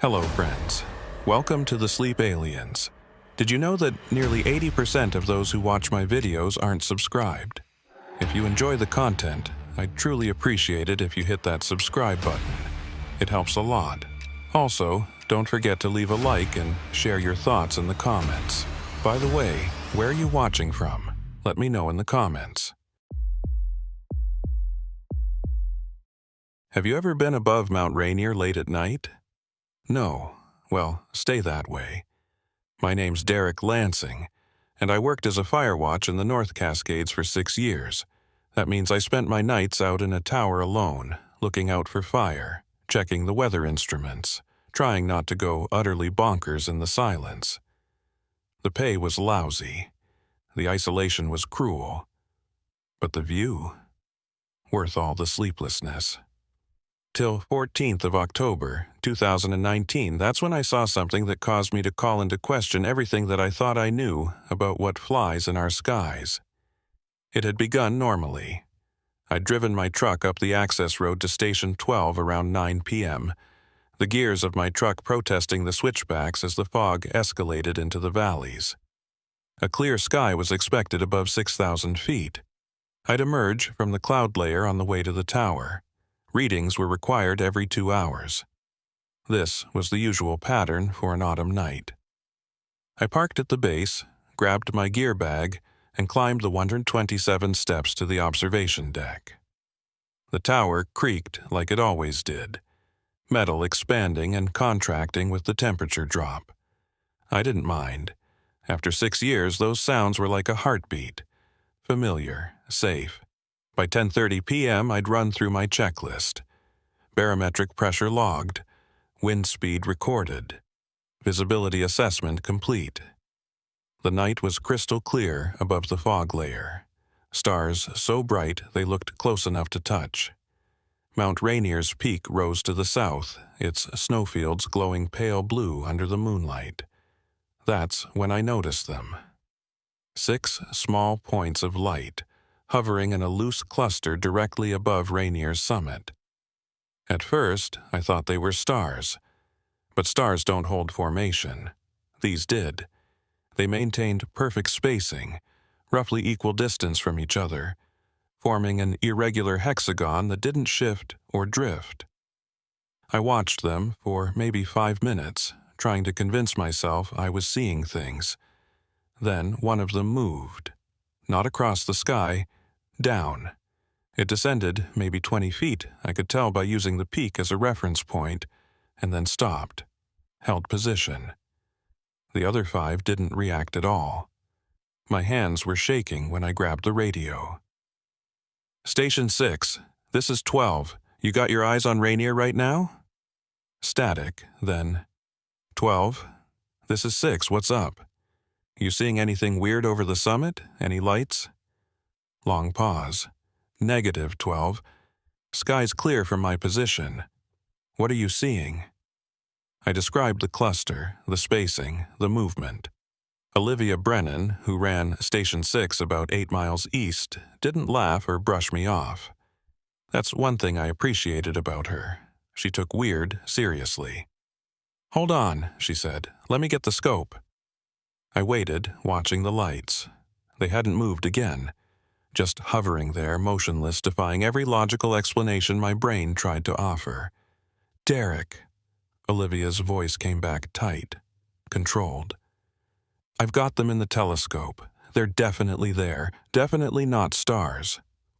Hello, friends. Welcome to the Sleep Aliens. Did you know that nearly 80% of those who watch my videos aren't subscribed? If you enjoy the content, I'd truly appreciate it if you hit that subscribe button. It helps a lot. Also, don't forget to leave a like and share your thoughts in the comments. By the way, where are you watching from? Let me know in the comments. Have you ever been above Mount Rainier late at night? No. Well, stay that way. My name's Derek Lansing, and I worked as a fire watch in the North Cascades for 6 years. That means I spent my nights out in a tower alone, looking out for fire, checking the weather instruments, trying not to go utterly bonkers in the silence. The pay was lousy. The isolation was cruel. But the view? Worth all the sleeplessness. Till 14th of October, 2019, that's when I saw something that caused me to call into question everything that I thought I knew about what flies in our skies. It had begun normally. I'd driven my truck up the access road to Station 12 around 9 p.m., the gears of my truck protesting the switchbacks as the fog escalated into the valleys. A clear sky was expected above 6,000 feet. I'd emerge from the cloud layer on the way to the tower. Readings were required every 2 hours. This was the usual pattern for an autumn night. I parked at the base, grabbed my gear bag, and climbed the 127 steps to the observation deck. The tower creaked like it always did, metal expanding and contracting with the temperature drop. I didn't mind. After 6 years, those sounds were like a heartbeat. Familiar, safe. By 10:30 p.m., I'd run through my checklist. Barometric pressure logged, wind speed recorded, visibility assessment complete. The night was crystal clear above the fog layer, stars so bright they looked close enough to touch. Mount Rainier's peak rose to the south, its snowfields glowing pale blue under the moonlight. That's when I noticed them. 6 small points of light, hovering in a loose cluster directly above Rainier's summit. At first, I thought they were stars. But stars don't hold formation. These did. They maintained perfect spacing, roughly equal distance from each other, forming an irregular hexagon that didn't shift or drift. I watched them for maybe 5 minutes, trying to convince myself I was seeing things. Then one of them moved. Not across the sky, down. It descended maybe 20 feet, I could tell by using the peak as a reference point, and then stopped, held position. The other 5 didn't react at all. My hands were shaking when I grabbed the radio. Station 6, this is 12. You got your eyes on Rainier right now? Static, then. 12, this is 6, what's up? You seeing anything weird over the summit? Any lights? Long pause. Negative, 12. Sky's clear from my position. What are you seeing? I described the cluster, the spacing, the movement. Olivia Brennan, who ran Station 6 about 8 miles east, didn't laugh or brush me off. That's one thing I appreciated about her. She took weird seriously. Hold on, she said. Let me get the scope. I waited, watching the lights. They hadn't moved again. Just hovering there, motionless, defying every logical explanation my brain tried to offer. Derek. Olivia's voice came back tight, controlled. I've got them in the telescope. They're definitely there, definitely not stars.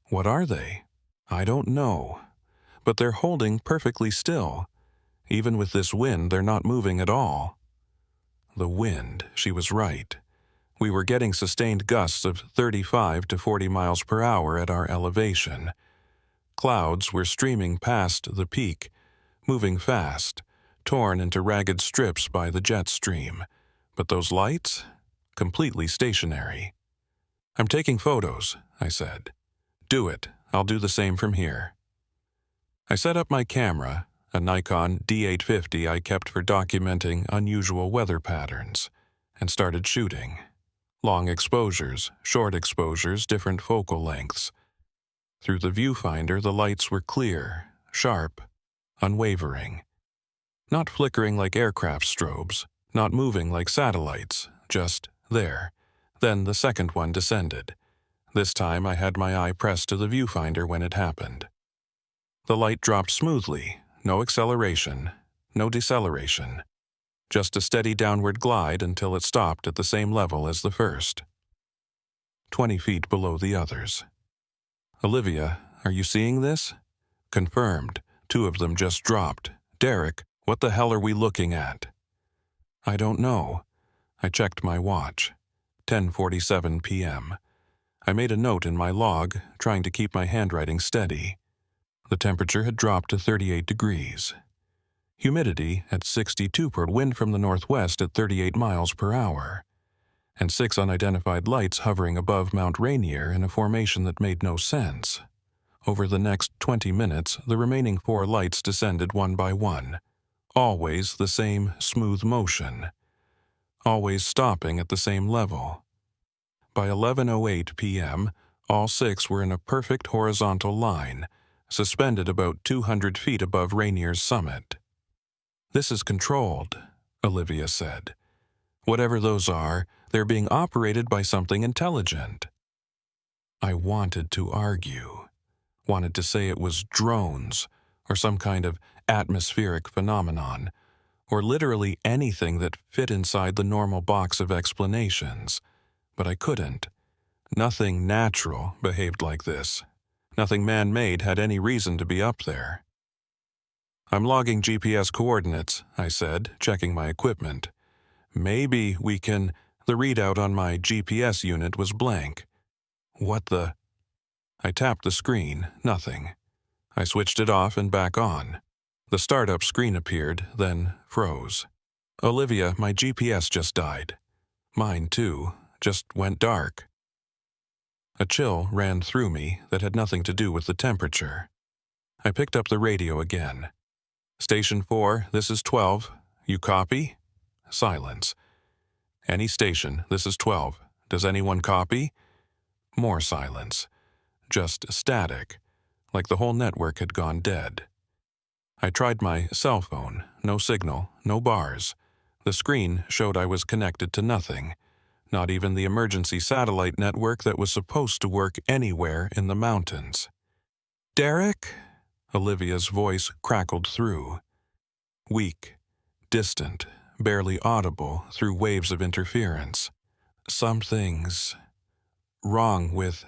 What are they? I don't know. But they're holding perfectly still. Even with this wind, they're not moving at all. The wind, she was right. We were getting sustained gusts of 35 to 40 miles per hour at our elevation. Clouds were streaming past the peak, moving fast, torn into ragged strips by the jet stream. But those lights? Completely stationary. I'm taking photos, I said. Do it. I'll do the same from here. I set up my camera, a Nikon D850 I kept for documenting unusual weather patterns, and started shooting. Long exposures, short exposures, different focal lengths. Through the viewfinder, the lights were clear, sharp, unwavering. Not flickering like aircraft strobes, not moving like satellites, just there. Then the second one descended. This time I had my eye pressed to the viewfinder when it happened. The light dropped smoothly, no acceleration, no deceleration. Just a steady downward glide until it stopped at the same level as the first. 20 feet below the others. Olivia, are you seeing this? Confirmed. 2 of them just dropped. Derek, what the hell are we looking at? I don't know. I checked my watch. 10:47 p.m. I made a note in my log, trying to keep my handwriting steady. The temperature had dropped to 38 degrees. Humidity at 62%, wind from the northwest at 38 miles per hour, and 6 unidentified lights hovering above Mount Rainier in a formation that made no sense. Over the next 20 minutes, the remaining 4 lights descended one by one, always the same smooth motion, always stopping at the same level. By 11:08 p.m., all 6 were in a perfect horizontal line, suspended about 200 feet above Rainier's summit. This is controlled, Olivia said. Whatever those are, they're being operated by something intelligent. I wanted to argue, wanted to say it was drones, or some kind of atmospheric phenomenon, or literally anything that fit inside the normal box of explanations, but I couldn't. Nothing natural behaved like this. Nothing man-made had any reason to be up there. I'm logging GPS coordinates, I said, checking my equipment. Maybe we can... The readout on my GPS unit was blank. What the... I tapped the screen, nothing. I switched it off and back on. The startup screen appeared, then froze. Olivia, my GPS just died. Mine too, just went dark. A chill ran through me that had nothing to do with the temperature. I picked up the radio again. Station 4, this is 12. You copy? Silence. Any station, this is 12. Does anyone copy? More silence. Just static, like the whole network had gone dead. I tried my cell phone. No signal, no bars. The screen showed I was connected to nothing, not even the emergency satellite network that was supposed to work anywhere in the mountains. Derek? Olivia's voice crackled through. Weak, distant, barely audible through waves of interference. Something's wrong with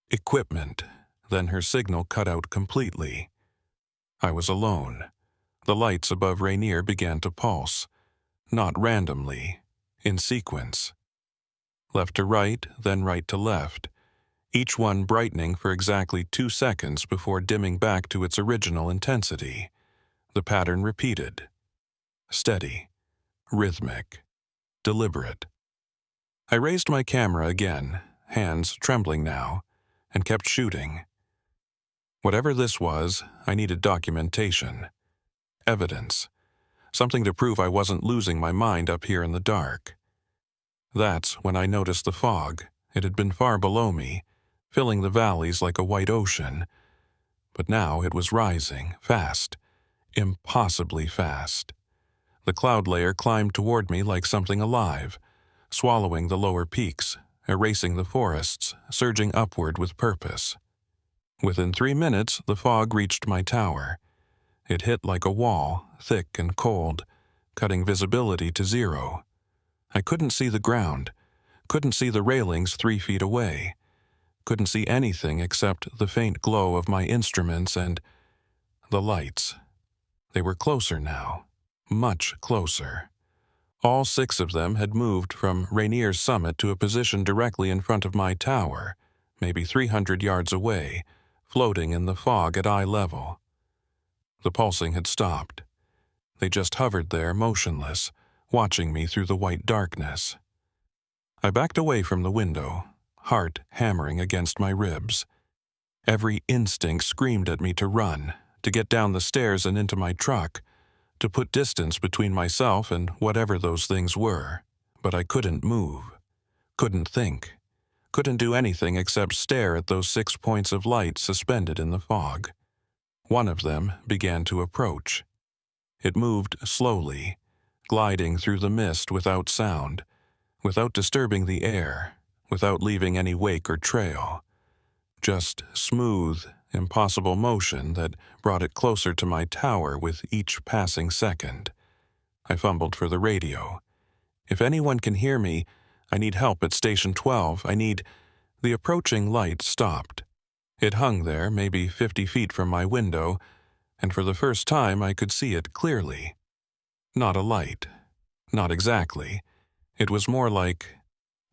equipment. Then her signal cut out completely. I was alone. The lights above Rainier began to pulse, not randomly, in sequence. Left to right, then right to left, each one brightening for exactly 2 seconds before dimming back to its original intensity. The pattern repeated. Steady, rhythmic, deliberate. I raised my camera again, hands trembling now, and kept shooting. Whatever this was, I needed documentation. Evidence. Something to prove I wasn't losing my mind up here in the dark. That's when I noticed the fog. It had been far below me, filling the valleys like a white ocean. But now it was rising, fast, impossibly fast. The cloud layer climbed toward me like something alive, swallowing the lower peaks, erasing the forests, surging upward with purpose. Within 3 minutes, the fog reached my tower. It hit like a wall, thick and cold, cutting visibility to 0. I couldn't see the ground, couldn't see the railings 3 feet away, couldn't see anything except the faint glow of my instruments and the lights. They were closer now, much closer. All 6 of them had moved from Rainier's summit to a position directly in front of my tower, maybe 300 yards away, floating in the fog at eye level. The pulsing had stopped. They just hovered there, motionless, watching me through the white darkness. I backed away from the window, heart hammering against my ribs. Every instinct screamed at me to run, to get down the stairs and into my truck, to put distance between myself and whatever those things were. But I couldn't move, couldn't think, couldn't do anything except stare at those 6 points of light suspended in the fog. One of them began to approach. It moved slowly, gliding through the mist without sound, without disturbing the air, without leaving any wake or trail. Just smooth, impossible motion that brought it closer to my tower with each passing second. I fumbled for the radio. If anyone can hear me, I need help at Station 12. The approaching light stopped. It hung there, maybe 50 feet from my window, and for the first time I could see it clearly. Not a light. Not exactly. It was more like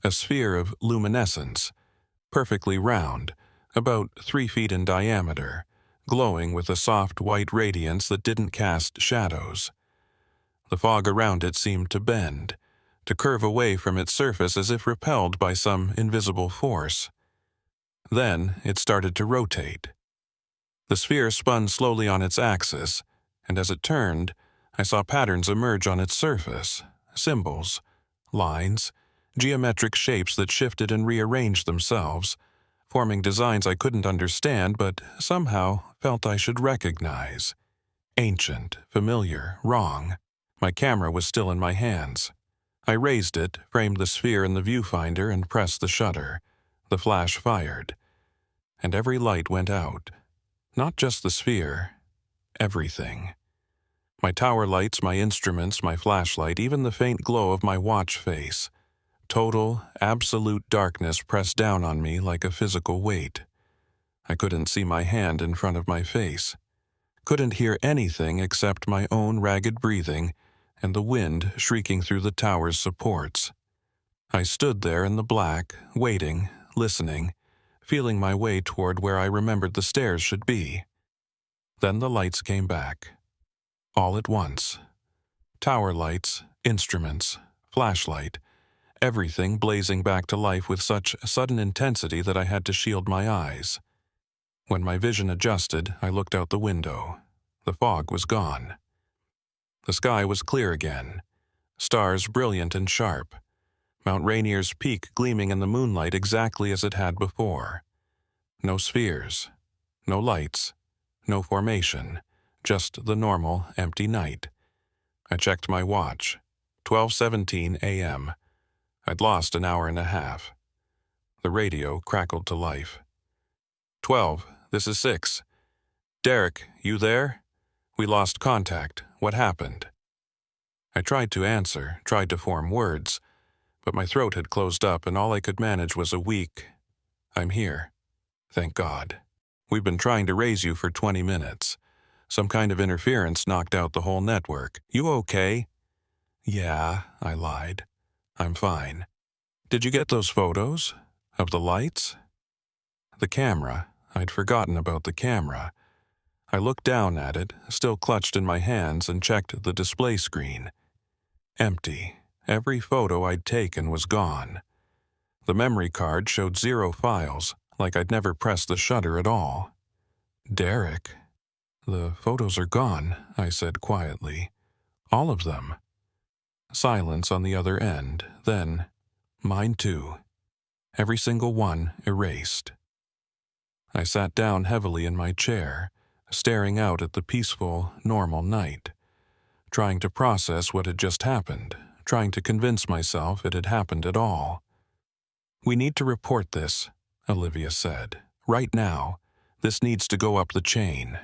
a sphere of luminescence, perfectly round, about 3 feet in diameter, glowing with a soft white radiance that didn't cast shadows. The fog around it seemed to bend, to curve away from its surface as if repelled by some invisible force. Then it started to rotate. The sphere spun slowly on its axis, and as it turned, I saw patterns emerge on its surface, symbols, lines, geometric shapes that shifted and rearranged themselves, forming designs I couldn't understand but somehow felt I should recognize. Ancient, familiar, wrong. My camera was still in my hands. I raised it, framed the sphere in the viewfinder, and pressed the shutter. The flash fired, and every light went out. Not just the sphere, everything. My tower lights, my instruments, my flashlight, even the faint glow of my watch face. Total, absolute darkness pressed down on me like a physical weight. I couldn't see my hand in front of my face. Couldn't hear anything except my own ragged breathing and the wind shrieking through the tower's supports. I stood there in the black, waiting, listening, feeling my way toward where I remembered the stairs should be. Then the lights came back. All at once. Tower lights, instruments, flashlight, everything blazing back to life with such sudden intensity that I had to shield my eyes. When my vision adjusted, I looked out the window. The fog was gone. The sky was clear again, stars brilliant and sharp, Mount Rainier's peak gleaming in the moonlight exactly as it had before. No spheres, no lights, no formation, just the normal, empty night. I checked my watch. 12:17 a.m. I'd lost an hour and a half. The radio crackled to life. 12, this is 6. Derek, you there? We lost contact. What happened? I tried to answer, tried to form words, but my throat had closed up and all I could manage was a weak, I'm here. Thank God. We've been trying to raise you for 20 minutes. Some kind of interference knocked out the whole network. You okay? Yeah, I lied. I'm fine. Did you get those photos? Of the lights? The camera. I'd forgotten about the camera. I looked down at it, still clutched in my hands, and checked the display screen. Empty. Every photo I'd taken was gone. The memory card showed 0 files, like I'd never pressed the shutter at all. Derek. The photos are gone, I said quietly. All of them. Silence on the other end, then, mine too. Every single one erased. I sat down heavily in my chair, staring out at the peaceful, normal night, trying to process what had just happened, trying to convince myself it had happened at all. We need to report this, Olivia said. Right now. This needs to go up the chain.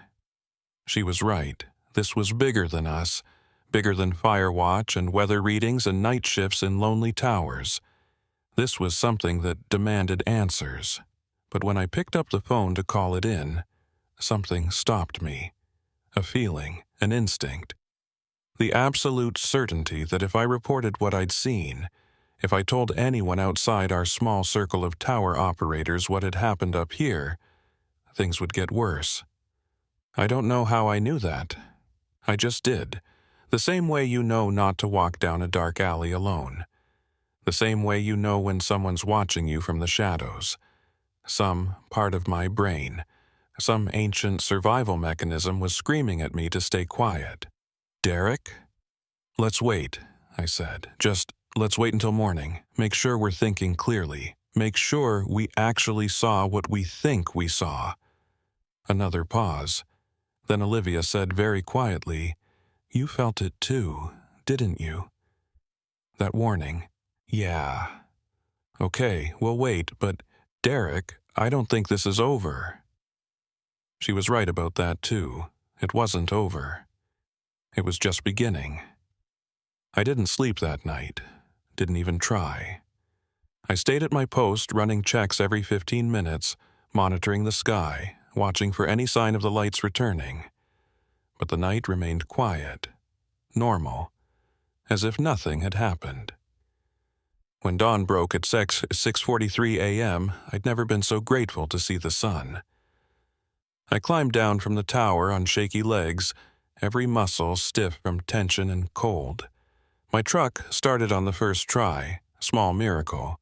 She was right. This was bigger than us, bigger than fire watch and weather readings and night shifts in lonely towers. This was something that demanded answers. But when I picked up the phone to call it in, something stopped me. A feeling, an instinct. The absolute certainty that if I reported what I'd seen, if I told anyone outside our small circle of tower operators what had happened up here, things would get worse. I don't know how I knew that. I just did. The same way you know not to walk down a dark alley alone. The same way you know when someone's watching you from the shadows. Some part of my brain, some ancient survival mechanism was screaming at me to stay quiet. Derek? Let's wait, I said. Just let's wait until morning. Make sure we're thinking clearly. Make sure we actually saw what we think we saw. Another pause. Then Olivia said very quietly, You felt it too, didn't you? That warning. Yeah. Okay, we'll wait, but Derek, I don't think this is over. She was right about that too. It wasn't over. It was just beginning. I didn't sleep that night. Didn't even try. I stayed at my post, running checks every 15 minutes, monitoring the sky, watching for any sign of the lights returning. But the night remained quiet, normal, as if nothing had happened. When dawn broke at 6:43 a.m., I'd never been so grateful to see the sun. I climbed down from the tower on shaky legs, every muscle stiff from tension and cold. My truck started on the first try, small miracle,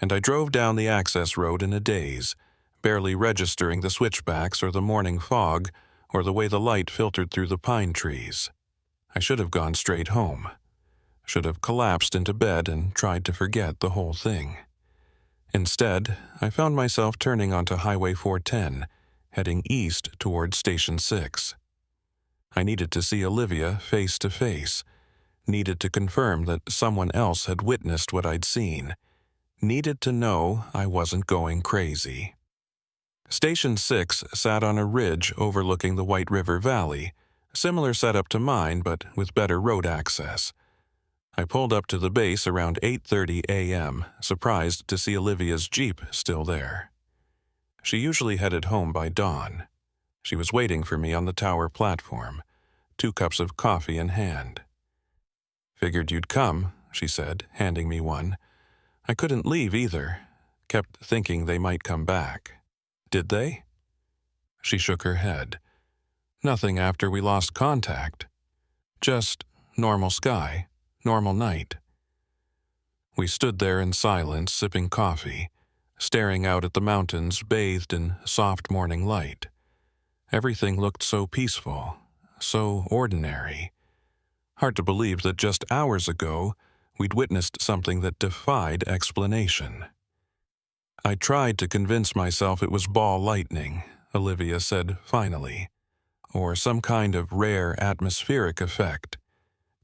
and I drove down the access road in a daze, barely registering the switchbacks or the morning fog or the way the light filtered through the pine trees. I should have gone straight home. Should have collapsed into bed and tried to forget the whole thing. Instead, I found myself turning onto Highway 410, heading east towards Station 6. I needed to see Olivia face to face, needed to confirm that someone else had witnessed what I'd seen, needed to know I wasn't going crazy. Station 6 sat on a ridge overlooking the White River Valley, similar setup to mine but with better road access. I pulled up to the base around 8:30 a.m., surprised to see Olivia's Jeep still there. She usually headed home by dawn. She was waiting for me on the tower platform, 2 cups of coffee in hand. "Figured you'd come," she said, handing me one. I couldn't leave either. Kept thinking they might come back. Did they? She shook her head. Nothing after we lost contact. Just normal sky, normal night. We stood there in silence, sipping coffee, staring out at the mountains bathed in soft morning light. Everything looked so peaceful, so ordinary. Hard to believe that just hours ago, we'd witnessed something that defied explanation. I tried to convince myself it was ball lightning, Olivia said finally, or some kind of rare atmospheric effect.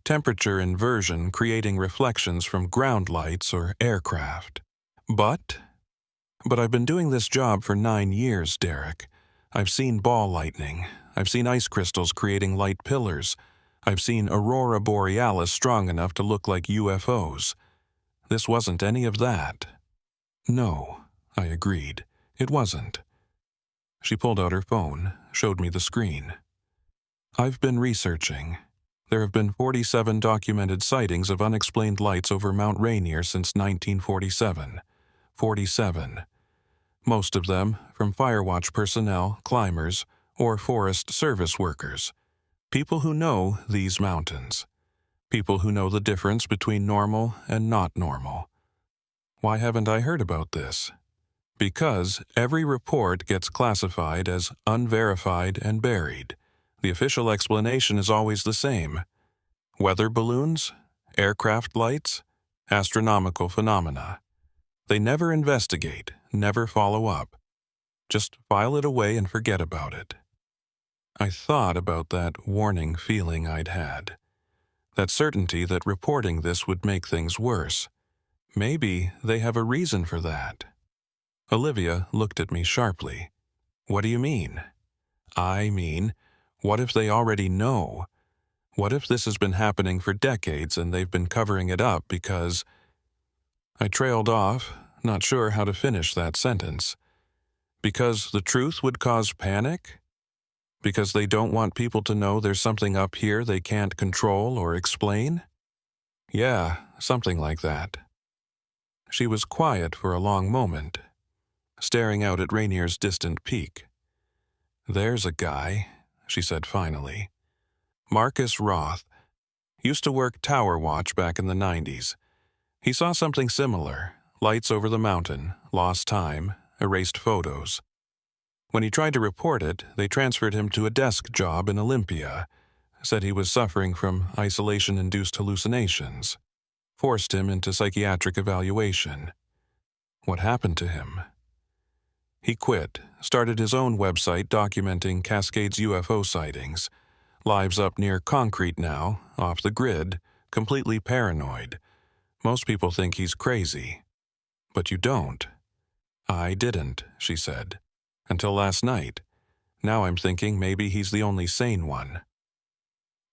Temperature inversion creating reflections from ground lights or aircraft. But I've been doing this job for 9 years, Derek. I've seen ball lightning. I've seen ice crystals creating light pillars. I've seen aurora borealis strong enough to look like UFOs. This wasn't any of that. No, I agreed. It wasn't. She pulled out her phone, showed me the screen. I've been researching. There have been 47 documented sightings of unexplained lights over Mount Rainier since 1947. 47. Most of them from Firewatch personnel, climbers, or Forest Service workers. People who know these mountains. People who know the difference between normal and not normal. Why haven't I heard about this? Because every report gets classified as unverified and buried. The official explanation is always the same. Weather balloons, aircraft lights, astronomical phenomena. They never investigate, never follow up. Just file it away and forget about it. I thought about that warning feeling I'd had. That certainty that reporting this would make things worse. Maybe they have a reason for that. Olivia looked at me sharply. What do you mean? I mean, what if they already know? What if this has been happening for decades and they've been covering it up because... I trailed off, not sure how to finish that sentence. Because the truth would cause panic? Because they don't want people to know there's something up here they can't control or explain? Yeah, something like that. She was quiet for a long moment, staring out at Rainier's distant peak. There's a guy, she said finally. Marcus Roth. Used to work tower watch back in the 90s. He saw something similar, lights over the mountain, lost time, erased photos. When he tried to report it, they transferred him to a desk job in Olympia, said he was suffering from isolation-induced hallucinations, forced him into psychiatric evaluation. What happened to him? He quit, started his own website documenting Cascades UFO sightings, Lives up near concrete now, off the grid, completely paranoid. Most people think he's crazy. But you don't. I didn't, she said. Until last night. Now I'm thinking maybe he's the only sane one.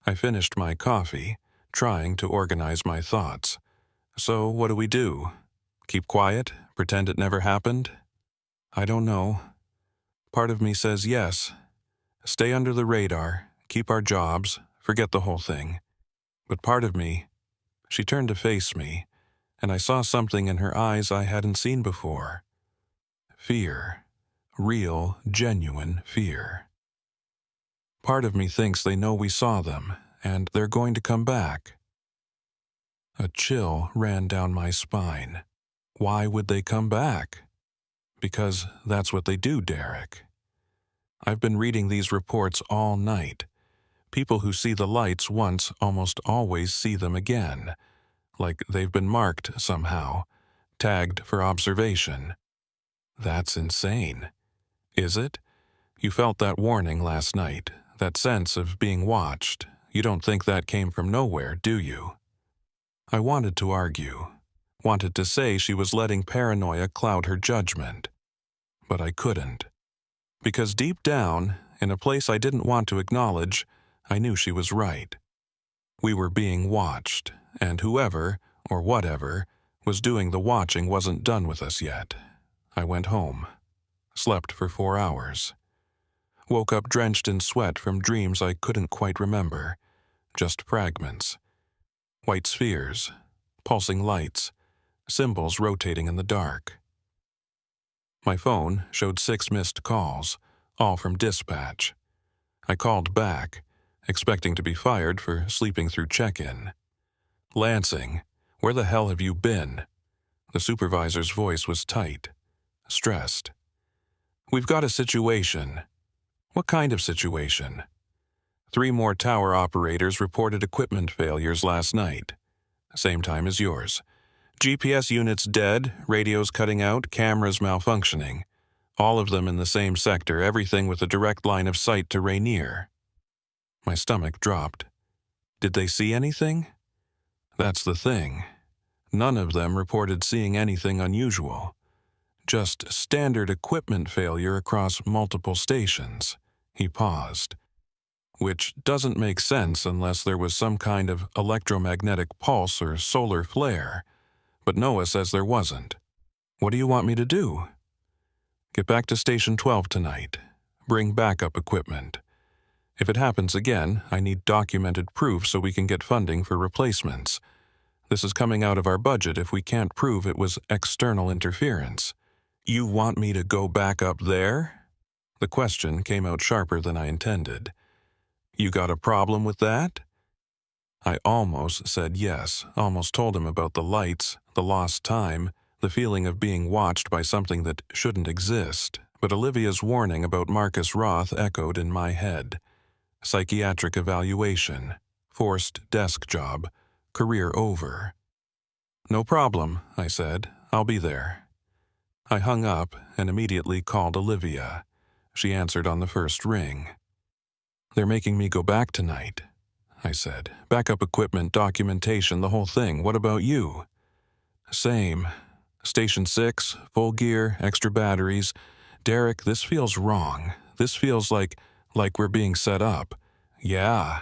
I finished my coffee, trying to organize my thoughts. So what do we do? Keep quiet? Pretend it never happened? I don't know. Part of me says yes. Stay under the radar, keep our jobs, forget the whole thing. But part of me, she turned to face me, and I saw something in her eyes I hadn't seen before. Fear. Real, genuine fear. Part of me thinks they know we saw them, and they're going to come back. A chill ran down my spine. Why would they come back? Because that's what they do, Derek. I've been reading these reports all night. People who see the lights once almost always see them again, like they've been marked somehow, tagged for observation. That's insane. Is it? You felt that warning last night, that sense of being watched. You don't think that came from nowhere, do you? I wanted to argue, wanted to say she was letting paranoia cloud her judgment. But I couldn't. Because deep down, in a place I didn't want to acknowledge, I knew she was right. We were being watched, and whoever, or whatever, was doing the watching wasn't done with us yet. I went home. Slept for 4 hours. Woke up drenched in sweat from dreams I couldn't quite remember. Just fragments. White spheres, pulsing lights, symbols rotating in the dark. My phone showed 6 missed calls, all from dispatch. I called back, expecting to be fired for sleeping through check-in. Lansing, where the hell have you been? The supervisor's voice was tight, stressed. We've got a situation. What kind of situation? 3 more tower operators reported equipment failures last night. Same time as yours. GPS units dead, radios cutting out, cameras malfunctioning. All of them in the same sector, everything with a direct line of sight to Rainier. My stomach dropped. Did they see anything? That's the thing. None of them reported seeing anything unusual. Just standard equipment failure across multiple stations. He paused. Which doesn't make sense unless there was some kind of electromagnetic pulse or solar flare. But Noah says there wasn't. What do you want me to do? Get back to Station 12 tonight. Bring backup equipment. If it happens again, I need documented proof so we can get funding for replacements. This is coming out of our budget if we can't prove it was external interference. You want me to go back up there? The question came out sharper than I intended. You got a problem with that? I almost said yes, almost told him about the lights, the lost time, the feeling of being watched by something that shouldn't exist, but Olivia's warning about Marcus Roth echoed in my head. Psychiatric evaluation, forced desk job, career over. No problem, I said. I'll be there. I hung up and immediately called Olivia. She answered on the first ring. They're making me go back tonight, I said. Backup equipment, documentation, the whole thing. What about you? Same. Station 6, full gear, extra batteries. Derek, this feels wrong. This feels like we're being set up. Yeah.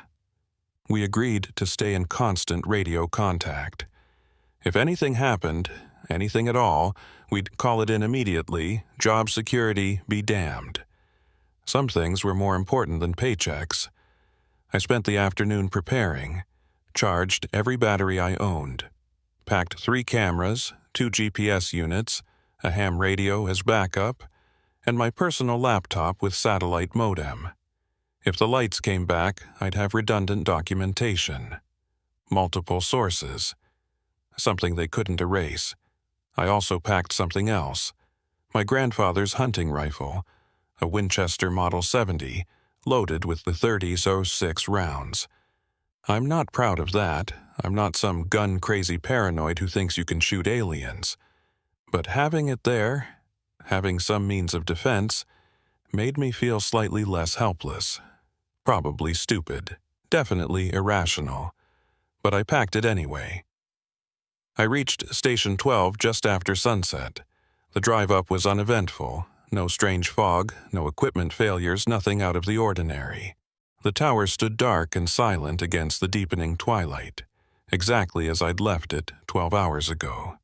We agreed to stay in constant radio contact. If anything happened, anything at all, we'd call it in immediately, job security be damned. Some things were more important than paychecks. I spent the afternoon preparing, charged every battery I owned, packed 3 cameras, 2 GPS units, a ham radio as backup, and my personal laptop with satellite modem. If the lights came back, I'd have redundant documentation. Multiple sources. Something they couldn't erase. I also packed something else. My grandfather's hunting rifle, a Winchester Model 70, loaded with the 30-06 rounds. I'm not proud of that. I'm not some gun-crazy paranoid who thinks you can shoot aliens. But having it there, having some means of defense, made me feel slightly less helpless. Probably stupid. Definitely irrational. But I packed it anyway. I reached Station 12 just after sunset. The drive up was uneventful. No strange fog, no equipment failures, nothing out of the ordinary. The tower stood dark and silent against the deepening twilight, exactly as I'd left it 12 hours ago.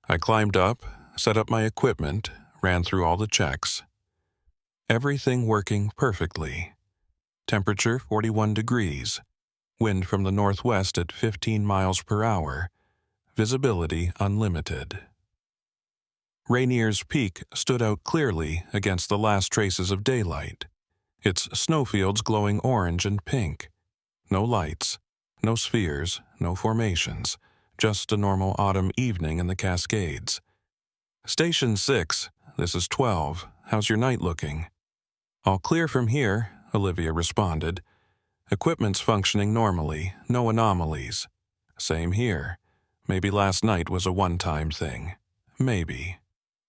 I climbed up, set up my equipment, ran through all the checks. Everything working perfectly. Temperature 41 degrees. Wind from the northwest at 15 miles per hour. Visibility unlimited. Rainier's Peak stood out clearly against the last traces of daylight, its snowfields glowing orange and pink. No lights, no spheres, no formations, just a normal autumn evening in the Cascades. Station 6, this is 12. How's your night looking? All clear from here, Olivia responded. Equipment's functioning normally, no anomalies. Same here. Maybe last night was a one-time thing. Maybe.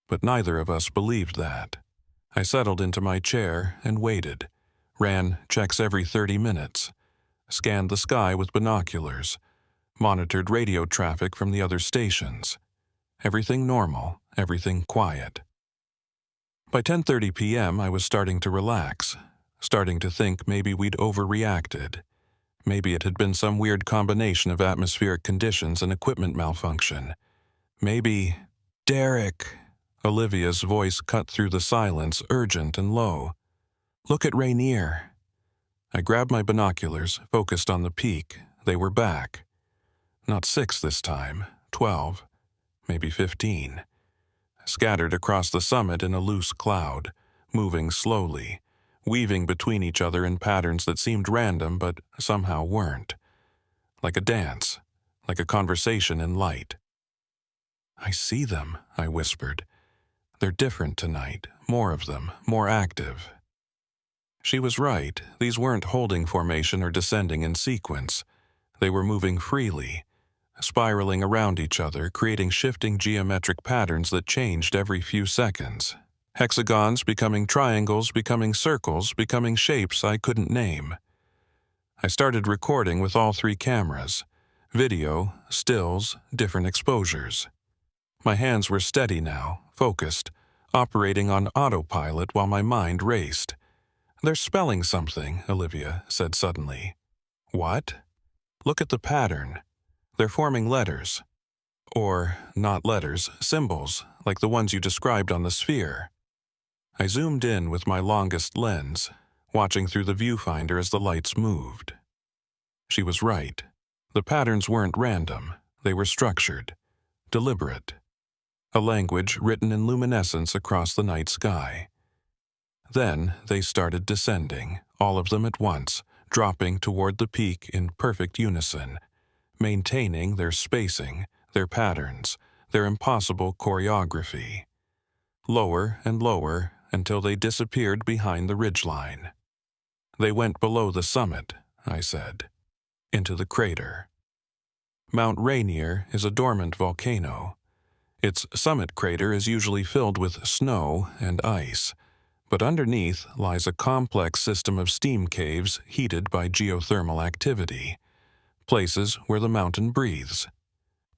But neither of us believed that. I settled into my chair and waited. Ran checks every 30 minutes. Scanned the sky with binoculars. Monitored radio traffic from the other stations. Everything normal, everything quiet. By 10:30 p.m., I was starting to relax, starting to think maybe we'd overreacted. Maybe it had been some weird combination of atmospheric conditions and equipment malfunction. Maybe... Derek! Olivia's voice cut through the silence, urgent and low. Look at Rainier. I grabbed my binoculars, focused on the peak. They were back. Not 6 this time, 12, maybe 15. Scattered across the summit in a loose cloud, moving slowly, weaving between each other in patterns that seemed random but somehow weren't. Like a dance, like a conversation in light. I see them, I whispered. They're different tonight, more of them, more active. She was right, these weren't holding formation or descending in sequence. They were moving freely, spiraling around each other, creating shifting geometric patterns that changed every few seconds. Hexagons becoming triangles, becoming circles, becoming shapes I couldn't name. I started recording with all 3 cameras. Video, stills, different exposures. My hands were steady now, focused, operating on autopilot while my mind raced. They're spelling something, Olivia said suddenly. What? Look at the pattern. They're forming letters. Or, not letters, symbols, like the ones you described on the sphere. I zoomed in with my longest lens, watching through the viewfinder as the lights moved. She was right. The patterns weren't random. They were structured, deliberate. A language written in luminescence across the night sky. Then they started descending, all of them at once, dropping toward the peak in perfect unison, maintaining their spacing, their patterns, their impossible choreography. Lower and lower until they disappeared behind the ridgeline. They went below the summit, I said, into the crater. Mount Rainier is a dormant volcano. Its summit crater is usually filled with snow and ice, but underneath lies a complex system of steam caves heated by geothermal activity, places where the mountain breathes,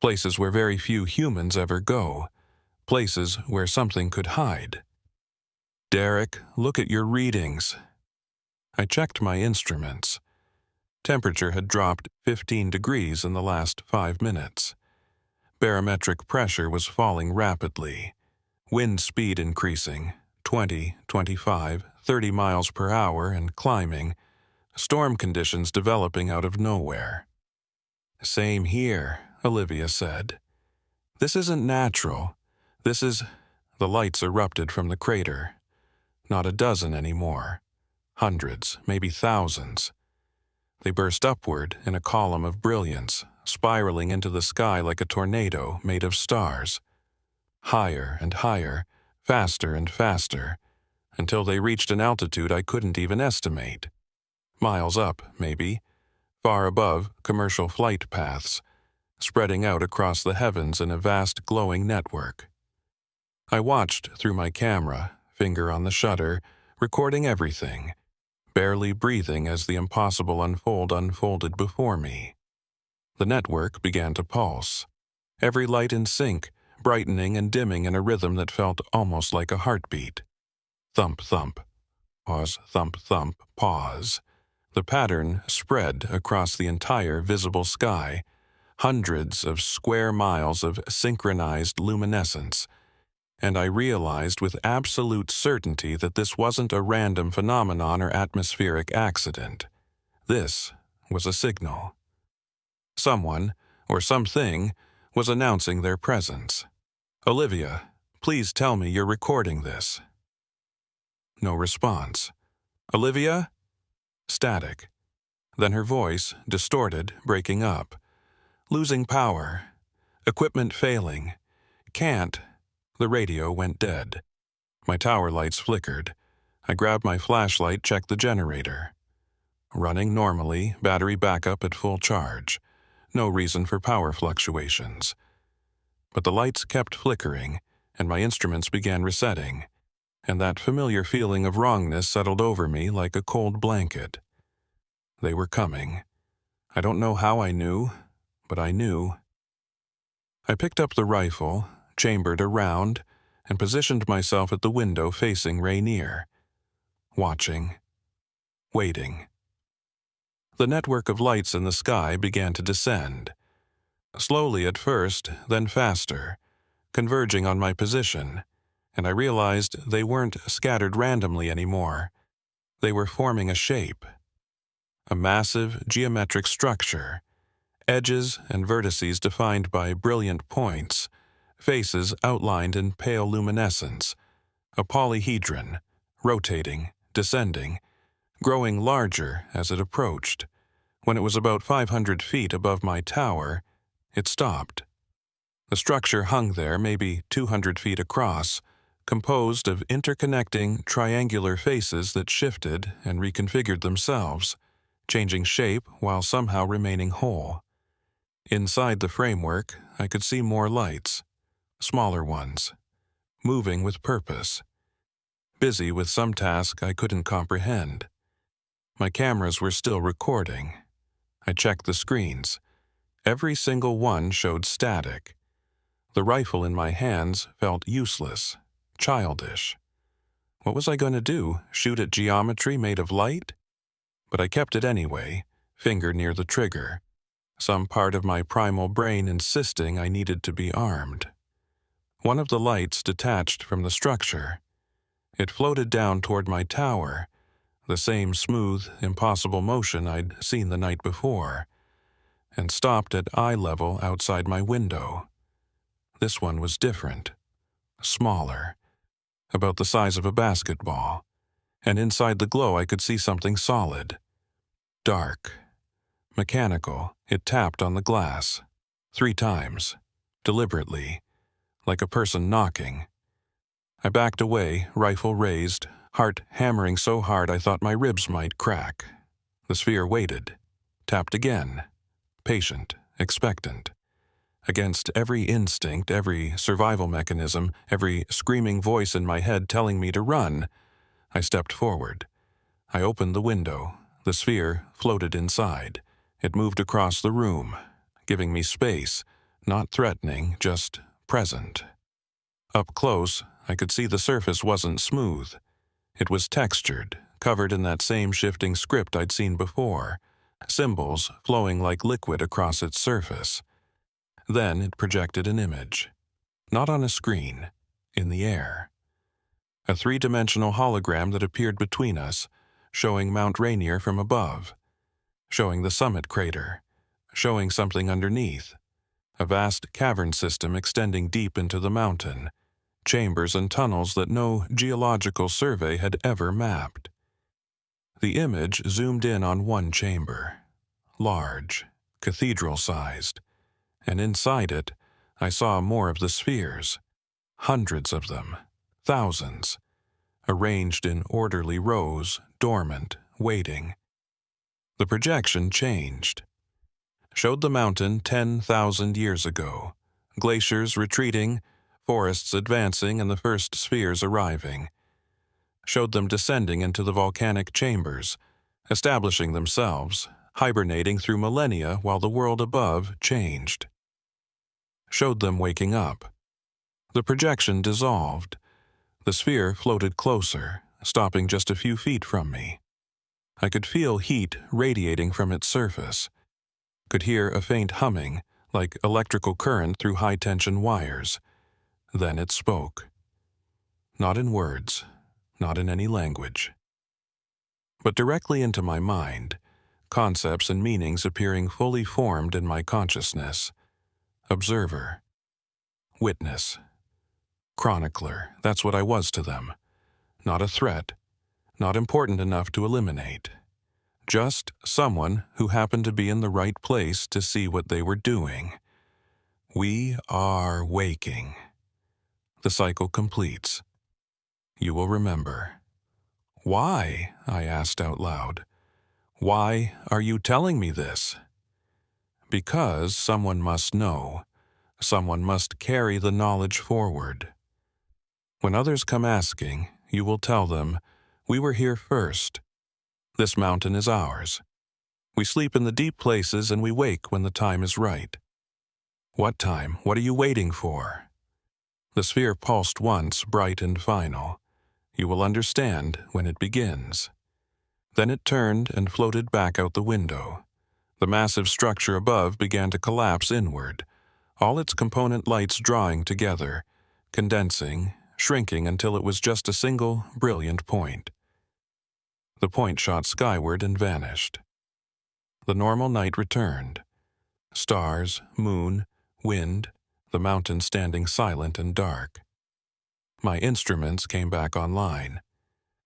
places where very few humans ever go, places where something could hide. Derek, look at your readings. I checked my instruments. Temperature had dropped 15 degrees in the last 5 minutes. Barometric pressure was falling rapidly. Wind speed increasing, 20, 25, 30 miles per hour and climbing. Storm conditions developing out of nowhere. Same here, Olivia said. This isn't natural. This is... The lights erupted from the crater. Not a dozen anymore. Hundreds, maybe thousands. They burst upward in a column of brilliance, spiraling into the sky like a tornado made of stars. Higher and higher, faster and faster, until they reached an altitude I couldn't even estimate. Miles up, maybe, far above commercial flight paths, spreading out across the heavens in a vast glowing network. I watched through my camera, finger on the shutter, recording everything. barely breathing as the impossible unfolded before me. The network began to pulse, every light in sync, brightening and dimming in a rhythm that felt almost like a heartbeat. Thump, thump. Pause, thump, thump, pause. The pattern spread across the entire visible sky, hundreds of square miles of synchronized luminescence, and I realized with absolute certainty that this wasn't a random phenomenon or atmospheric accident. This was a signal. Someone, or something, was announcing their presence. "Olivia, please tell me you're recording this." No response. "Olivia?" Static. Then her voice, distorted, breaking up. "Losing power. Equipment failing. Can't." The radio went dead. My tower lights flickered. I grabbed my flashlight, checked the generator. Running normally, battery backup at full charge. No reason for power fluctuations. But the lights kept flickering, and my instruments began resetting, and that familiar feeling of wrongness settled over me like a cold blanket. They were coming. I don't know how I knew, but I knew. I picked up the rifle, chambered around, and positioned myself at the window facing Rainier. Watching. Waiting. The network of lights in the sky began to descend. Slowly at first, then faster, converging on my position, and I realized they weren't scattered randomly anymore. They were forming a shape. A massive geometric structure, edges and vertices defined by brilliant points, faces outlined in pale luminescence, a polyhedron, rotating, descending, growing larger as it approached. When it was about 500 feet above my tower, it stopped. The structure hung there, maybe 200 feet across, composed of interconnecting triangular faces that shifted and reconfigured themselves, changing shape while somehow remaining whole. Inside the framework, I could see more lights, smaller ones, moving with purpose, busy with some task I couldn't comprehend. My cameras were still recording. I checked the screens. Every single one showed static. The rifle in my hands felt useless, childish. What was I going to do, shoot at geometry made of light? But I kept it anyway, finger near the trigger, some part of my primal brain insisting I needed to be armed. One of the lights detached from the structure. It floated down toward my tower, the same smooth, impossible motion I'd seen the night before, and stopped at eye level outside my window. This one was different, smaller, about the size of a basketball, and inside the glow I could see something solid. Dark, mechanical, it tapped on the glass, 3 times, deliberately, like a person knocking. I backed away, rifle raised, heart hammering so hard I thought my ribs might crack. The sphere waited, tapped again, patient, expectant. Against every instinct, every survival mechanism, every screaming voice in my head telling me to run, I stepped forward. I opened the window. The sphere floated inside. It moved across the room, giving me space, not threatening, just present. Up close, I could see the surface wasn't smooth. It was textured, covered in that same shifting script I'd seen before, symbols flowing like liquid across its surface. Then it projected an image. Not on a screen, in the air. A 3-dimensional hologram that appeared between us, showing Mount Rainier from above, showing the summit crater, showing something underneath, a vast cavern system extending deep into the mountain, chambers and tunnels that no geological survey had ever mapped. The image zoomed in on one chamber, large, cathedral-sized, and inside it, I saw more of the spheres, hundreds of them, thousands, arranged in orderly rows, dormant, waiting. The projection changed. Showed the mountain 10,000 years ago, glaciers retreating, forests advancing, and the first spheres arriving. showed them descending into the volcanic chambers, establishing themselves, hibernating through millennia while the world above changed. Showed them waking up. The projection dissolved. The sphere floated closer, stopping just a few feet from me. I could feel heat radiating from its surface, could hear a faint humming, like electrical current through high-tension wires. Then it spoke. Not in words, not in any language, but directly into my mind, concepts and meanings appearing fully formed in my consciousness. Observer, witness, chronicler, that's what I was to them. Not a threat, not important enough to eliminate. Just someone who happened to be in the right place to see what they were doing. We are waking. The cycle completes. You will remember. Why? I asked out loud. Why are you telling me this? Because someone must know. Someone must carry the knowledge forward. When others come asking, you will tell them, we were here first. This mountain is ours. We sleep in the deep places and we wake when the time is right. What time? What are you waiting for? The sphere pulsed once, bright and final. You will understand when it begins. Then it turned and floated back out the window. The massive structure above began to collapse inward, all its component lights drawing together, condensing, shrinking until it was just a single, brilliant point. The point shot skyward and vanished. The normal night returned. Stars, moon, wind, the mountain standing silent and dark. My instruments came back online.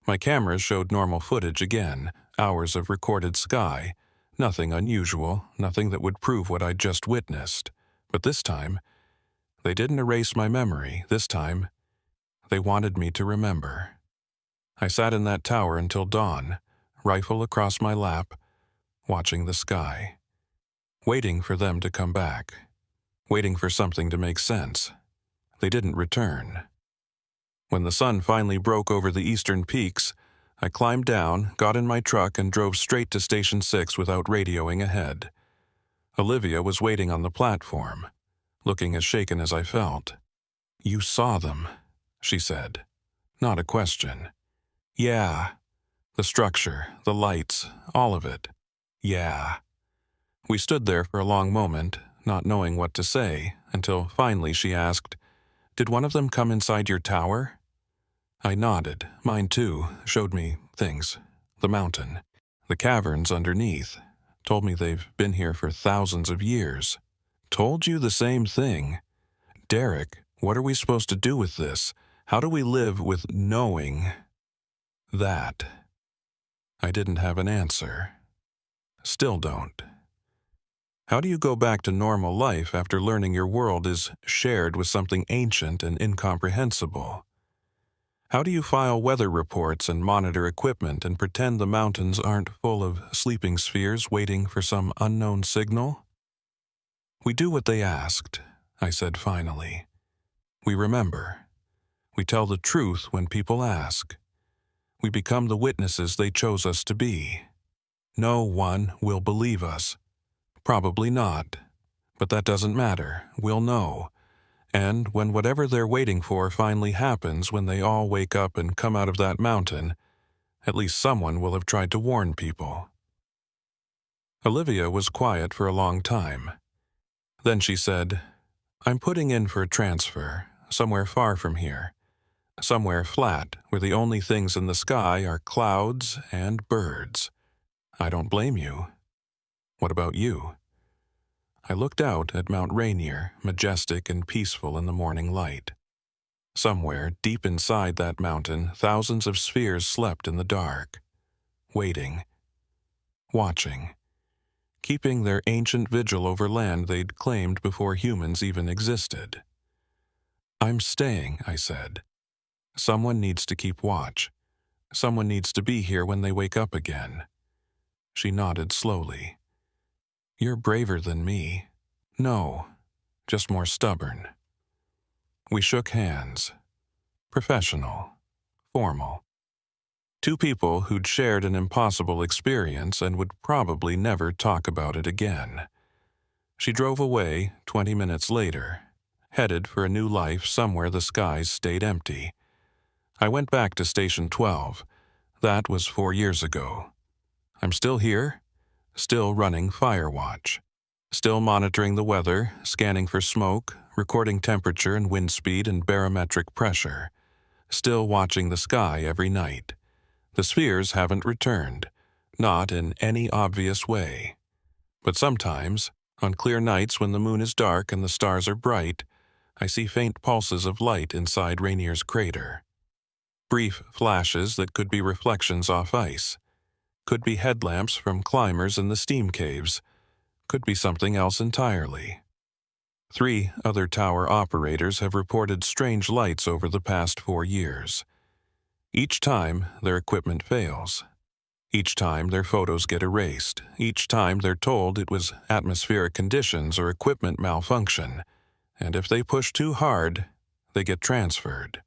My cameras showed normal footage again, hours of recorded sky, nothing unusual, nothing that would prove what I'd just witnessed. But this time, they didn't erase my memory. This time, they wanted me to remember. I sat in that tower until dawn, rifle across my lap, watching the sky, waiting for them to come back, waiting for something to make sense. They didn't return. When the sun finally broke over the eastern peaks, I climbed down, got in my truck, and drove straight to Station 6 without radioing ahead. Olivia was waiting on the platform, looking as shaken as I felt. "You saw them," she said. Not a question. "Yeah." The structure, the lights, all of it. "Yeah." We stood there for a long moment, not knowing what to say, until finally she asked, "Did one of them come inside your tower?" I nodded. Mine too. Showed me things. The mountain. The caverns underneath. Told me they've been here for thousands of years. Told you the same thing. Derek, what are we supposed to do with this? How do we live with knowing that? I didn't have an answer. Still don't. How do you go back to normal life after learning your world is shared with something ancient and incomprehensible? How do you file weather reports and monitor equipment and pretend the mountains aren't full of sleeping spheres waiting for some unknown signal? We do what they asked, I said finally. We remember. We tell the truth when people ask. We become the witnesses they chose us to be. No one will believe us. Probably not. But that doesn't matter. We'll know. And when whatever they're waiting for finally happens, when they all wake up and come out of that mountain, at least someone will have tried to warn people. Olivia was quiet for a long time. Then she said, "I'm putting in for a transfer, somewhere far from here. Somewhere flat, where the only things in the sky are clouds and birds. I don't blame you. What about you?" I looked out at Mount Rainier, majestic and peaceful in the morning light. Somewhere, deep inside that mountain, thousands of spheres slept in the dark, waiting, watching, keeping their ancient vigil over land they'd claimed before humans even existed. "I'm staying," I said. "Someone needs to keep watch. Someone needs to be here when they wake up again." She nodded slowly. "You're braver than me." "No, just more stubborn." We shook hands. Professional, formal. Two people who'd shared an impossible experience and would probably never talk about it again. She drove away 20 minutes later, headed for a new life somewhere the skies stayed empty. I went back to Station 12. That was 4 years ago. I'm still here, still running fire watch, still monitoring the weather, scanning for smoke, recording temperature and wind speed and barometric pressure, still watching the sky every night. The spheres haven't returned, not in any obvious way. But sometimes, on clear nights when the moon is dark and the stars are bright, I see faint pulses of light inside Rainier's crater. Brief flashes that could be reflections off ice, could be headlamps from climbers in the steam caves, could be something else entirely. 3 other tower operators have reported strange lights over the past 4 years. Each time, their equipment fails. Each time, their photos get erased. Each time, they're told it was atmospheric conditions or equipment malfunction, and if they push too hard, they get transferred.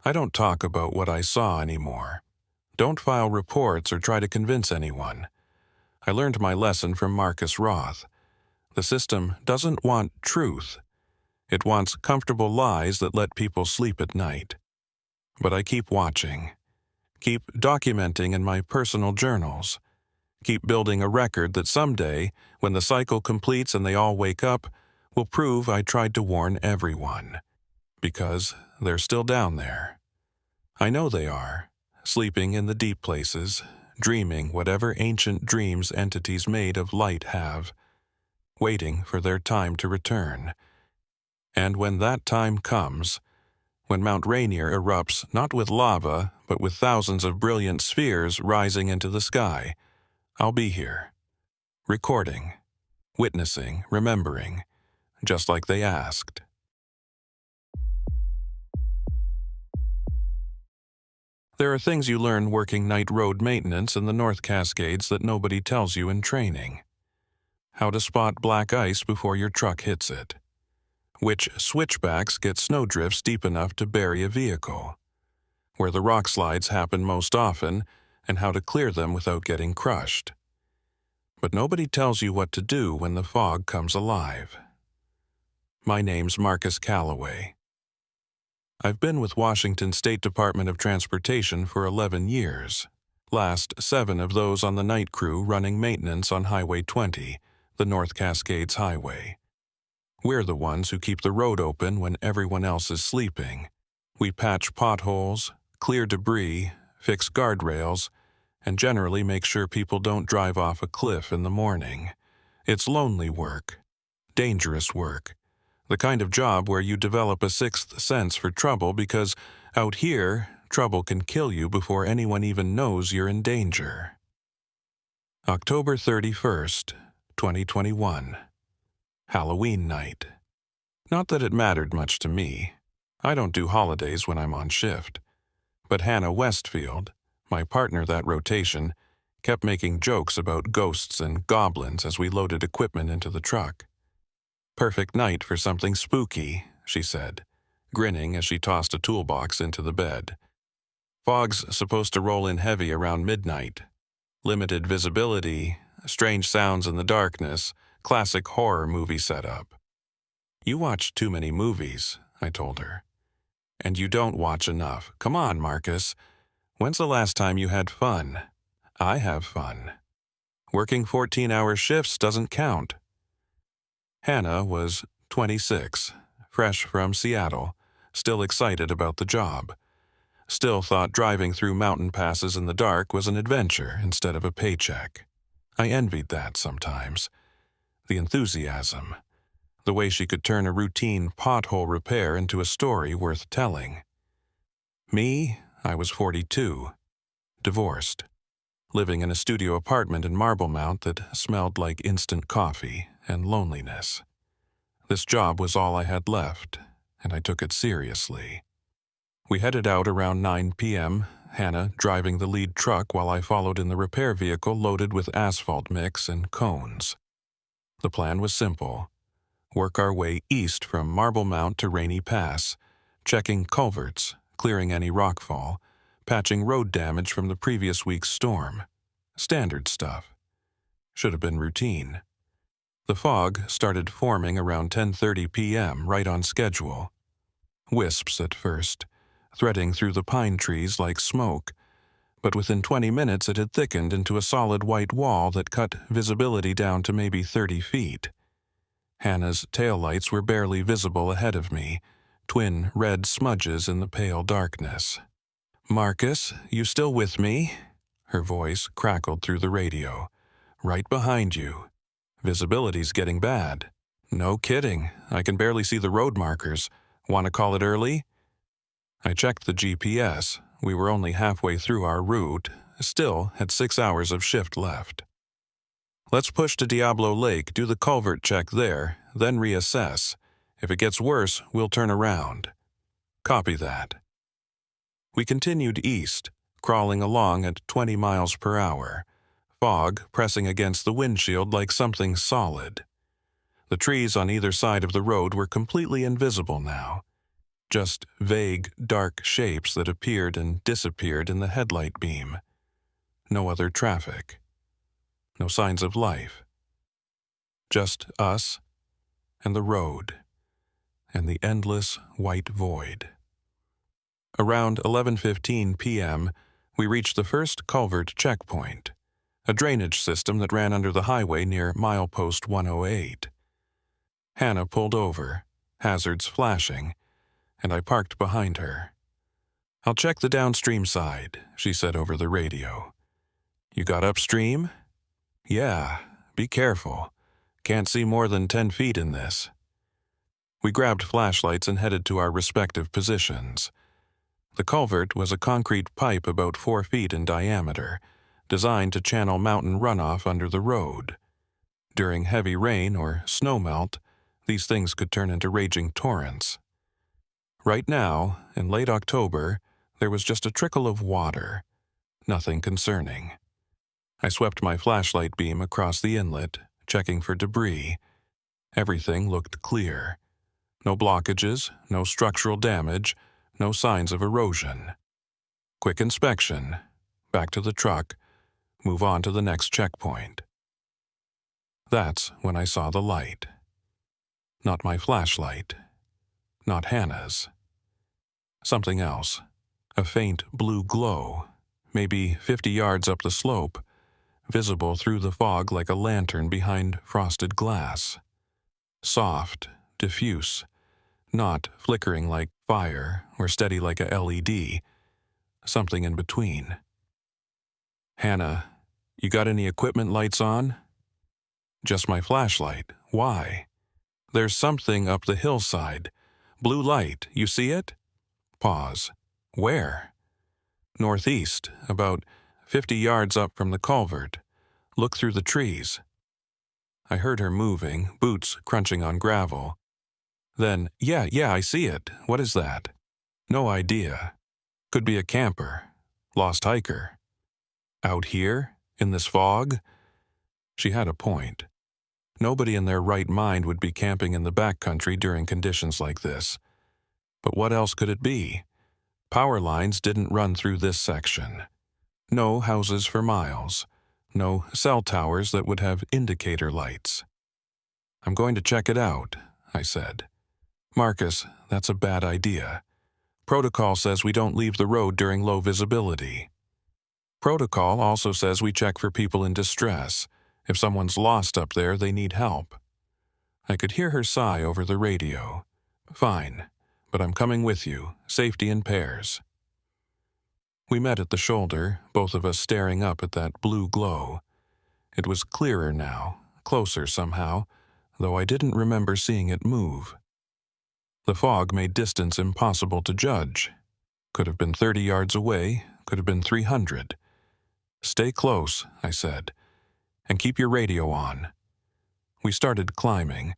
I don't talk about what I saw anymore. Don't file reports or try to convince anyone. I learned my lesson from Marcus Roth. The system doesn't want truth. It wants comfortable lies that let people sleep at night. But I keep watching, keep documenting in my personal journals, keep building a record that someday, when the cycle completes and they all wake up, will prove I tried to warn everyone. Because they're still down there. I know they are, sleeping in the deep places, dreaming whatever ancient dreams entities made of light have, waiting for their time to return. And when that time comes, when Mount Rainier erupts not with lava, but with thousands of brilliant spheres rising into the sky, I'll be here, recording, witnessing, remembering, just like they asked. There are things you learn working night road maintenance in the North Cascades that nobody tells you in training. How to spot black ice before your truck hits it. Which switchbacks get snowdrifts deep enough to bury a vehicle. Where the rock slides happen most often, and how to clear them without getting crushed. But nobody tells you what to do when the fog comes alive. My name's Marcus Calloway. I've been with Washington State Department of Transportation for 11 years. Last 7 of those on the night crew running maintenance on Highway 20, the North Cascades Highway. We're the ones who keep the road open when everyone else is sleeping. We patch potholes, clear debris, fix guardrails, and generally make sure people don't drive off a cliff in the morning. It's lonely work, dangerous work, the kind of job where you develop a sixth sense for trouble because out here, trouble can kill you before anyone even knows you're in danger. October 31st, 2021. Halloween night. Not that it mattered much to me. I don't do holidays when I'm on shift. But Hannah Westfield, my partner that rotation, kept making jokes about ghosts and goblins as we loaded equipment into the truck. Perfect night for something spooky, she said, grinning as she tossed a toolbox into the bed. Fog's supposed to roll in heavy around midnight. Limited visibility, strange sounds in the darkness, classic horror movie setup. You watch too many movies, I told her. And you don't watch enough. Come on, Marcus. When's the last time you had fun? I have fun. Working 14-hour shifts doesn't count. Hannah was 26, fresh from Seattle, still excited about the job. Still thought driving through mountain passes in the dark was an adventure instead of a paycheck. I envied that sometimes. The enthusiasm. The way she could turn a routine pothole repair into a story worth telling. Me, I was 42, divorced, living in a studio apartment in Marblemount that smelled like instant coffee and loneliness. This job was all I had left, and I took it seriously. We headed out around 9 p.m., Hannah driving the lead truck while I followed in the repair vehicle loaded with asphalt mix and cones. The plan was simple. Work our way east from Marblemount to Rainy Pass, checking culverts, clearing any rockfall, patching road damage from the previous week's storm. Standard stuff. Should have been routine. The fog started forming around 10:30 p.m., right on schedule. Wisps at first, threading through the pine trees like smoke, but within 20 minutes it had thickened into a solid white wall that cut visibility down to maybe 30 feet. Hannah's taillights were barely visible ahead of me, twin red smudges in the pale darkness. "Marcus, you still with me?" Her voice crackled through the radio. "Right behind you. Visibility's getting bad." "No kidding. I can barely see the road markers. Want to call it early?" I checked the GPS. We were only halfway through our route, still had 6 hours of shift left. "Let's push to Diablo Lake, do the culvert check there, then reassess. If it gets worse, we'll turn around." "Copy that." We continued east, crawling along at 20 miles per hour, fog pressing against the windshield like something solid. The trees on either side of the road were completely invisible now, just vague, dark shapes that appeared and disappeared in the headlight beam. No other traffic. No signs of life. Just us and the road and the endless white void. Around 11:15 p.m., we reached the first culvert checkpoint, a drainage system that ran under the highway near milepost 108. Hannah pulled over, hazards flashing, and I parked behind her. "I'll check the downstream side," she said over the radio. "You got upstream?" "Yeah, be careful. Can't see more than 10 feet in this." We grabbed flashlights and headed to our respective positions. The culvert was a concrete pipe about 4 feet in diameter, designed to channel mountain runoff under the road. During heavy rain or snowmelt, these things could turn into raging torrents. Right now, in late October, there was just a trickle of water. Nothing concerning. I swept my flashlight beam across the inlet, checking for debris. Everything looked clear. No blockages, no structural damage, no signs of erosion. Quick inspection. Back to the truck. Move on to the next checkpoint. That's when I saw the light. Not my flashlight. Not Hannah's. Something else. A faint blue glow, maybe 50 yards up the slope, visible through the fog like a lantern behind frosted glass. Soft, diffuse, not flickering like fire or steady like a LED. Something in between. "Hannah, you got any equipment lights on?" "Just my flashlight. Why?" "There's something up the hillside. Blue light, you see it?" Pause. "Where?" "Northeast, about 50 yards up from the culvert. Look through the trees." I heard her moving, boots crunching on gravel. Then, yeah, I see it. What is that?" "No idea. Could be a camper. Lost hiker." "Out here? In this fog?" She had a point. Nobody in their right mind would be camping in the backcountry during conditions like this. But what else could it be? Power lines didn't run through this section. No houses for miles. No cell towers that would have indicator lights. "I'm going to check it out," I said. "Marcus, that's a bad idea. Protocol says we don't leave the road during low visibility. Protocol also says we check for people in distress. If someone's lost up there, they need help." I could hear her sigh over the radio. "Fine, but I'm coming with you. Safety in pairs." We met at the shoulder, both of us staring up at that blue glow. It was clearer now, closer somehow, though I didn't remember seeing it move. The fog made distance impossible to judge. Could have been 30 yards away, could have been 300. "Stay close," I said, "and keep your radio on." We started climbing.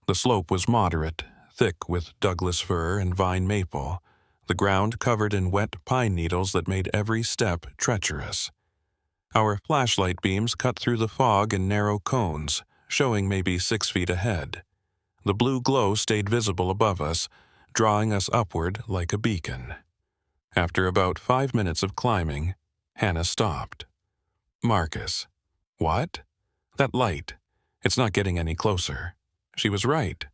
The slope was moderate, thick with Douglas fir and vine maple, the ground covered in wet pine needles that made every step treacherous. Our flashlight beams cut through the fog in narrow cones, showing maybe 6 feet ahead. The blue glow stayed visible above us, drawing us upward like a beacon. After about 5 minutes of climbing, Hannah stopped. "Marcus." "What?" "That light. It's not getting any closer." She was right.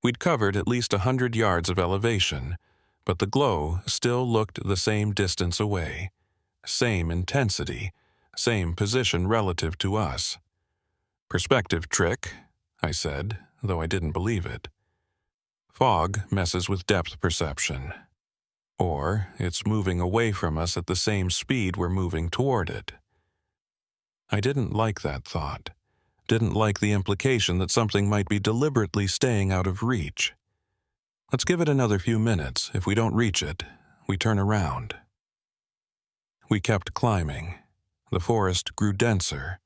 We'd covered at least 100 yards of elevation, but the glow still looked the same distance away, same intensity, same position relative to us. "Perspective trick," I said, though I didn't believe it. "Fog messes with depth perception. Or it's moving away from us at the same speed we're moving toward it." I didn't like that thought. Didn't like the implication that something might be deliberately staying out of reach. "Let's give it another few minutes. If we don't reach it, we turn around." We kept climbing. The forest grew denser,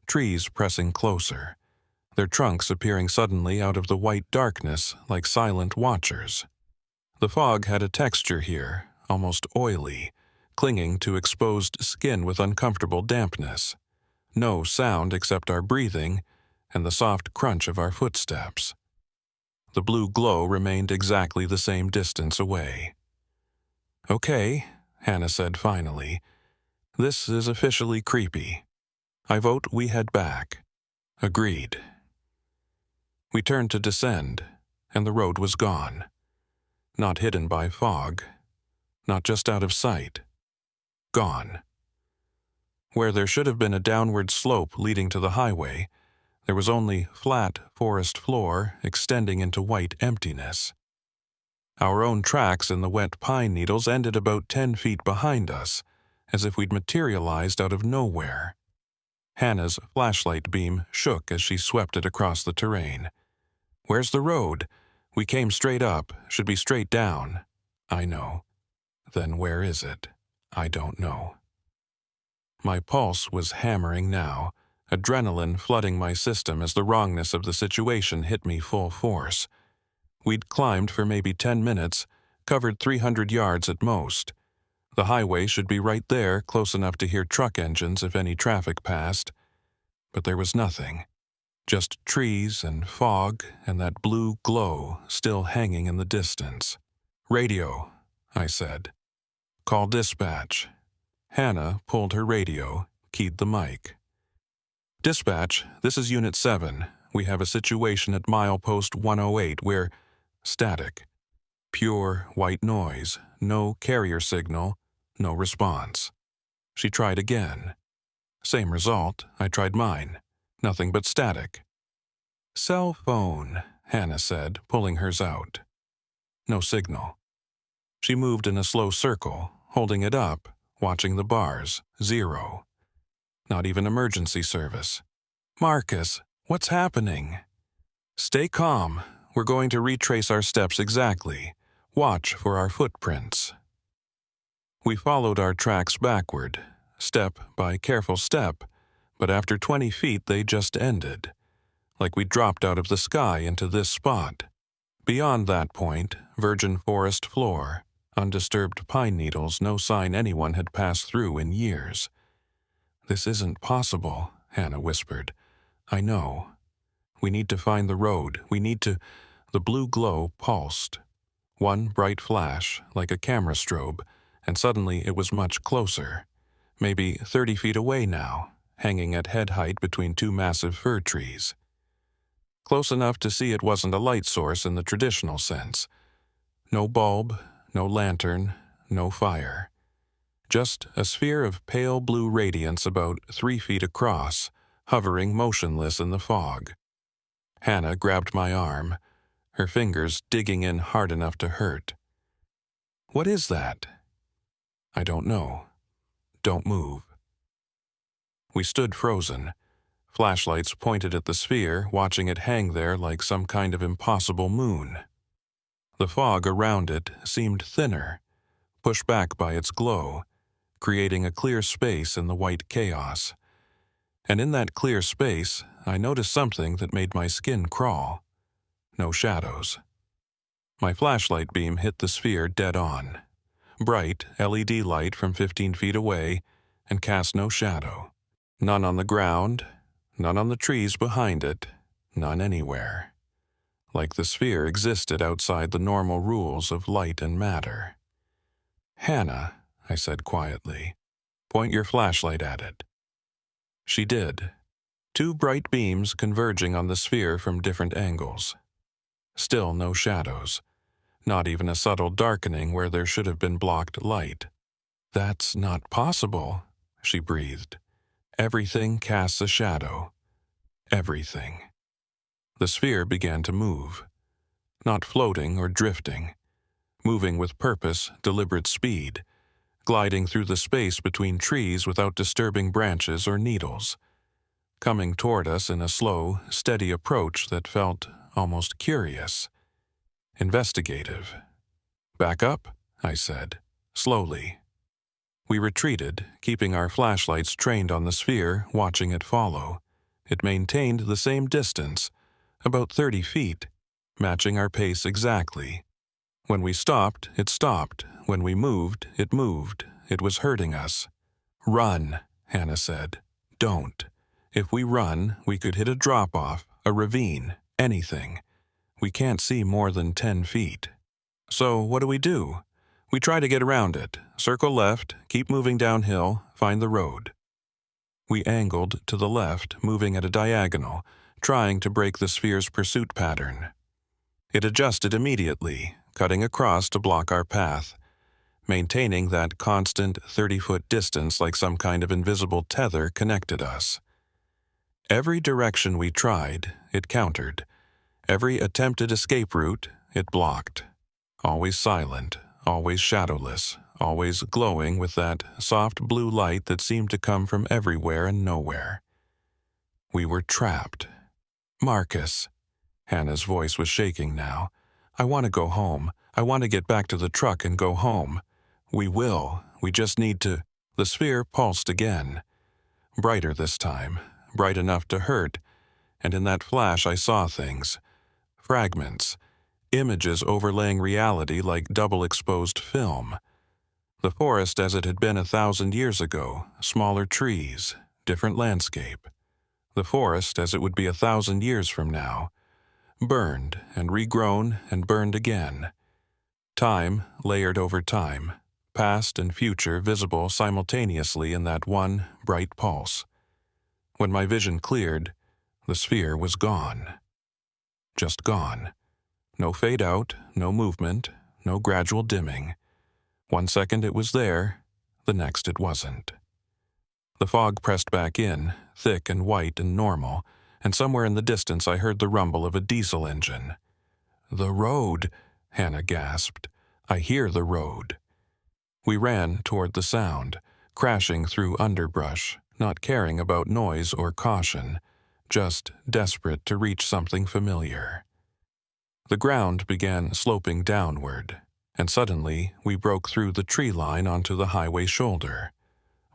trees pressing closer, their trunks appearing suddenly out of the white darkness like silent watchers. The fog had a texture here, almost oily, clinging to exposed skin with uncomfortable dampness. No sound except our breathing and the soft crunch of our footsteps. The blue glow remained exactly the same distance away. "Okay," Hannah said finally. "This is officially creepy. I vote we head back." "Agreed." We turned to descend, and the road was gone. Not hidden by fog. Not just out of sight. Gone. Where there should have been a downward slope leading to the highway, there was only flat forest floor extending into white emptiness. Our own tracks in the wet pine needles ended about 10 feet behind us, as if we'd materialized out of nowhere. Hannah's flashlight beam shook as she swept it across the terrain. "Where's the road? We came straight up, should be straight down." "I know." "Then where is it?" "I don't know." My pulse was hammering now, adrenaline flooding my system as the wrongness of the situation hit me full force. We'd climbed for maybe 10 minutes, covered 300 yards at most. The highway should be right there, close enough to hear truck engines if any traffic passed. But there was nothing. Just trees and fog and that blue glow still hanging in the distance. "Radio," I said. "Call dispatch." Hannah pulled her radio, keyed the mic. "Dispatch, this is Unit 7. We have a situation at milepost 108. We're static. Pure white noise, no carrier signal, no response." She tried again. Same result. I tried mine. Nothing but static. "Cell phone," Hannah said, pulling hers out. No signal. She moved in a slow circle, holding it up, watching the bars. 0. Not even emergency service. "Marcus, what's happening?" "Stay calm. We're going to retrace our steps exactly. Watch for our footprints." We followed our tracks backward, step by careful step, but after 20 feet they just ended, like we dropped out of the sky into this spot. Beyond that point, virgin forest floor, undisturbed pine needles, no sign anyone had passed through in years. "This isn't possible," Hannah whispered. "I know. We need to find the road. We need to—" The blue glow pulsed. One bright flash, like a camera strobe, and suddenly it was much closer. Maybe 30 feet away now, hanging at head height between 2 massive fir trees. Close enough to see it wasn't a light source in the traditional sense. No bulb, no lantern, no fire. Just a sphere of pale blue radiance about 3 feet across, hovering motionless in the fog. Hannah grabbed my arm, her fingers digging in hard enough to hurt. "What is that?" "I don't know. Don't move." We stood frozen, flashlights pointed at the sphere, watching it hang there like some kind of impossible moon. The fog around it seemed thinner, pushed back by its glow, creating a clear space in the white chaos. And in that clear space, I noticed something that made my skin crawl. No shadows. My flashlight beam hit the sphere dead on. Bright LED light from 15 feet away, and cast no shadow. None on the ground, none on the trees behind it, none anywhere. Like the sphere existed outside the normal rules of light and matter. "Hannah," I said quietly, "point your flashlight at it." She did. Two bright beams converging on the sphere from different angles. Still no shadows. Not even a subtle darkening where there should have been blocked light. "That's not possible," she breathed. "Everything casts a shadow. Everything." The sphere began to move. Not floating or drifting. Moving with purpose, deliberate speed. Gliding through the space between trees without disturbing branches or needles. Coming toward us in a slow, steady approach that felt almost curious. Investigative. "Back up," I said, slowly. We retreated, keeping our flashlights trained on the sphere, watching it follow. It maintained the same distance, about 30 feet, matching our pace exactly. When we stopped, it stopped. When we moved, it moved. It was hurting us. "Run," Hannah said. "Don't. If we run, we could hit a drop-off, a ravine, anything. We can't see more than 10 feet. So what do? We try to get around it, circle left, keep moving downhill, find the road." We angled to the left, moving at a diagonal, trying to break the sphere's pursuit pattern. It adjusted immediately, cutting across to block our path, maintaining that constant 30-foot distance like some kind of invisible tether connected us. Every direction we tried, it countered. Every attempted escape route, it blocked. Always silent, always shadowless, always glowing with that soft blue light that seemed to come from everywhere and nowhere. We were trapped. "Marcus," Hannah's voice was shaking now. "I want to go home. I want to get back to the truck and go home. We will. We just need to—" The sphere pulsed again. Brighter this time, bright enough to hurt, and in that flash I saw things. Fragments. Images overlaying reality like double-exposed film. The forest as it had been 1,000 years ago, smaller trees, different landscape. The forest as it would be 1,000 years from now. Burned and regrown and burned again. Time layered over time, past and future visible simultaneously in that one bright pulse. When my vision cleared, the sphere was gone. Just gone. No fade out, no movement, no gradual dimming. One second it was there, the next it wasn't. The fog pressed back in, thick and white and normal, and somewhere in the distance I heard the rumble of a diesel engine. "The road," Hannah gasped. "I hear the road." We ran toward the sound, crashing through underbrush, not caring about noise or caution, just desperate to reach something familiar. The ground began sloping downward, and suddenly we broke through the tree line onto the highway shoulder.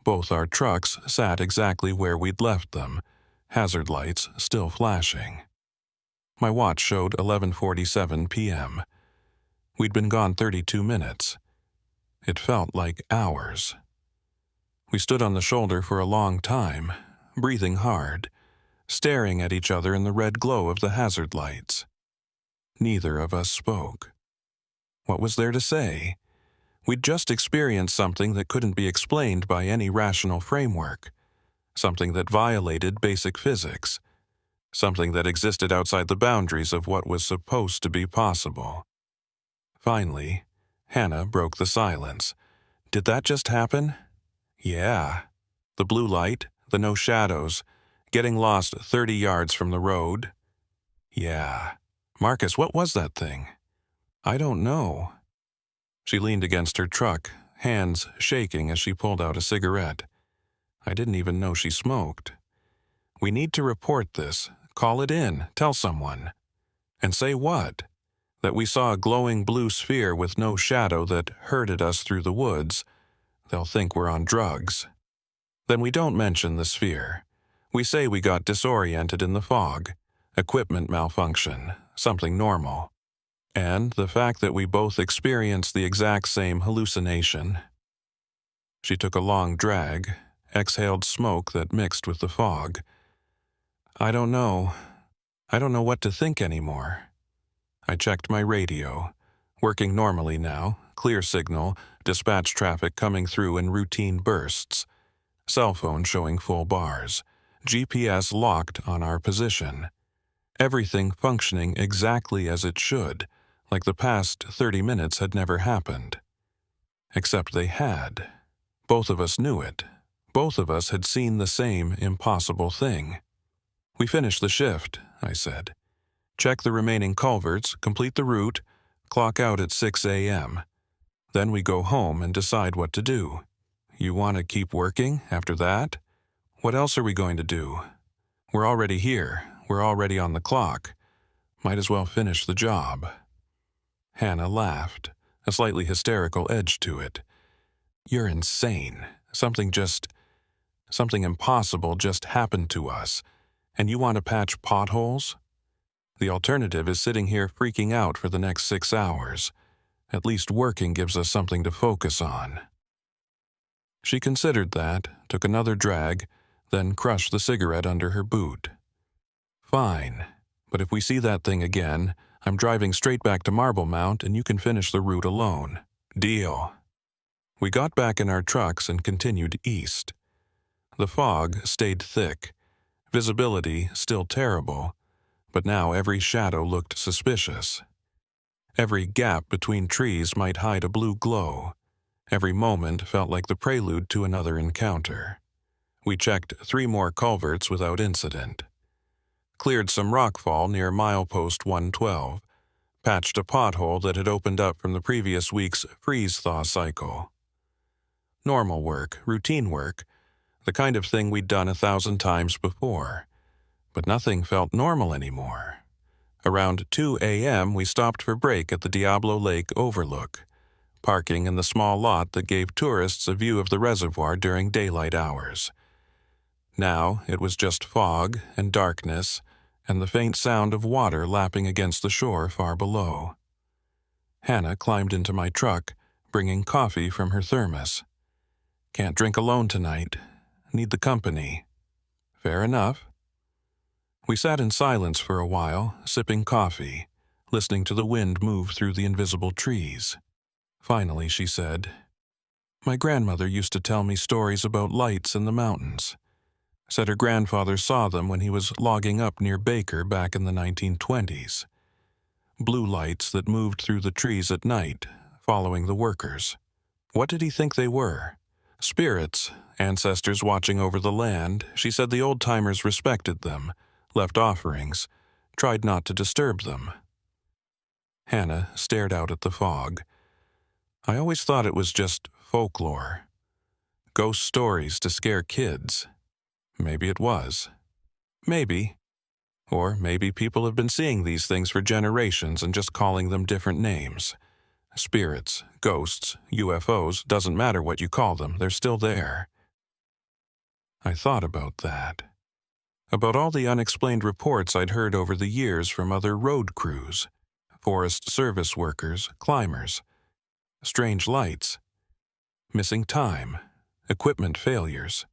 Both our trucks sat exactly where we'd left them, hazard lights still flashing. My watch showed 11:47 p.m. We'd been gone 32 minutes. It felt like hours. We stood on the shoulder for a long time, breathing hard, staring at each other in the red glow of the hazard lights. Neither of us spoke. What was there to say? We'd just experienced something that couldn't be explained by any rational framework, something that violated basic physics, something that existed outside the boundaries of what was supposed to be possible. Finally, Hannah broke the silence. "Did that just happen?" "Yeah." "The blue light, the no shadows, getting lost 30 yards from the road?" "Yeah." "Marcus, what was that thing?" "I don't know." She leaned against her truck, hands shaking as she pulled out a cigarette. I didn't even know she smoked. "We need to report this. Call it in. Tell someone." "And say what?" "That we saw a glowing blue sphere with no shadow that herded us through the woods. They'll think we're on drugs." "Then we don't mention the sphere. We say we got disoriented in the fog. Equipment malfunction. Something normal. And the fact that we both experienced the exact same hallucination." She took a long drag, exhaled smoke that mixed with the fog. I don't know what to think anymore." I checked my radio, working normally now, clear signal, dispatch traffic coming through in routine bursts. Cell phone showing full bars. GPS locked on our position. Everything functioning exactly as it should, like the past 30 minutes had never happened. Except they had. Both of us knew it. Both of us had seen the same impossible thing. "We finished the shift," I said. "Check the remaining culverts, complete the route, clock out at 6 a.m. Then we go home and decide what to do. You want to keep working after that? What else are we going to do? We're already here. We're already on the clock. Might as well finish the job." Hannah laughed, a slightly hysterical edge to it. "You're insane. Something impossible just happened to us, and you want to patch potholes? The alternative is sitting here freaking out for the next 6 hours. At least working gives us something to focus on." She considered that, took another drag, then crushed the cigarette under her boot. "Fine, but if we see that thing again, I'm driving straight back to Marble Mount and you can finish the route alone. Deal." We got back in our trucks and continued east. The fog stayed thick, visibility still terrible, but now every shadow looked suspicious. Every gap between trees might hide a blue glow. Every moment felt like the prelude to another encounter. We checked 3 more culverts without incident. Cleared some rockfall near milepost 112. Patched a pothole that had opened up from the previous week's freeze-thaw cycle. Normal work, routine work, the kind of thing we'd done 1,000 times before. But nothing felt normal anymore. Around 2 a.m. we stopped for break at the Diablo Lake overlook, parking in the small lot that gave tourists a view of the reservoir during daylight hours. Now it was just fog and darkness and the faint sound of water lapping against the shore far below. Hannah climbed into my truck, bringing coffee from her thermos. "Can't drink alone tonight. Need the company." "Fair enough." We sat in silence for a while, sipping coffee, listening to the wind move through the invisible trees. Finally, she said, "My grandmother used to tell me stories about lights in the mountains. Said her grandfather saw them when he was logging up near Baker back in the 1920s. Blue lights that moved through the trees at night, following the workers. What did he think they were? Spirits, ancestors watching over the land. She said the old-timers respected them, left offerings, tried not to disturb them." Hannah stared out at the fog. "I always thought it was just folklore. Ghost stories to scare kids. Maybe it was. Maybe. Or maybe people have been seeing these things for generations and just calling them different names. Spirits, ghosts, UFOs, doesn't matter what you call them, they're still there." I thought about that. About all the unexplained reports I'd heard over the years from other road crews, Forest Service workers, climbers. Strange lights. Missing time. Equipment failures.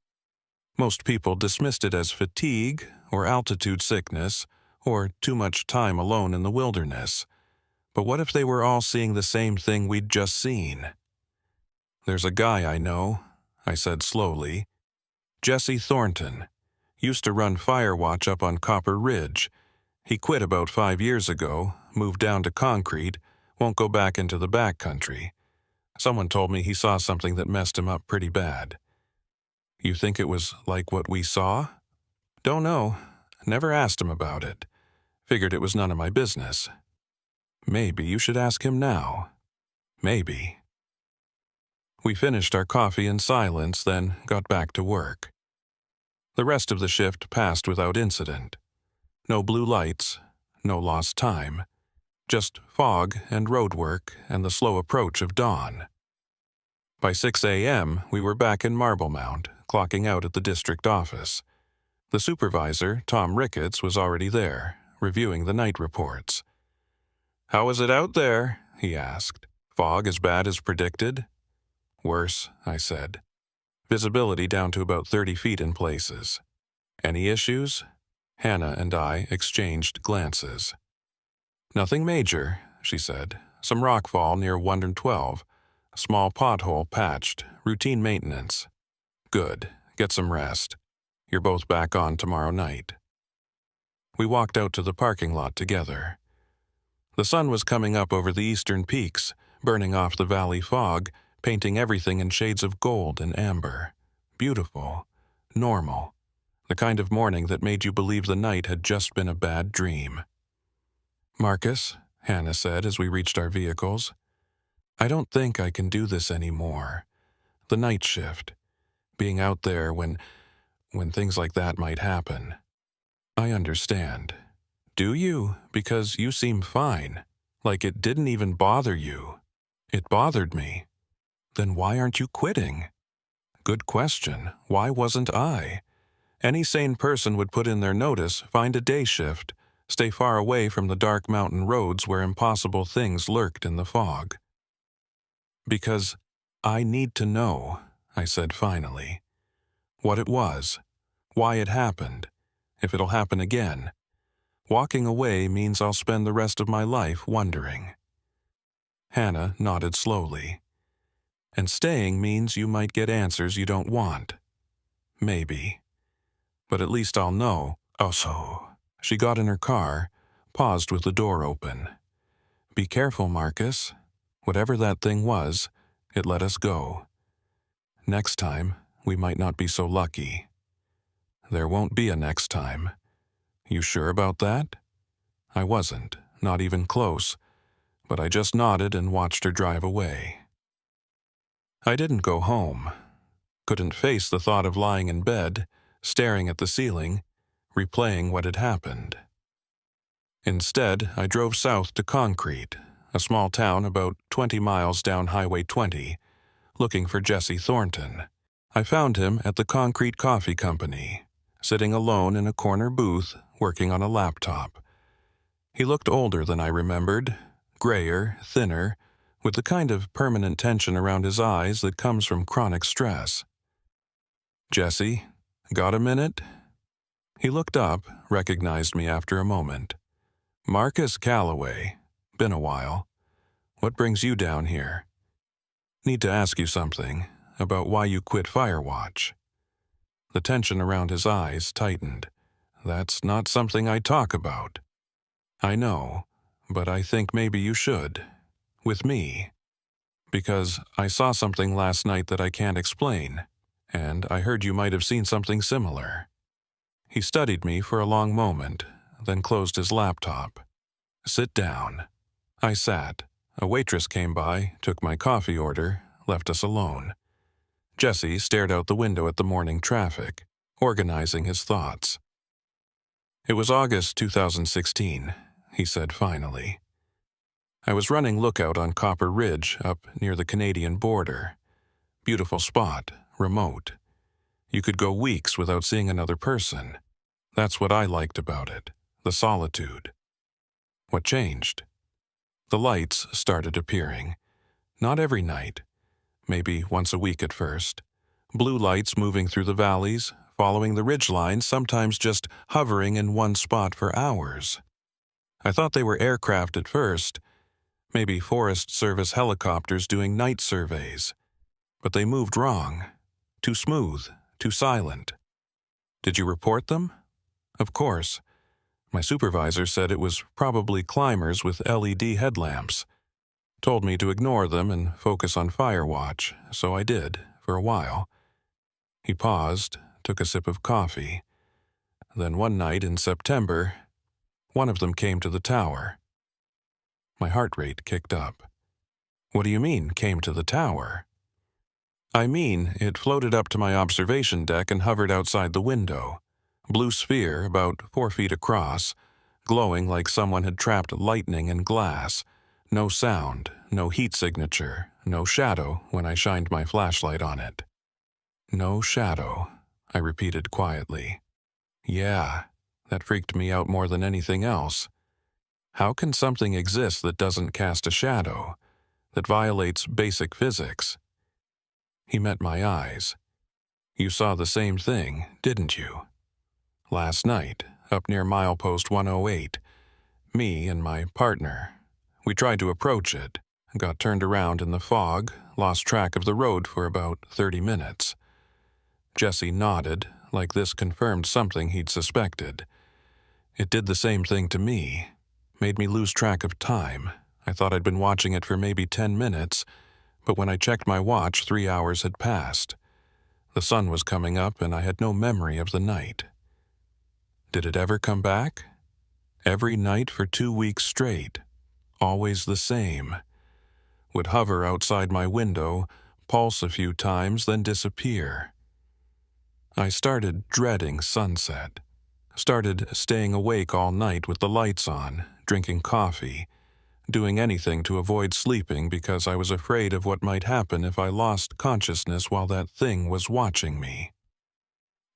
Most people dismissed it as fatigue or altitude sickness or too much time alone in the wilderness. But what if they were all seeing the same thing we'd just seen? "There's a guy I know," I said slowly. "Jesse Thornton. Used to run fire watch up on Copper Ridge. He quit about 5 years ago, moved down to concrete, won't go back into the backcountry. Someone told me he saw something that messed him up pretty bad." "You think it was like what we saw?" "Don't know. Never asked him about it. Figured it was none of my business." "Maybe you should ask him now." "Maybe." We finished our coffee in silence, then got back to work. The rest of the shift passed without incident. No blue lights, no lost time. Just fog and road work and the slow approach of dawn. By 6 a.m., we were back in Marble Mount, clocking out at the district office. The supervisor, Tom Ricketts, was already there, reviewing the night reports. "How is it out there?" he asked. "Fog as bad as predicted?" "Worse," I said. "Visibility down to about 30 feet in places." "Any issues?" Hannah and I exchanged glances. "Nothing major," she said. "Some rockfall near 112, Small pothole patched, routine maintenance. Good, get some rest. You're both back on tomorrow night. We walked out to the parking lot together. The sun was coming up over the eastern peaks, burning off the valley fog, painting everything in shades of gold and amber. Beautiful, normal, the kind of morning that made you believe the night had just been a bad dream. "Marcus," Hannah said as we reached our vehicles, "I don't think I can do this anymore. The night shift, being out there when things like that might happen." "I understand." "Do you? Because you seem fine. Like it didn't even bother you." "It bothered me." "Then why aren't you quitting?" "Good question. Why wasn't I?" Any sane person would put in their notice, find a day shift, stay far away from the dark mountain roads where impossible things lurked in the fog. "Because I need to know," I said finally. "What it was, why it happened, if it'll happen again. Walking away means I'll spend the rest of my life wondering." Hannah nodded slowly. "And staying means you might get answers you don't want." "Maybe. But at least I'll know." "Also." She got in her car, paused with the door open. "Be careful, Marcus. Whatever that thing was, it let us go. Next time, we might not be so lucky." "There won't be a next time." "You sure about that?" I wasn't, not even close, but I just nodded and watched her drive away. I didn't go home. Couldn't face the thought of lying in bed, staring at the ceiling, replaying what had happened. Instead, I drove south to Concrete, a small town about 20 miles down Highway 20, looking for Jesse Thornton. I found him at the Concrete Coffee Company, sitting alone in a corner booth, working on a laptop. He looked older than I remembered, grayer, thinner, with the kind of permanent tension around his eyes that comes from chronic stress. "Jesse, got a minute?" He looked up, recognized me after a moment. "Marcus Calloway. Been a while. What brings you down here?" "Need to ask you something, about why you quit Firewatch." The tension around his eyes tightened. "That's not something I talk about." "I know, but I think maybe you should. With me. Because I saw something last night that I can't explain, and I heard you might have seen something similar." He studied me for a long moment, then closed his laptop. "Sit down." I sat. A waitress came by, took my coffee order, left us alone. Jesse stared out the window at the morning traffic, organizing his thoughts. "It was August 2016, he said finally. I was running lookout on Copper Ridge up near the Canadian border. Beautiful spot, remote. You could go weeks without seeing another person. That's what I liked about it, the solitude." "What changed?" "The lights started appearing. Not every night. Maybe once a week at first. Blue lights moving through the valleys, following the ridgeline, sometimes just hovering in one spot for hours. I thought they were aircraft at first, maybe Forest Service helicopters doing night surveys. But they moved wrong. Too smooth, too silent." "Did you report them?" "Of course. My supervisor said it was probably climbers with LED headlamps. Told me to ignore them and focus on Firewatch, so I did, for a while." He paused, took a sip of coffee. "Then one night in September, one of them came to the tower." My heart rate kicked up. "What do you mean, came to the tower?" "I mean, it floated up to my observation deck and hovered outside the window. Blue sphere, about 4 feet across, glowing like someone had trapped lightning in glass. No sound, no heat signature, no shadow when I shined my flashlight on it." "No shadow," I repeated quietly. "Yeah, that freaked me out more than anything else. How can something exist that doesn't cast a shadow, that violates basic physics?" He met my eyes. "You saw the same thing, didn't you?" "Last night, up near milepost 108. Me and my partner. We tried to approach it, got turned around in the fog, lost track of the road for about 30 minutes. Jesse nodded, like this confirmed something he'd suspected. It did the same thing to me, made me lose track of time. I thought I'd been watching it for maybe 10 minutes, but when I checked my watch, 3 hours had passed. The sun was coming up and I had no memory of the night. Did it ever come back? Every night for 2 weeks straight. Always the same. Would hover outside my window, pulse a few times, then disappear. I started dreading sunset. Started staying awake all night with the lights on, drinking coffee, doing anything to avoid sleeping because I was afraid of what might happen if I lost consciousness while that thing was watching me.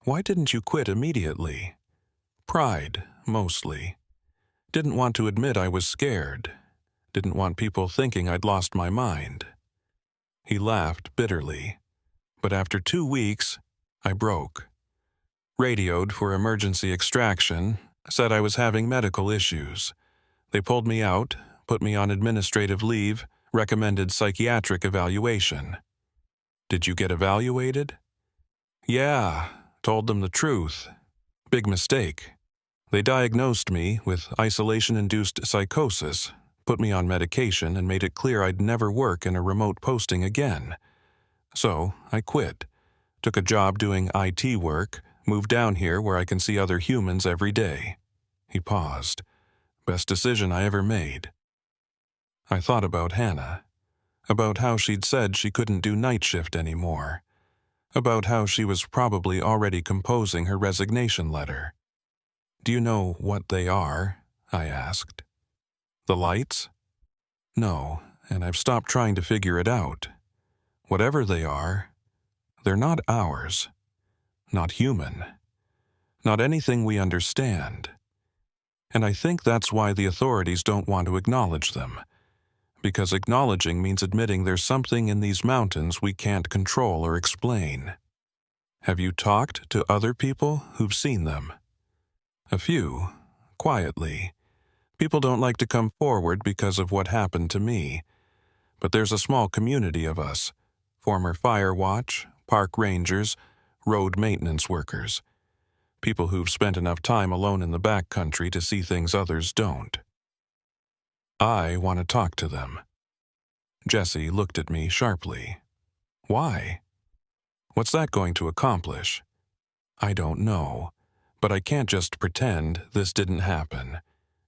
Why didn't you quit immediately? Pride, mostly. Didn't want to admit I was scared. Didn't want people thinking I'd lost my mind. He laughed bitterly. But after 2 weeks, I broke. Radioed for emergency extraction, said I was having medical issues. They pulled me out, put me on administrative leave, recommended psychiatric evaluation. Did you get evaluated? Yeah, told them the truth. Big mistake. They diagnosed me with isolation-induced psychosis, put me on medication, and made it clear I'd never work in a remote posting again. So I quit, took a job doing IT work, moved down here where I can see other humans every day. He paused. Best decision I ever made. I thought about Hannah, about how she'd said she couldn't do night shift anymore, about how she was probably already composing her resignation letter. Do you know what they are? I asked. The lights? No, and I've stopped trying to figure it out. Whatever they are, they're not ours, not human, not anything we understand. And I think that's why the authorities don't want to acknowledge them, because acknowledging means admitting there's something in these mountains we can't control or explain. Have you talked to other people who've seen them? A few, quietly. People don't like to come forward because of what happened to me, but there's a small community of us, former fire watch, park rangers, road maintenance workers, people who've spent enough time alone in the backcountry to see things others don't. I want to talk to them. Jesse looked at me sharply. Why? What's that going to accomplish? I don't know, but I can't just pretend this didn't happen.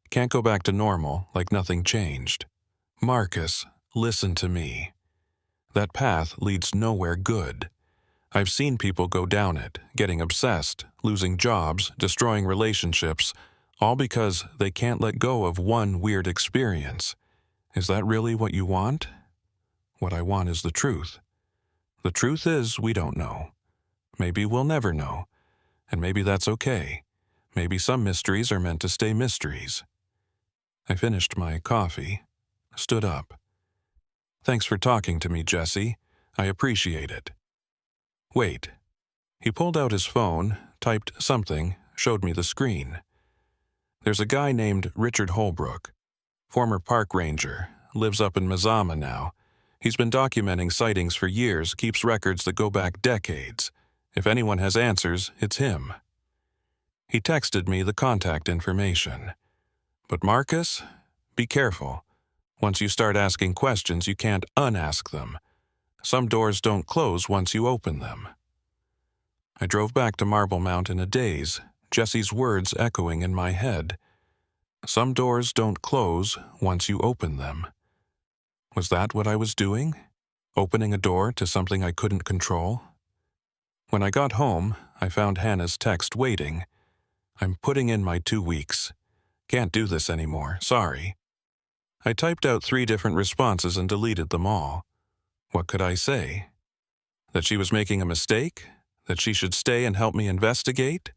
Can't go back to normal like nothing changed. Marcus, listen to me. That path leads nowhere good. I've seen people go down it, getting obsessed, losing jobs, destroying relationships, all because they can't let go of one weird experience. Is that really what you want? What I want is the truth. The truth is we don't know. Maybe we'll never know. And maybe that's okay. Maybe some mysteries are meant to stay mysteries. I finished my coffee, stood up. Thanks for talking to me, Jesse. I appreciate it. Wait. He pulled out his phone, typed something, showed me the screen. There's a guy named Richard Holbrook, former park ranger, lives up in Mazama now. He's been documenting sightings for years, keeps records that go back decades. If anyone has answers, it's him. He texted me the contact information. But Marcus, be careful. Once you start asking questions, you can't unask them. Some doors don't close once you open them. I drove back to Marble Mount in a daze, Jesse's words echoing in my head. Some doors don't close once you open them. Was that what I was doing? Opening a door to something I couldn't control? When I got home, I found Hannah's text waiting. I'm putting in my 2 weeks. Can't do this anymore, sorry. I typed out 3 different responses and deleted them all. What could I say? That she was making a mistake? That she should stay and help me investigate?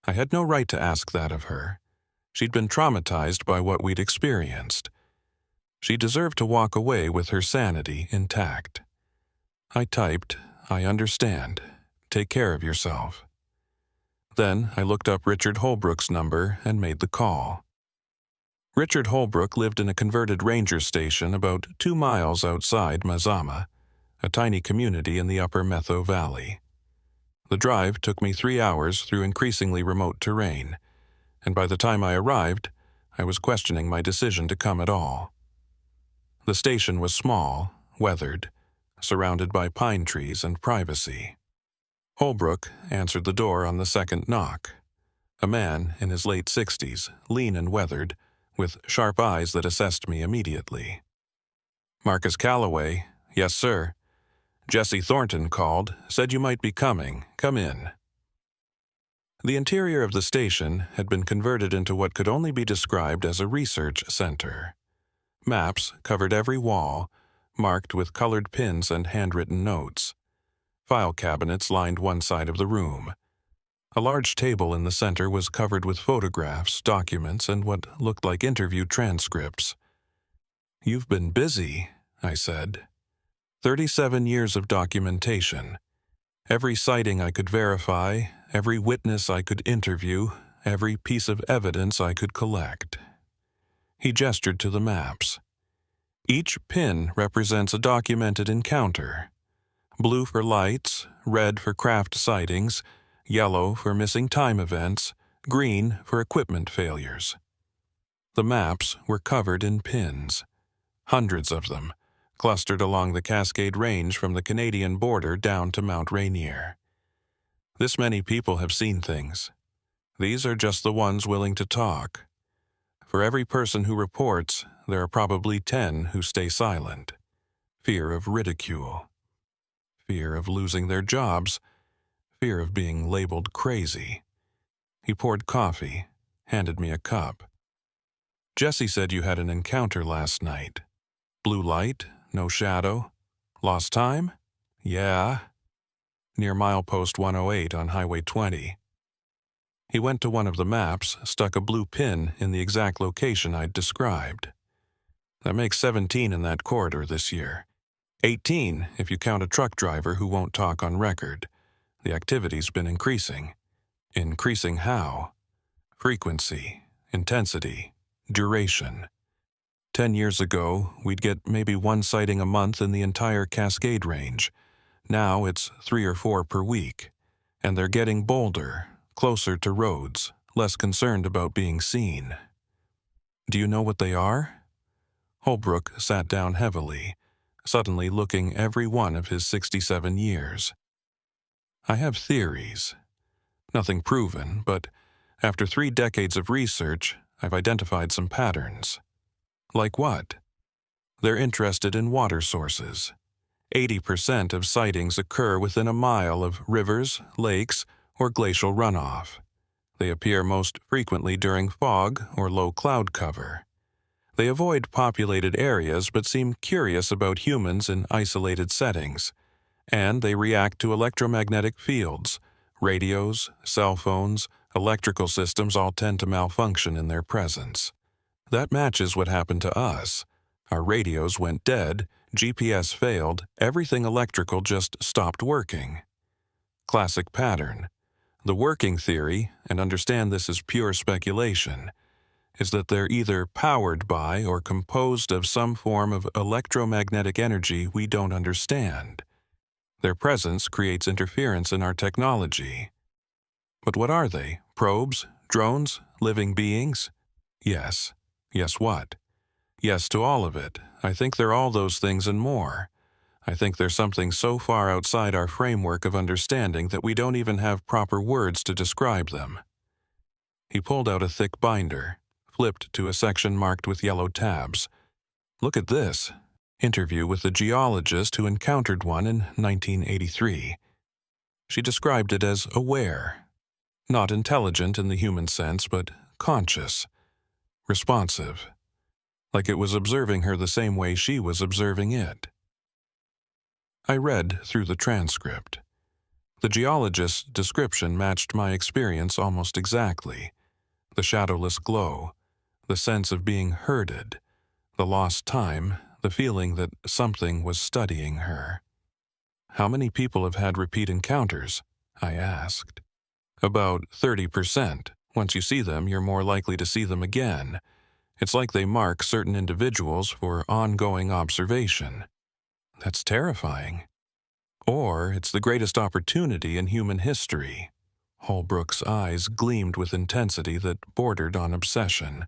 I had no right to ask that of her. She'd been traumatized by what we'd experienced. She deserved to walk away with her sanity intact. I typed, I understand. Take care of yourself. Then I looked up Richard Holbrook's number and made the call. Richard Holbrook lived in a converted ranger station about 2 miles outside Mazama. a tiny community in the upper Metho Valley. The drive took me 3 hours through increasingly remote terrain, and by the time I arrived, I was questioning my decision to come at all. The station was small, weathered, surrounded by pine trees and privacy. Holbrook answered the door on the second knock. A man in his late 60s, lean and weathered, with sharp eyes that assessed me immediately. "Marcus Calloway." "Yes, sir." "Jesse Thornton called, said you might be coming. Come in." The interior of the station had been converted into what could only be described as a research center. Maps covered every wall, marked with colored pins and handwritten notes. File cabinets lined one side of the room. A large table in the center was covered with photographs, documents, and what looked like interview transcripts. "You've been busy," I said. 37 years of documentation. Every sighting I could verify, every witness I could interview, every piece of evidence I could collect. He gestured to the maps. Each pin represents a documented encounter. Blue for lights, red for craft sightings, yellow for missing time events, green for equipment failures. The maps were covered in pins, hundreds of them, clustered along the Cascade Range from the Canadian border down to Mount Rainier. This many people have seen things. These are just the ones willing to talk. For every person who reports, there are probably 10 who stay silent. Fear of ridicule. Fear of losing their jobs. Fear of being labeled crazy. He poured coffee, handed me a cup. "Jesse said you had an encounter last night. Blue light, no shadow. Lost time?" "Yeah." "Near milepost 108 on Highway 20. He went to one of the maps, stuck a blue pin in the exact location I'd described. "That makes 17 in that corridor this year. 18 if you count a truck driver who won't talk on record. The activity's been increasing." "Increasing how?" "Frequency, intensity, duration. 10 years ago, we'd get maybe one sighting a month in the entire Cascade Range. Now it's 3 or 4 per week. And they're getting bolder, closer to roads, less concerned about being seen." "Do you know what they are?" Holbrook sat down heavily, suddenly looking every one of his 67 years. "I have theories. Nothing proven, but after 3 decades of research, I've identified some patterns." "Like what?" "They're interested in water sources. 80% of sightings occur within a mile of rivers, lakes, or glacial runoff. They appear most frequently during fog or low cloud cover. They avoid populated areas but seem curious about humans in isolated settings. And they react to electromagnetic fields. Radios, cell phones, electrical systems all tend to malfunction in their presence. That matches what happened to us. Our radios went dead, GPS failed, everything electrical just stopped working." Classic pattern. The working theory, and understand this is pure speculation, is that they're either powered by or composed of some form of electromagnetic energy we don't understand. Their presence creates interference in our technology. But what are they? Probes? Drones? Living beings? Yes. Yes what? Yes to all of it. I think they're all those things and more. I think they're something so far outside our framework of understanding that we don't even have proper words to describe them. He pulled out a thick binder, flipped to a section marked with yellow tabs. "Look at this. Interview with the geologist who encountered one in 1983. She described it as aware. Not intelligent in the human sense, but conscious. Responsive. Like it was observing her the same way she was observing it." I read through the transcript. The geologist's description matched my experience almost exactly. The shadowless glow, the sense of being herded, the lost time, the feeling that something was studying her. "How many people have had repeat encounters?" I asked. "About 30%. Once you see them, you're more likely to see them again. It's like they mark certain individuals for ongoing observation." That's terrifying. Or it's the greatest opportunity in human history. Holbrook's eyes gleamed with intensity that bordered on obsession.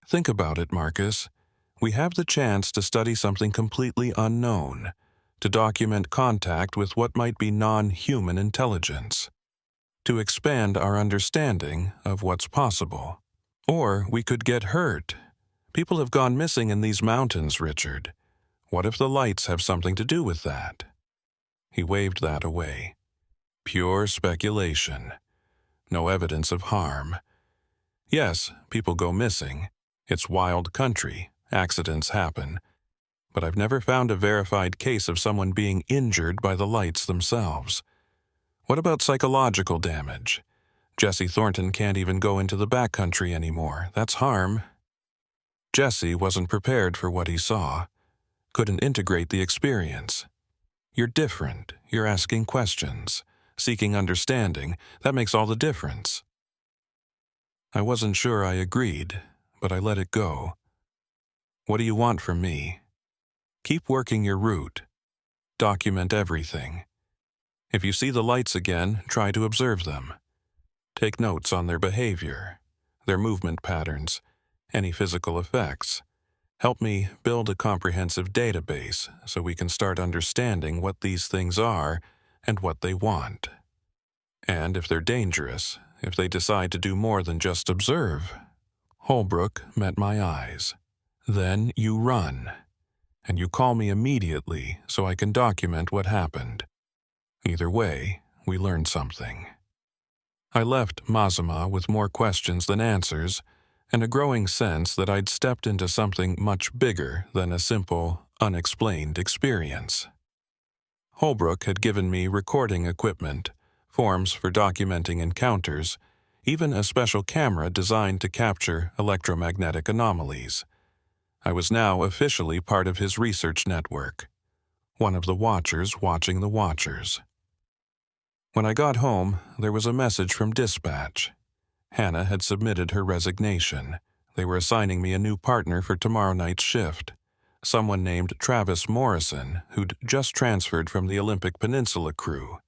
Think about it, Marcus. We have the chance to study something completely unknown, to document contact with what might be non-human intelligence, to expand our understanding of what's possible. Or we could get hurt. People have gone missing in these mountains, Richard. What if the lights have something to do with that? He waved that away. Pure speculation. No evidence of harm. Yes, people go missing. It's wild country. Accidents happen. But I've never found a verified case of someone being injured by the lights themselves. What about psychological damage? Jesse Thornton can't even go into the backcountry anymore. That's harm. Jesse wasn't prepared for what he saw. Couldn't integrate the experience. You're different. You're asking questions, seeking understanding. That makes all the difference. I wasn't sure I agreed, but I let it go. What do you want from me? Keep working your route. Document everything. If you see the lights again, try to observe them. Take notes on their behavior, their movement patterns, any physical effects. Help me build a comprehensive database so we can start understanding what these things are and what they want. And if they're dangerous, if they decide to do more than just observe. Holbrook met my eyes. Then you run. And you call me immediately so I can document what happened. Either way, we learned something. I left Mazama with more questions than answers, and a growing sense that I'd stepped into something much bigger than a simple, unexplained experience. Holbrook had given me recording equipment, forms for documenting encounters, even a special camera designed to capture electromagnetic anomalies. I was now officially part of his research network, one of the watchers watching the watchers. When I got home, there was a message from dispatch. Hannah had submitted her resignation. They were assigning me a new partner for tomorrow night's shift, someone named Travis Morrison, who'd just transferred from the Olympic Peninsula crew.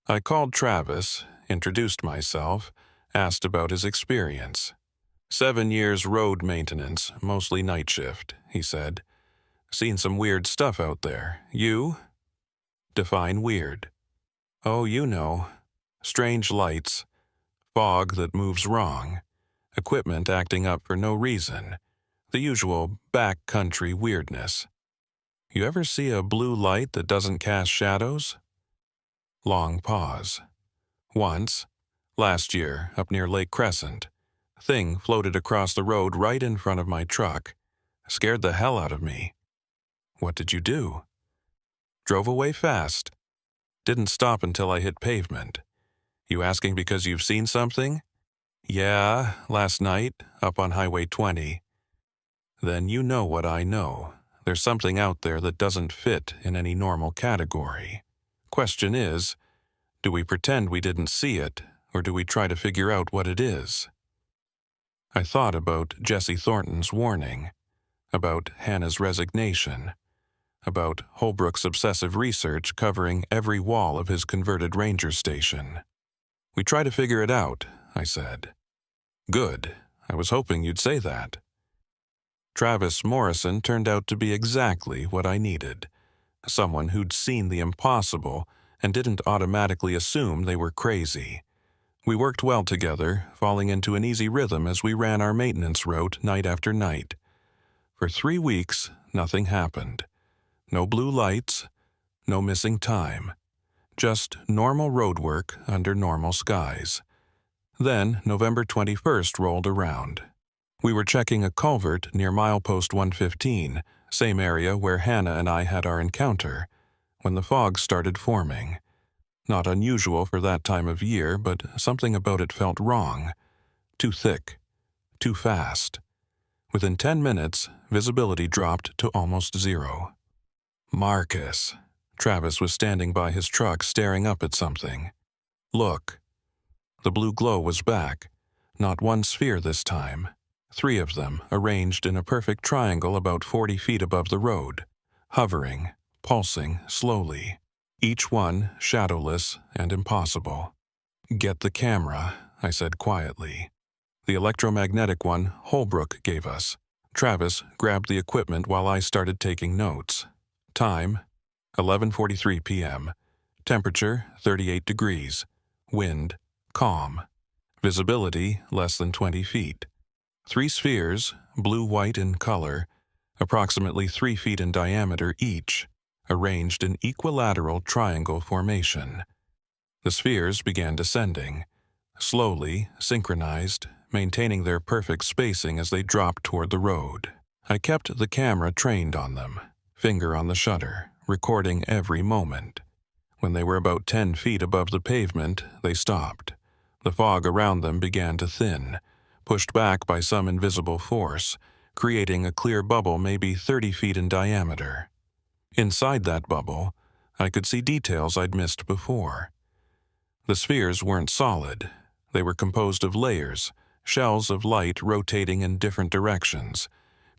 I called Travis, introduced myself, asked about his experience. 7 years road maintenance, mostly night shift, he said. Seen some weird stuff out there. You? Define weird. Oh, you know. Strange lights. Fog that moves wrong. Equipment acting up for no reason. The usual backcountry weirdness. You ever see a blue light that doesn't cast shadows? Long pause. Once, last year, up near Lake Crescent, thing floated across the road right in front of my truck. Scared the hell out of me. What did you do? Drove away fast. Didn't stop until I hit pavement. You asking because you've seen something? Yeah, last night, up on Highway 20. Then you know what I know. There's something out there that doesn't fit in any normal category. Question is, do we pretend we didn't see it, or do we try to figure out what it is? I thought about Jesse Thornton's warning, about Hannah's resignation, about Holbrook's obsessive research covering every wall of his converted ranger station. We try to figure it out, I said. Good. I was hoping you'd say that. Travis Morrison turned out to be exactly what I needed. Someone who'd seen the impossible and didn't automatically assume they were crazy. We worked well together, falling into an easy rhythm as we ran our maintenance route night after night. For 3 weeks, nothing happened. No blue lights, no missing time. Just normal road work under normal skies. Then November 21st rolled around. We were checking a culvert near milepost 115, same area where Hannah and I had our encounter, when the fog started forming. Not unusual for that time of year, but something about it felt wrong. Too thick. Too fast. Within 10 minutes, visibility dropped to almost zero. Marcus. Travis was standing by his truck staring up at something. Look. The blue glow was back. Not one sphere this time. 3 of them, arranged in a perfect triangle about 40 feet above the road. Hovering. pulsing slowly, each one shadowless and impossible. "Get the camera," I said quietly. "The electromagnetic one Holbrook gave us." Travis grabbed the equipment while I started taking notes. Time, 11:43 p.m. Temperature, 38 degrees. Wind, calm. Visibility, less than 20 feet. 3 spheres, blue-white in color, approximately 3 feet in diameter each, arranged in equilateral triangle formation. The spheres began descending, slowly, synchronized, maintaining their perfect spacing as they dropped toward the road. I kept the camera trained on them, finger on the shutter, recording every moment. When they were about 10 feet above the pavement, they stopped. The fog around them began to thin, pushed back by some invisible force, creating a clear bubble maybe 30 feet in diameter. Inside that bubble, I could see details I'd missed before. The spheres weren't solid. They were composed of layers, shells of light rotating in different directions,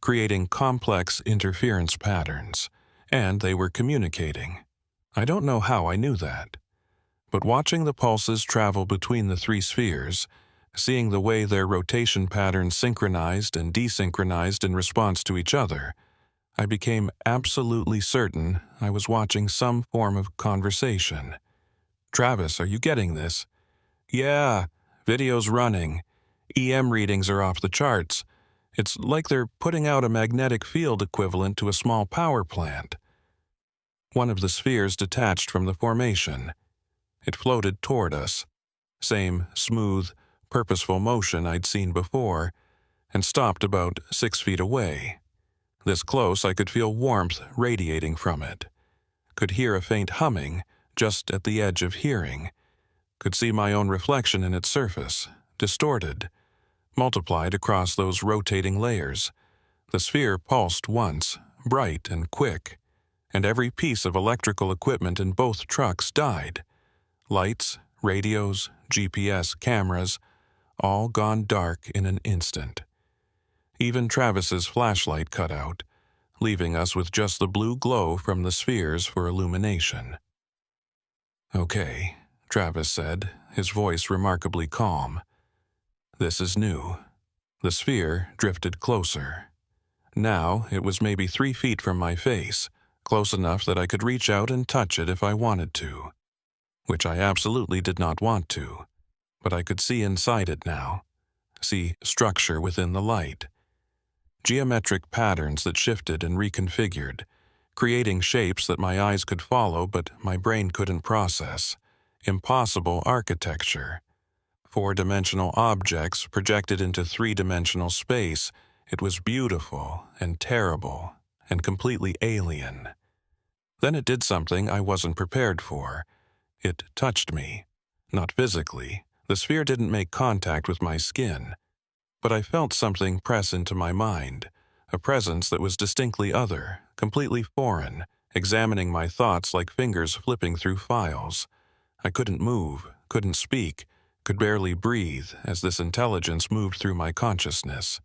creating complex interference patterns, and they were communicating. I don't know how I knew that, but watching the pulses travel between the 3 spheres, seeing the way their rotation patterns synchronized and desynchronized in response to each other, I became absolutely certain I was watching some form of conversation. "Travis, are you getting this?" "Yeah, video's running. EM readings are off the charts. It's like they're putting out a magnetic field equivalent to a small power plant." One of the spheres detached from the formation. It floated toward us, same smooth, purposeful motion I'd seen before, and stopped about 6 feet away. This close, I could feel warmth radiating from it. Could hear a faint humming just at the edge of hearing. Could see my own reflection in its surface, distorted, multiplied across those rotating layers. The sphere pulsed once, bright and quick, and every piece of electrical equipment in both trucks died. Lights, radios, GPS, cameras, all gone dark in an instant. Even Travis's flashlight cut out, leaving us with just the blue glow from the spheres for illumination. "Okay," Travis said, his voice remarkably calm. "This is new." The sphere drifted closer. Now it was maybe 3 feet from my face, close enough that I could reach out and touch it if I wanted to. Which I absolutely did not want to, but I could see inside it now, see structure within the light. Geometric patterns that shifted and reconfigured, creating shapes that my eyes could follow but my brain couldn't process. Impossible architecture. 4-dimensional objects projected into 3-dimensional space. It was beautiful and terrible and completely alien. Then it did something I wasn't prepared for. It touched me. Not physically. The sphere didn't make contact with my skin. But I felt something press into my mind, a presence that was distinctly other, completely foreign, examining my thoughts like fingers flipping through files. I couldn't move, couldn't speak, could barely breathe as this intelligence moved through my consciousness,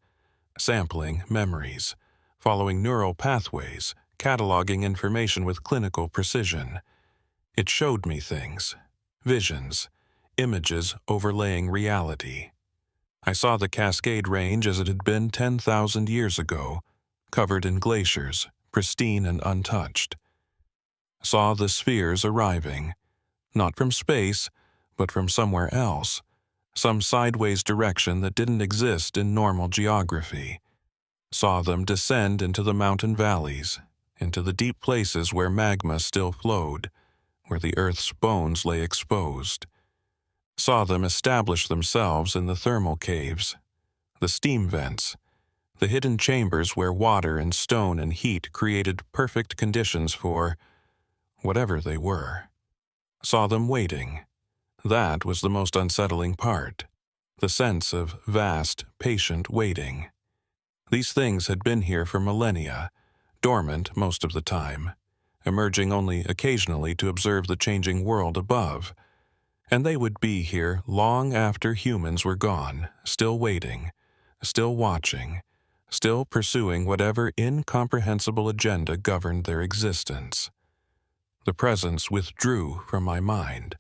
sampling memories, following neural pathways, cataloging information with clinical precision. It showed me things, visions, images overlaying reality. I saw the Cascade Range as it had been 10,000 years ago, covered in glaciers, pristine and untouched. Saw the spheres arriving, not from space, but from somewhere else, some sideways direction that didn't exist in normal geography. Saw them descend into the mountain valleys, into the deep places where magma still flowed, where the Earth's bones lay exposed. Saw them establish themselves in the thermal caves, the steam vents, the hidden chambers where water and stone and heat created perfect conditions for whatever they were. Saw them waiting. That was the most unsettling part, the sense of vast, patient waiting. These things had been here for millennia, dormant most of the time, emerging only occasionally to observe the changing world above. And they would be here long after humans were gone, still waiting, still watching, still pursuing whatever incomprehensible agenda governed their existence. The presence withdrew from my mind.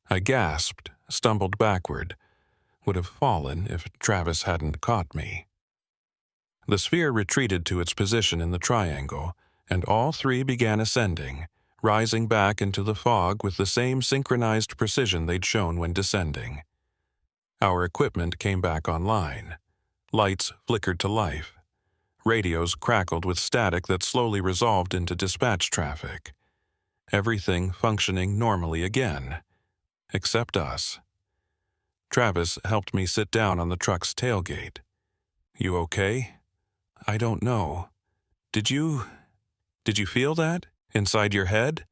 I gasped, stumbled backward, would have fallen if Travis hadn't caught me. The sphere retreated to its position in the triangle, and all three began ascending, rising back into the fog with the same synchronized precision they'd shown when descending. Our equipment came back online. Lights flickered to life. Radios crackled with static that slowly resolved into dispatch traffic. Everything functioning normally again, except us. Travis helped me sit down on the truck's tailgate. "You okay?" "I don't know. Did you feel that? Inside your head?"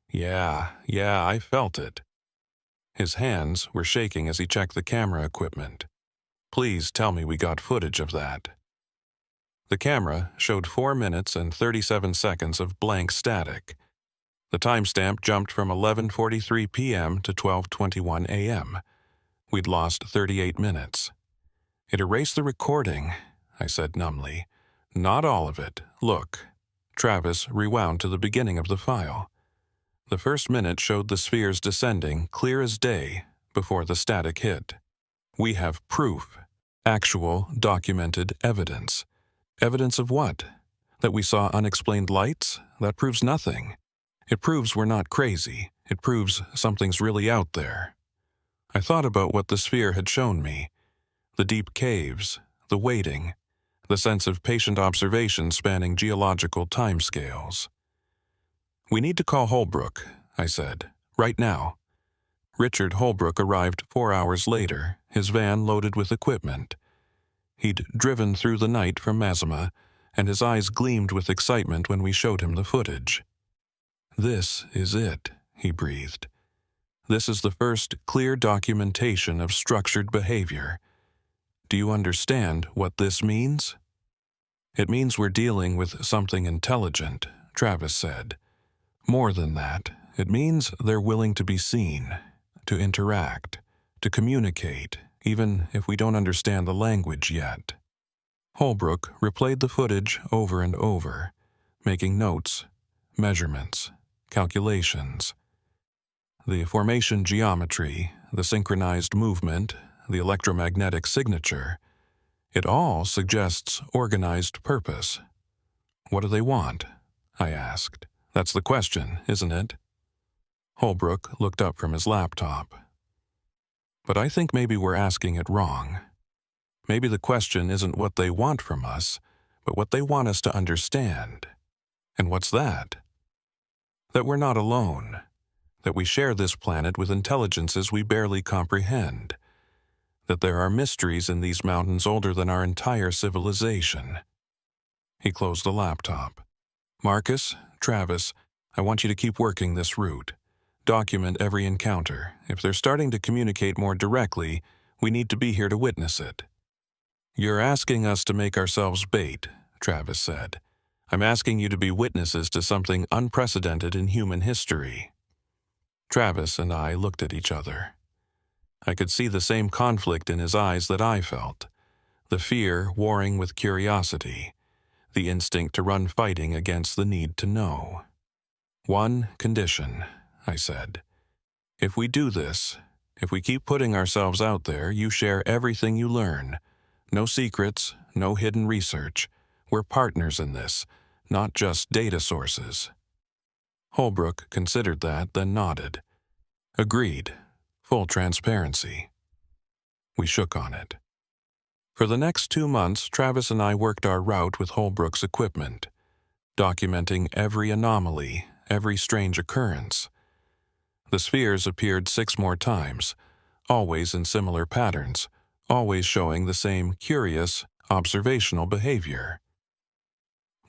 Yeah, I felt it." His hands were shaking as he checked the camera equipment. "Please tell me we got footage of that." The camera showed 4 minutes and 37 seconds of blank static. The timestamp jumped from 11:43 p.m. to 12:21 a.m. We'd lost 38 minutes. "It erased the recording," I said numbly. "Not all of it. Look." Travis rewound to the beginning of the file. The first minute showed the spheres descending clear as day before the static hit. "We have proof. Actual, documented evidence." Evidence of what? That we saw unexplained lights? That proves nothing. It proves we're not crazy. It proves something's really out there. I thought about what the sphere had shown me. The deep caves, the waiting, the sense of patient observation spanning geological timescales. "We need to call Holbrook," I said, "right now." Richard Holbrook arrived 4 hours later, his van loaded with equipment. He'd driven through the night from Mazama, and his eyes gleamed with excitement when we showed him the footage. "This is it," he breathed. "This is the first clear documentation of structured behavior. Do you understand what this means?" "It means we're dealing with something intelligent," Travis said. "More than that, it means they're willing to be seen, to interact, to communicate, even if we don't understand the language yet." Holbrook replayed the footage over and over, making notes, measurements, calculations. The formation geometry, the synchronized movement, the electromagnetic signature, it all suggests organized purpose. "What do they want?" I asked. "That's the question, isn't it?" Holbrook looked up from his laptop. "But I think maybe we're asking it wrong. Maybe the question isn't what they want from us, but what they want us to understand. And what's that? That we're not alone. That we share this planet with intelligences we barely comprehend. That there are mysteries in these mountains older than our entire civilization." He closed the laptop. "Marcus, Travis, I want you to keep working this route. Document every encounter. If they're starting to communicate more directly, we need to be here to witness it." "You're asking us to make ourselves bait," Travis said. "I'm asking you to be witnesses to something unprecedented in human history." Travis and I looked at each other. I could see the same conflict in his eyes that I felt, the fear warring with curiosity, the instinct to run fighting against the need to know. "One condition," I said. "If we do this, if we keep putting ourselves out there, you share everything you learn. No secrets, no hidden research. We're partners in this, not just data sources." Holbrook considered that, then nodded. "Agreed. Full transparency." We shook on it. For the next 2 months, Travis and I worked our route with Holbrook's equipment, documenting every anomaly, every strange occurrence. The spheres appeared 6 more times, always in similar patterns, always showing the same curious, observational behavior.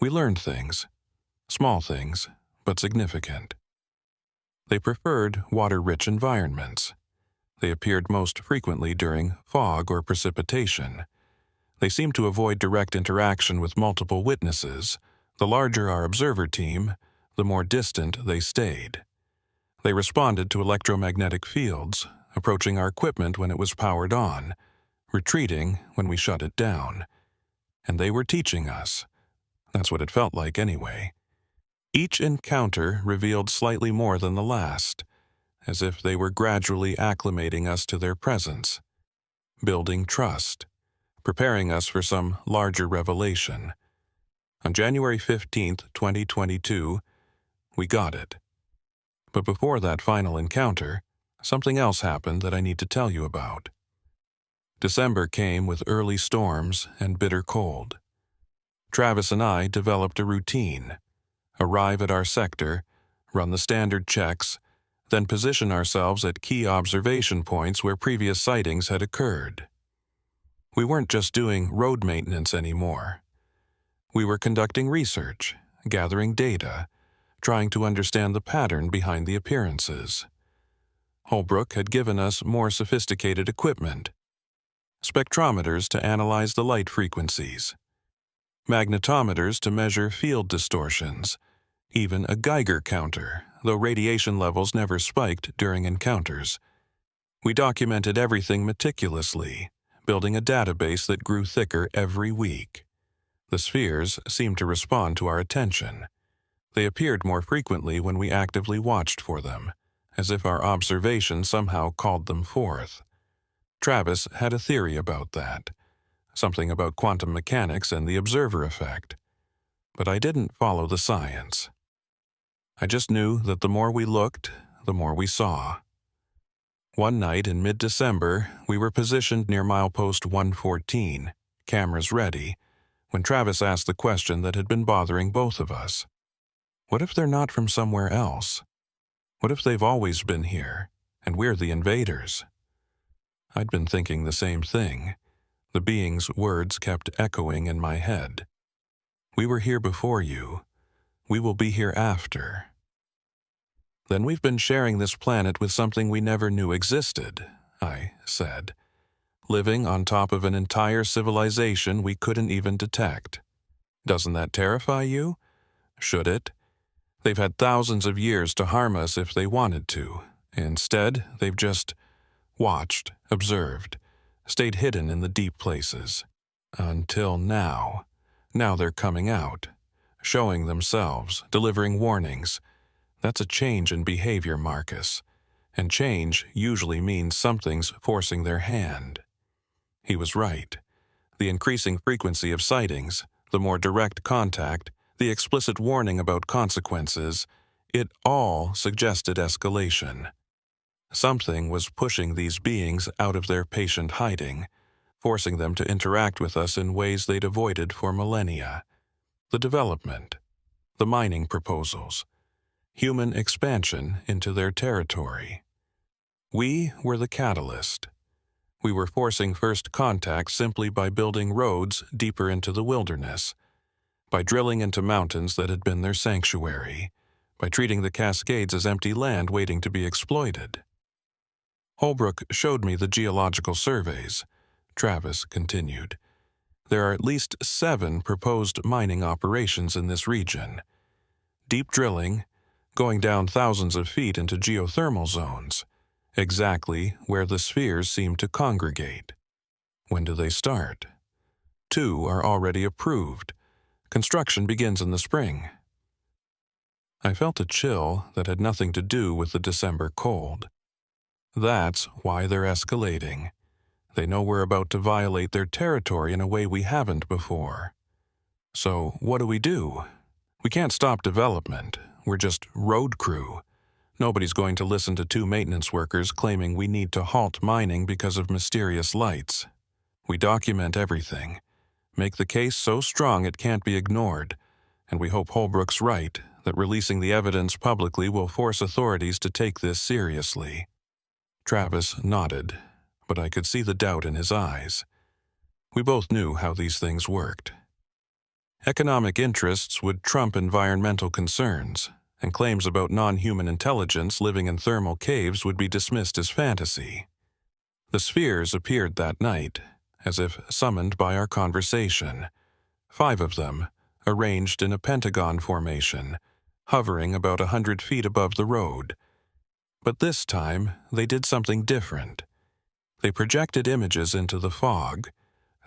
We learned things, small things, but significant. They preferred water-rich environments. They appeared most frequently during fog or precipitation. They seemed to avoid direct interaction with multiple witnesses. The larger our observer team, the more distant they stayed. They responded to electromagnetic fields, approaching our equipment when it was powered on, retreating when we shut it down. And they were teaching us. That's what it felt like anyway. Each encounter revealed slightly more than the last, as if they were gradually acclimating us to their presence, building trust, preparing us for some larger revelation. On January 15th, 2022, we got it. But before that final encounter, something else happened that I need to tell you about. December came with early storms and bitter cold. Travis and I developed a routine: arrive at our sector, run the standard checks, then position ourselves at key observation points where previous sightings had occurred. We weren't just doing road maintenance anymore. We were conducting research, gathering data, trying to understand the pattern behind the appearances. Holbrook had given us more sophisticated equipment: spectrometers to analyze the light frequencies, magnetometers to measure field distortions, even a Geiger counter, though radiation levels never spiked during encounters. We documented everything meticulously, building a database that grew thicker every week. The spheres seemed to respond to our attention. They appeared more frequently when we actively watched for them, as if our observation somehow called them forth. Travis had a theory about that, something about quantum mechanics and the observer effect. But I didn't follow the science. I just knew that the more we looked, the more we saw. One night in mid-December, we were positioned near milepost 114, cameras ready, when Travis asked the question that had been bothering both of us. What if they're not from somewhere else? What if they've always been here, and we're the invaders? I'd been thinking the same thing. The being's words kept echoing in my head. We were here before you. We will be here after. Then we've been sharing this planet with something we never knew existed, I said. Living on top of an entire civilization we couldn't even detect. Doesn't that terrify you? Should it? They've had thousands of years to harm us if they wanted to. Instead, they've just watched, observed, stayed hidden in the deep places. Until now. Now they're coming out, showing themselves, delivering warnings. That's a change in behavior, Marcus. And change usually means something's forcing their hand. He was right. The increasing frequency of sightings, the more direct contact, the explicit warning about consequences, it all suggested escalation. Something was pushing these beings out of their patient hiding, forcing them to interact with us in ways they'd avoided for millennia. The development, the mining proposals, human expansion into their territory. We were the catalyst. We were forcing first contact simply by building roads deeper into the wilderness, by drilling into mountains that had been their sanctuary, by treating the Cascades as empty land waiting to be exploited. Holbrook showed me the geological surveys. Travis continued. There are at least 7 proposed mining operations in this region. Deep drilling, going down thousands of feet into geothermal zones, exactly where the spheres seem to congregate. When do they start? 2 are already approved. Construction begins in the spring. I felt a chill that had nothing to do with the December cold. That's why they're escalating. They know we're about to violate their territory in a way we haven't before. So what do? We can't stop development. We're just road crew. Nobody's going to listen to 2 maintenance workers claiming we need to halt mining because of mysterious lights. We document everything, make the case so strong it can't be ignored, and we hope Holbrook's right that releasing the evidence publicly will force authorities to take this seriously. Travis nodded, but I could see the doubt in his eyes. We both knew how these things worked. Economic interests would trump environmental concerns, and claims about non-human intelligence living in thermal caves would be dismissed as fantasy. The spheres appeared that night, as if summoned by our conversation. 5 of them, arranged in a pentagon formation, hovering about 100 feet above the road. But this time, they did something different. They projected images into the fog,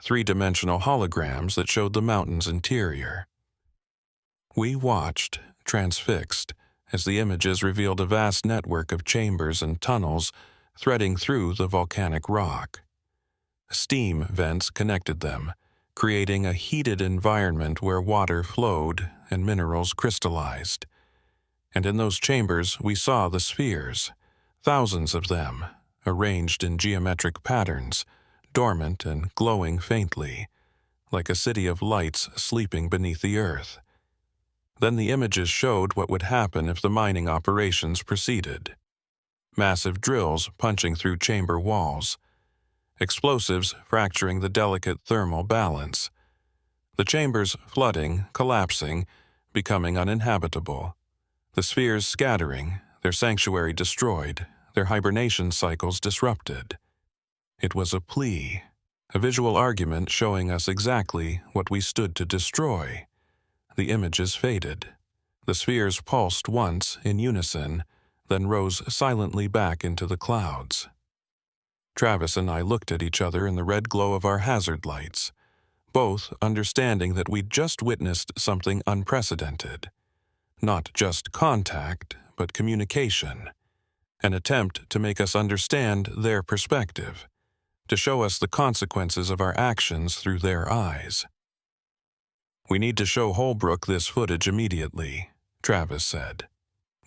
3-dimensional holograms that showed the mountain's interior. We watched, transfixed, as the images revealed a vast network of chambers and tunnels threading through the volcanic rock. Steam vents connected them, creating a heated environment where water flowed and minerals crystallized. And in those chambers we saw the spheres, thousands of them, arranged in geometric patterns, dormant and glowing faintly, like a city of lights sleeping beneath the earth. Then the images showed what would happen if the mining operations proceeded. Massive drills punching through chamber walls, explosives fracturing the delicate thermal balance, the chambers flooding, collapsing, becoming uninhabitable, the spheres scattering, their sanctuary destroyed, their hibernation cycles disrupted. It was a plea, a visual argument showing us exactly what we stood to destroy. The images faded. The spheres pulsed once in unison, then rose silently back into the clouds. Travis and I looked at each other in the red glow of our hazard lights, both understanding that we'd just witnessed something unprecedented. Not just contact, but communication. An attempt to make us understand their perspective, to show us the consequences of our actions through their eyes. "We need to show Holbrook this footage immediately," Travis said.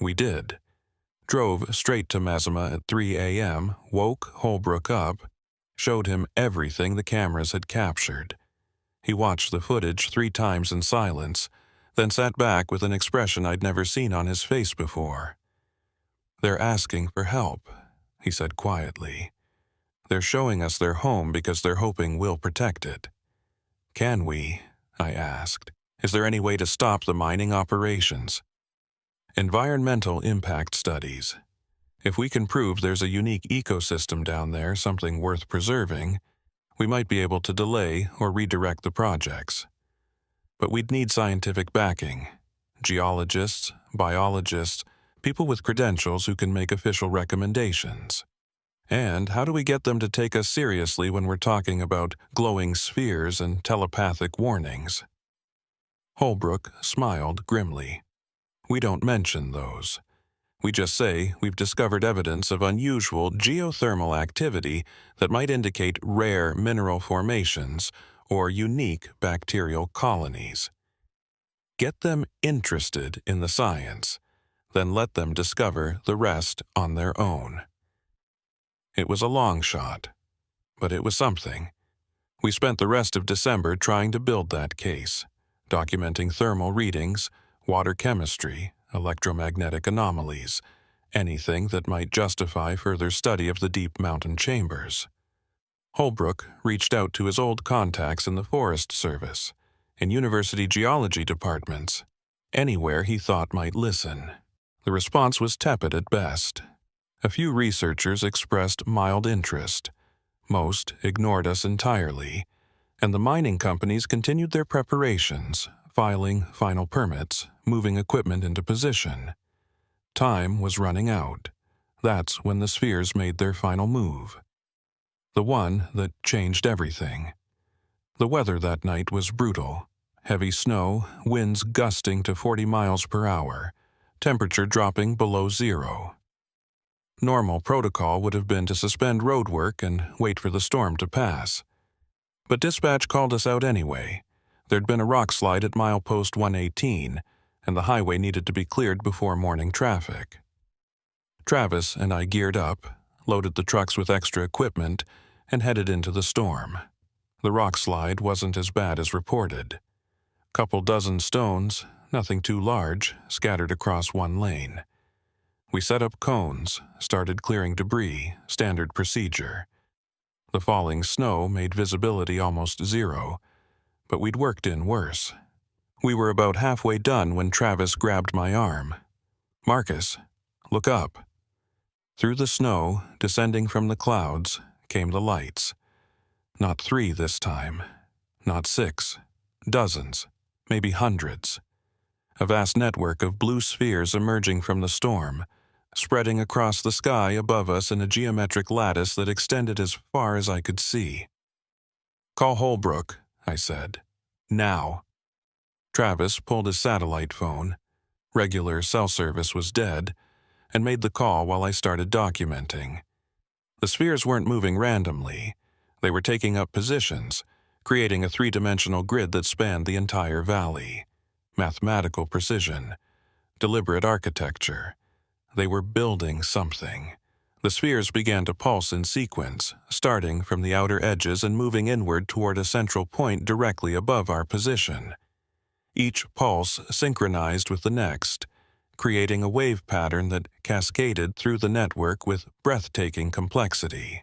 We did. Drove straight to Mazama at 3 a.m., woke Holbrook up, showed him everything the cameras had captured. He watched the footage 3 times in silence, then sat back with an expression I'd never seen on his face before. "They're asking for help," he said quietly. "They're showing us their home because they're hoping we'll protect it." "Can we?" I asked. "Is there any way to stop the mining operations?" "Environmental impact studies. If we can prove there's a unique ecosystem down there, something worth preserving, we might be able to delay or redirect the projects. But we'd need scientific backing. Geologists, biologists, people with credentials who can make official recommendations. And how do we get them to take us seriously when we're talking about glowing spheres and telepathic warnings?" Holbrook smiled grimly. "We don't mention those. We just say we've discovered evidence of unusual geothermal activity that might indicate rare mineral formations or unique bacterial colonies. Get them interested in the science, then let them discover the rest on their own." It was a long shot, but it was something. We spent the rest of December trying to build that case, documenting thermal readings, water chemistry, electromagnetic anomalies, anything that might justify further study of the deep mountain chambers. Holbrook reached out to his old contacts in the Forest Service, in university geology departments, anywhere he thought might listen. The response was tepid at best. A few researchers expressed mild interest. Most ignored us entirely, and the mining companies continued their preparations, filing final permits, moving equipment into position. Time was running out. That's when the spheres made their final move. The one that changed everything. The weather that night was brutal. Heavy snow, winds gusting to 40 miles per hour, temperature dropping below zero. Normal protocol would have been to suspend roadwork and wait for the storm to pass. But dispatch called us out anyway. There'd been a rock slide at milepost 118, and the highway needed to be cleared before morning traffic. Travis and I geared up, loaded the trucks with extra equipment, and headed into the storm. The rock slide wasn't as bad as reported. Couple dozen stones, nothing too large, scattered across one lane. We set up cones, started clearing debris, standard procedure. The falling snow made visibility almost zero, but we'd worked in worse. We were about halfway done when Travis grabbed my arm. "Marcus, look up." Through the snow, descending from the clouds, came the lights. Not 3 this time, not 6, dozens, maybe hundreds. A vast network of blue spheres emerging from the storm, spreading across the sky above us in a geometric lattice that extended as far as I could see. "Call Holbrook," I said. "Now." Travis pulled his satellite phone. Regular cell service was dead, and made the call while I started documenting. The spheres weren't moving randomly. They were taking up positions, creating a three-dimensional grid that spanned the entire valley. Mathematical precision, deliberate architecture. They were building something. The spheres began to pulse in sequence, starting from the outer edges and moving inward toward a central point directly above our position. Each pulse synchronized with the next, creating a wave pattern that cascaded through the network with breathtaking complexity.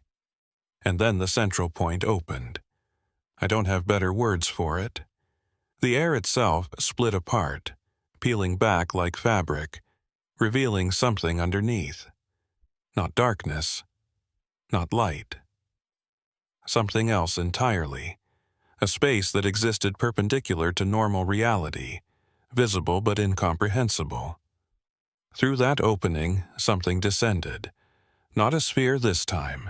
And then the central point opened. I don't have better words for it. The air itself split apart, peeling back like fabric, revealing something underneath. Not darkness, not light. Something else entirely. A space that existed perpendicular to normal reality, visible but incomprehensible. Through that opening, something descended. Not a sphere this time.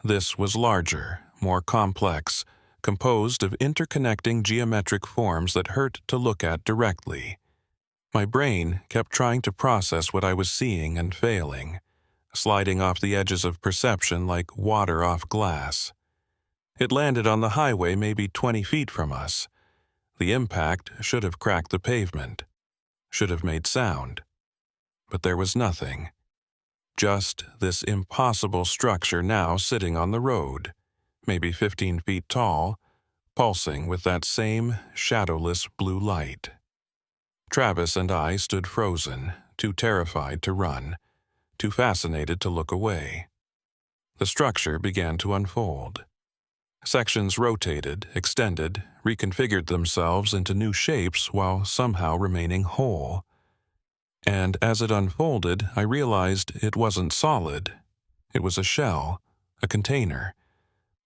This was larger, more complex, composed of interconnecting geometric forms that hurt to look at directly. My brain kept trying to process what I was seeing and failing, sliding off the edges of perception like water off glass. It landed on the highway maybe 20 feet from us. The impact should have cracked the pavement, should have made sound. But there was nothing. Just this impossible structure now sitting on the road, maybe 15 feet tall, pulsing with that same shadowless blue light. Travis and I stood frozen, too terrified to run, too fascinated to look away. The structure began to unfold. Sections rotated, extended, reconfigured themselves into new shapes while somehow remaining whole. And as it unfolded, I realized it wasn't solid. It was a shell, a container,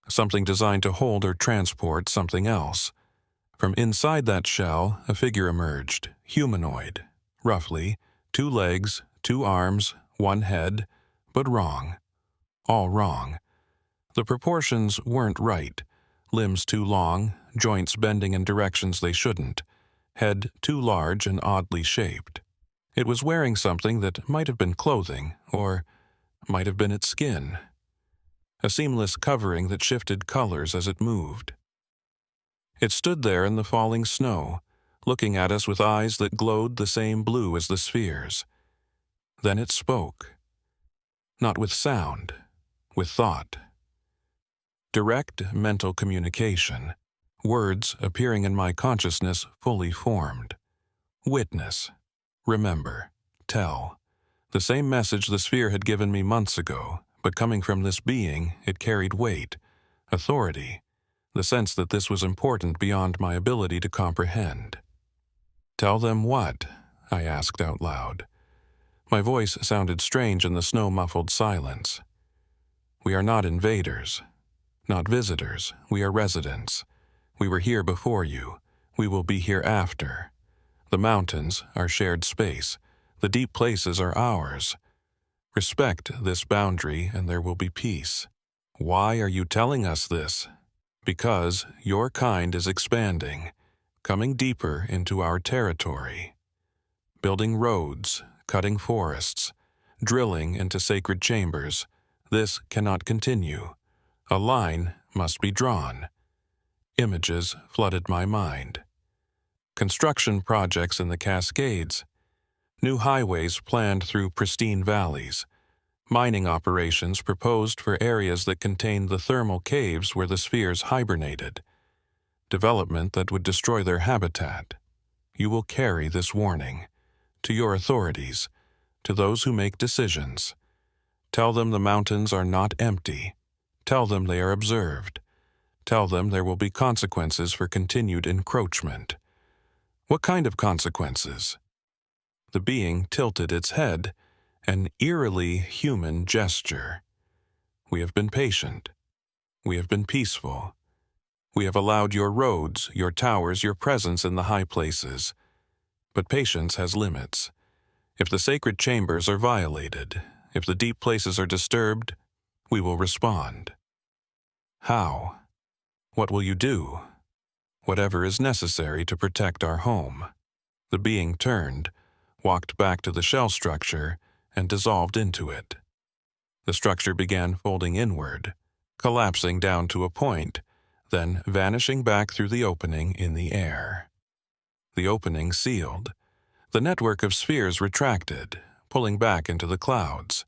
something designed to hold or transport something else. From inside that shell, a figure emerged, humanoid, roughly, 2 legs, 2 arms, 1 head, but wrong. All wrong. The proportions weren't right. Limbs too long, joints bending in directions they shouldn't, head too large and oddly shaped. It was wearing something that might have been clothing, or might have been its skin. A seamless covering that shifted colors as it moved. It stood there in the falling snow, looking at us with eyes that glowed the same blue as the spheres. Then it spoke. Not with sound, with thought. Direct mental communication, words appearing in my consciousness fully formed. Witness, remember, tell. The same message the sphere had given me months ago, but coming from this being, it carried weight, authority, the sense that this was important beyond my ability to comprehend. Tell them what? I asked out loud. My voice sounded strange in the snow-muffled silence. We are not invaders. Not visitors, we are residents. We were here before you. We will be here after. The mountains are shared space. The deep places are ours. Respect this boundary and there will be peace. Why are you telling us this? Because your kind is expanding, coming deeper into our territory. Building roads, cutting forests, drilling into sacred chambers. This cannot continue. A line must be drawn. Images flooded my mind. Construction projects in the Cascades. New highways planned through pristine valleys. Mining operations proposed for areas that contained the thermal caves where the spheres hibernated. Development that would destroy their habitat. You will carry this warning. To your authorities. To those who make decisions. Tell them the mountains are not empty. Tell them they are observed. Tell them there will be consequences for continued encroachment. What kind of consequences? The being tilted its head, an eerily human gesture. We have been patient. We have been peaceful. We have allowed your roads, your towers, your presence in the high places. But patience has limits. If the sacred chambers are violated, if the deep places are disturbed, we will respond. How? What will you do? Whatever is necessary to protect our home. The being turned, walked back to the shell structure and dissolved into it. The structure began folding inward, collapsing down to a point, then vanishing back through the opening in the air. The opening sealed. The network of spheres retracted, pulling back into the clouds.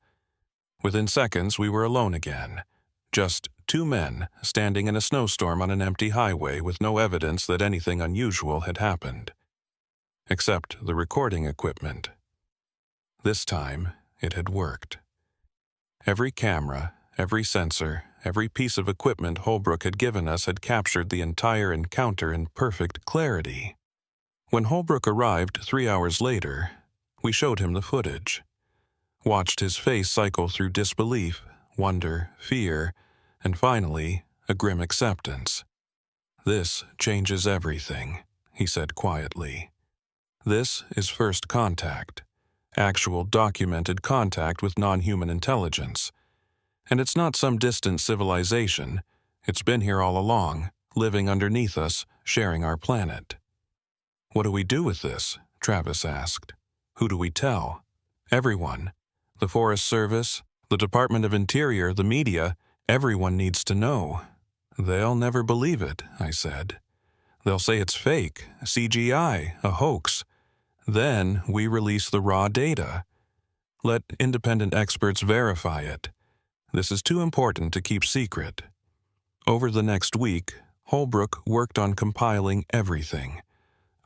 Within seconds, we were alone again. Just two men standing in a snowstorm on an empty highway with no evidence that anything unusual had happened. Except the recording equipment. This time, it had worked. Every camera, every sensor, every piece of equipment Holbrook had given us had captured the entire encounter in perfect clarity. When Holbrook arrived 3 hours later, we showed him the footage. Watched his face cycle through disbelief, wonder, fear, and finally, a grim acceptance. "This changes everything," he said quietly. "This is first contact, actual documented contact with non-human intelligence. And it's not some distant civilization. It's been here all along, living underneath us, sharing our planet." "What do we do with this?" Travis asked. "Who do we tell?" "Everyone. The Forest Service, the Department of Interior, the media. Everyone needs to know." "They'll never believe it," I said. "They'll say it's fake, CGI, a hoax. Then we release the raw data. Let independent experts verify it. This is too important to keep secret." Over the next week, Holbrook worked on compiling everything.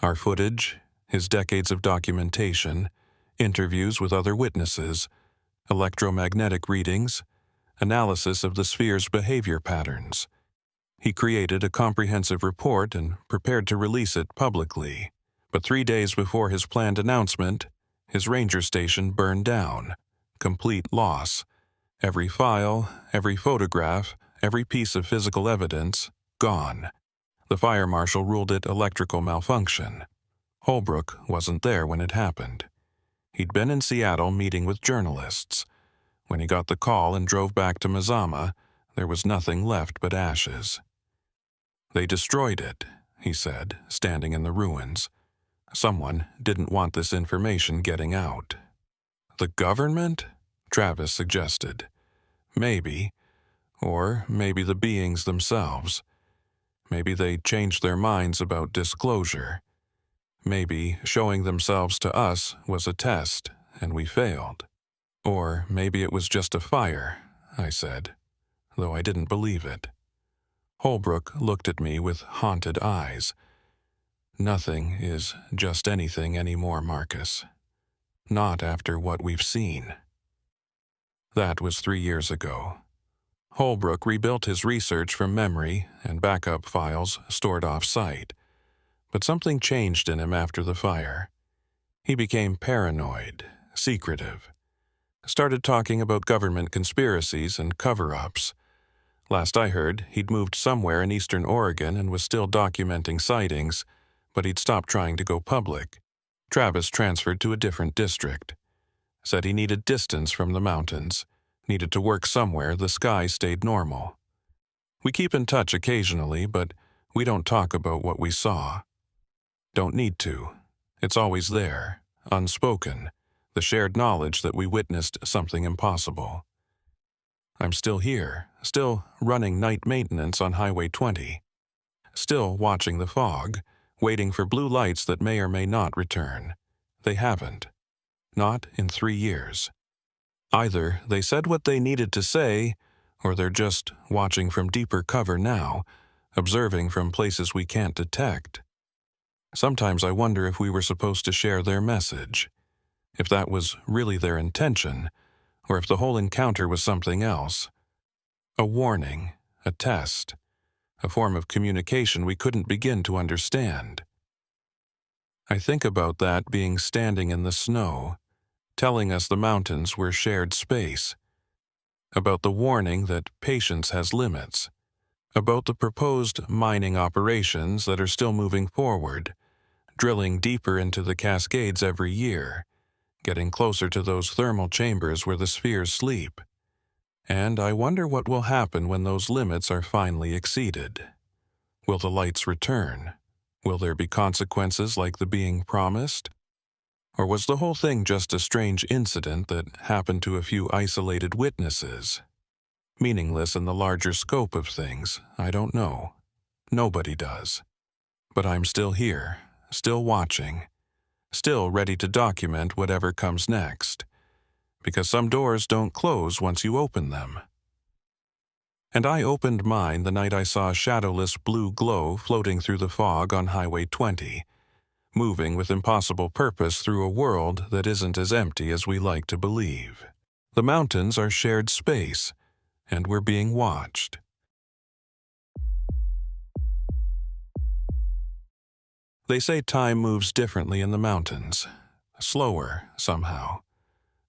Our footage, his decades of documentation, interviews with other witnesses, electromagnetic readings, analysis of the sphere's behavior patterns. He created a comprehensive report and prepared to release it publicly. But 3 days before his planned announcement, his ranger station burned down. Complete loss. Every file, every photograph, every piece of physical evidence, gone. The fire marshal ruled it electrical malfunction. Holbrook wasn't there when it happened. He'd been in Seattle meeting with journalists. When he got the call and drove back to Mazama, there was nothing left but ashes. "They destroyed it," he said, standing in the ruins. "Someone didn't want this information getting out." "The government?" Travis suggested. "Maybe. Or maybe the beings themselves. Maybe they changed their minds about disclosure. Maybe showing themselves to us was a test, and we failed. Or maybe it was just a fire," I said, though I didn't believe it. Holbrook looked at me with haunted eyes. "Nothing is just anything anymore, Marcus. Not after what we've seen." That was 3 years ago. Holbrook rebuilt his research from memory and backup files stored off-site. But something changed in him after the fire. He became paranoid, secretive. Started talking about government conspiracies and cover-ups. Last I heard, he'd moved somewhere in eastern Oregon and was still documenting sightings, but he'd stopped trying to go public. Travis transferred to a different district. Said he needed distance from the mountains, needed to work somewhere the sky stayed normal. We keep in touch occasionally, but we don't talk about what we saw. Don't need to. It's always there, unspoken, the shared knowledge that we witnessed something impossible. I'm still here, still running night maintenance on Highway 20. Still watching the fog, waiting for blue lights that may or may not return. They haven't. Not in 3 years. Either they said what they needed to say, or they're just watching from deeper cover now, observing from places we can't detect. Sometimes I wonder if we were supposed to share their message, if that was really their intention, or if the whole encounter was something else. A warning, a test, a form of communication we couldn't begin to understand. I think about that being standing in the snow, telling us the mountains were shared space, about the warning that patience has limits, about the proposed mining operations that are still moving forward, drilling deeper into the Cascades every year, getting closer to those thermal chambers where the spheres sleep. And I wonder what will happen when those limits are finally exceeded. Will the lights return? Will there be consequences like the being promised? Or was the whole thing just a strange incident that happened to a few isolated witnesses? Meaningless in the larger scope of things, I don't know. Nobody does. But I'm still here, still watching, still ready to document whatever comes next. Because some doors don't close once you open them. And I opened mine the night I saw a shadowless blue glow floating through the fog on Highway 20, moving with impossible purpose through a world that isn't as empty as we like to believe. The mountains are shared space, and we're being watched. They say time moves differently in the mountains, slower somehow,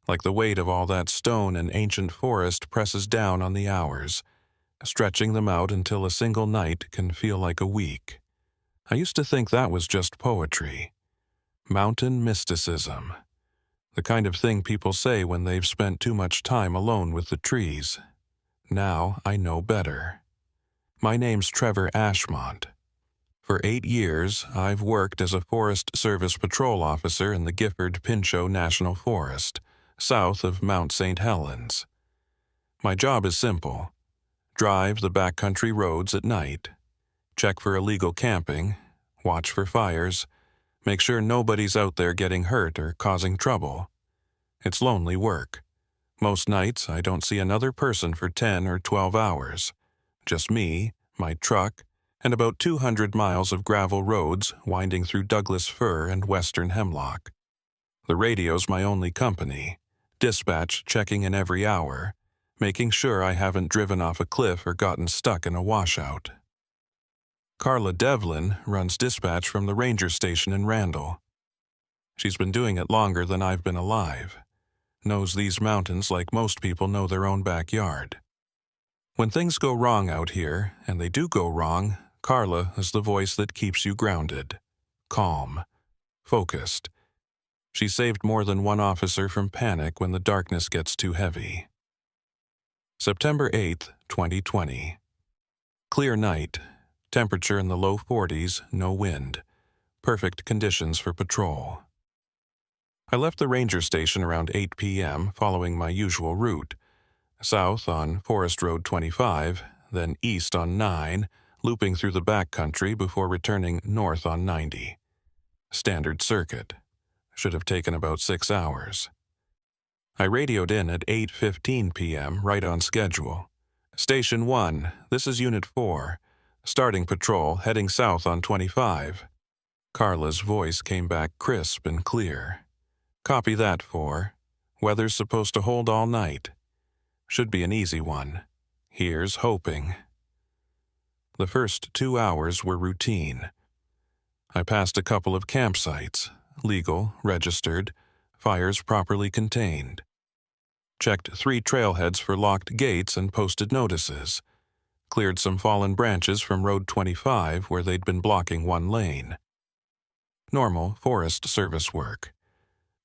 like the weight of all that stone and ancient forest presses down on the hours, stretching them out until a single night can feel like a week. I used to think that was just poetry. Mountain mysticism. The kind of thing people say when they've spent too much time alone with the trees. Now I know better. My name's Trevor Ashmont. For 8 years, I've worked as a Forest Service patrol officer in the Gifford-Pinchot National Forest, south of Mount St. Helens. My job is simple. Drive the backcountry roads at night, check for illegal camping, watch for fires, make sure nobody's out there getting hurt or causing trouble. It's lonely work. Most nights I don't see another person for 10 or 12 hours. Just me, my truck, and about 200 miles of gravel roads winding through Douglas fir and western hemlock. The radio's my only company, dispatch checking in every hour, making sure I haven't driven off a cliff or gotten stuck in a washout. Carla Devlin runs dispatch from the ranger station in Randall. She's been doing it longer than I've been alive, knows these mountains like most people know their own backyard. When things go wrong out here, and they do go wrong, Carla is the voice that keeps you grounded, calm, focused. She saved more than one officer from panic when the darkness gets too heavy. September 8th, 2020. Clear night, temperature in the low 40s, no wind. Perfect conditions for patrol. I left the ranger station around 8 p.m. following my usual route. South on Forest Road 25, then east on 9, looping through the backcountry before returning north on 90. Standard circuit. Should have taken about 6 hours. I radioed in at 8:15 p.m., right on schedule. Station 1, this is Unit 4. Starting patrol, heading south on 25. Carla's voice came back crisp and clear. Copy that, 4. Weather's supposed to hold all night. Should be an easy one. Here's hoping. The first 2 hours were routine. I passed a couple of campsites, legal, registered, fires properly contained. Checked 3 trailheads for locked gates and posted notices. Cleared some fallen branches from Road 25 where they'd been blocking one lane. Normal Forest Service work.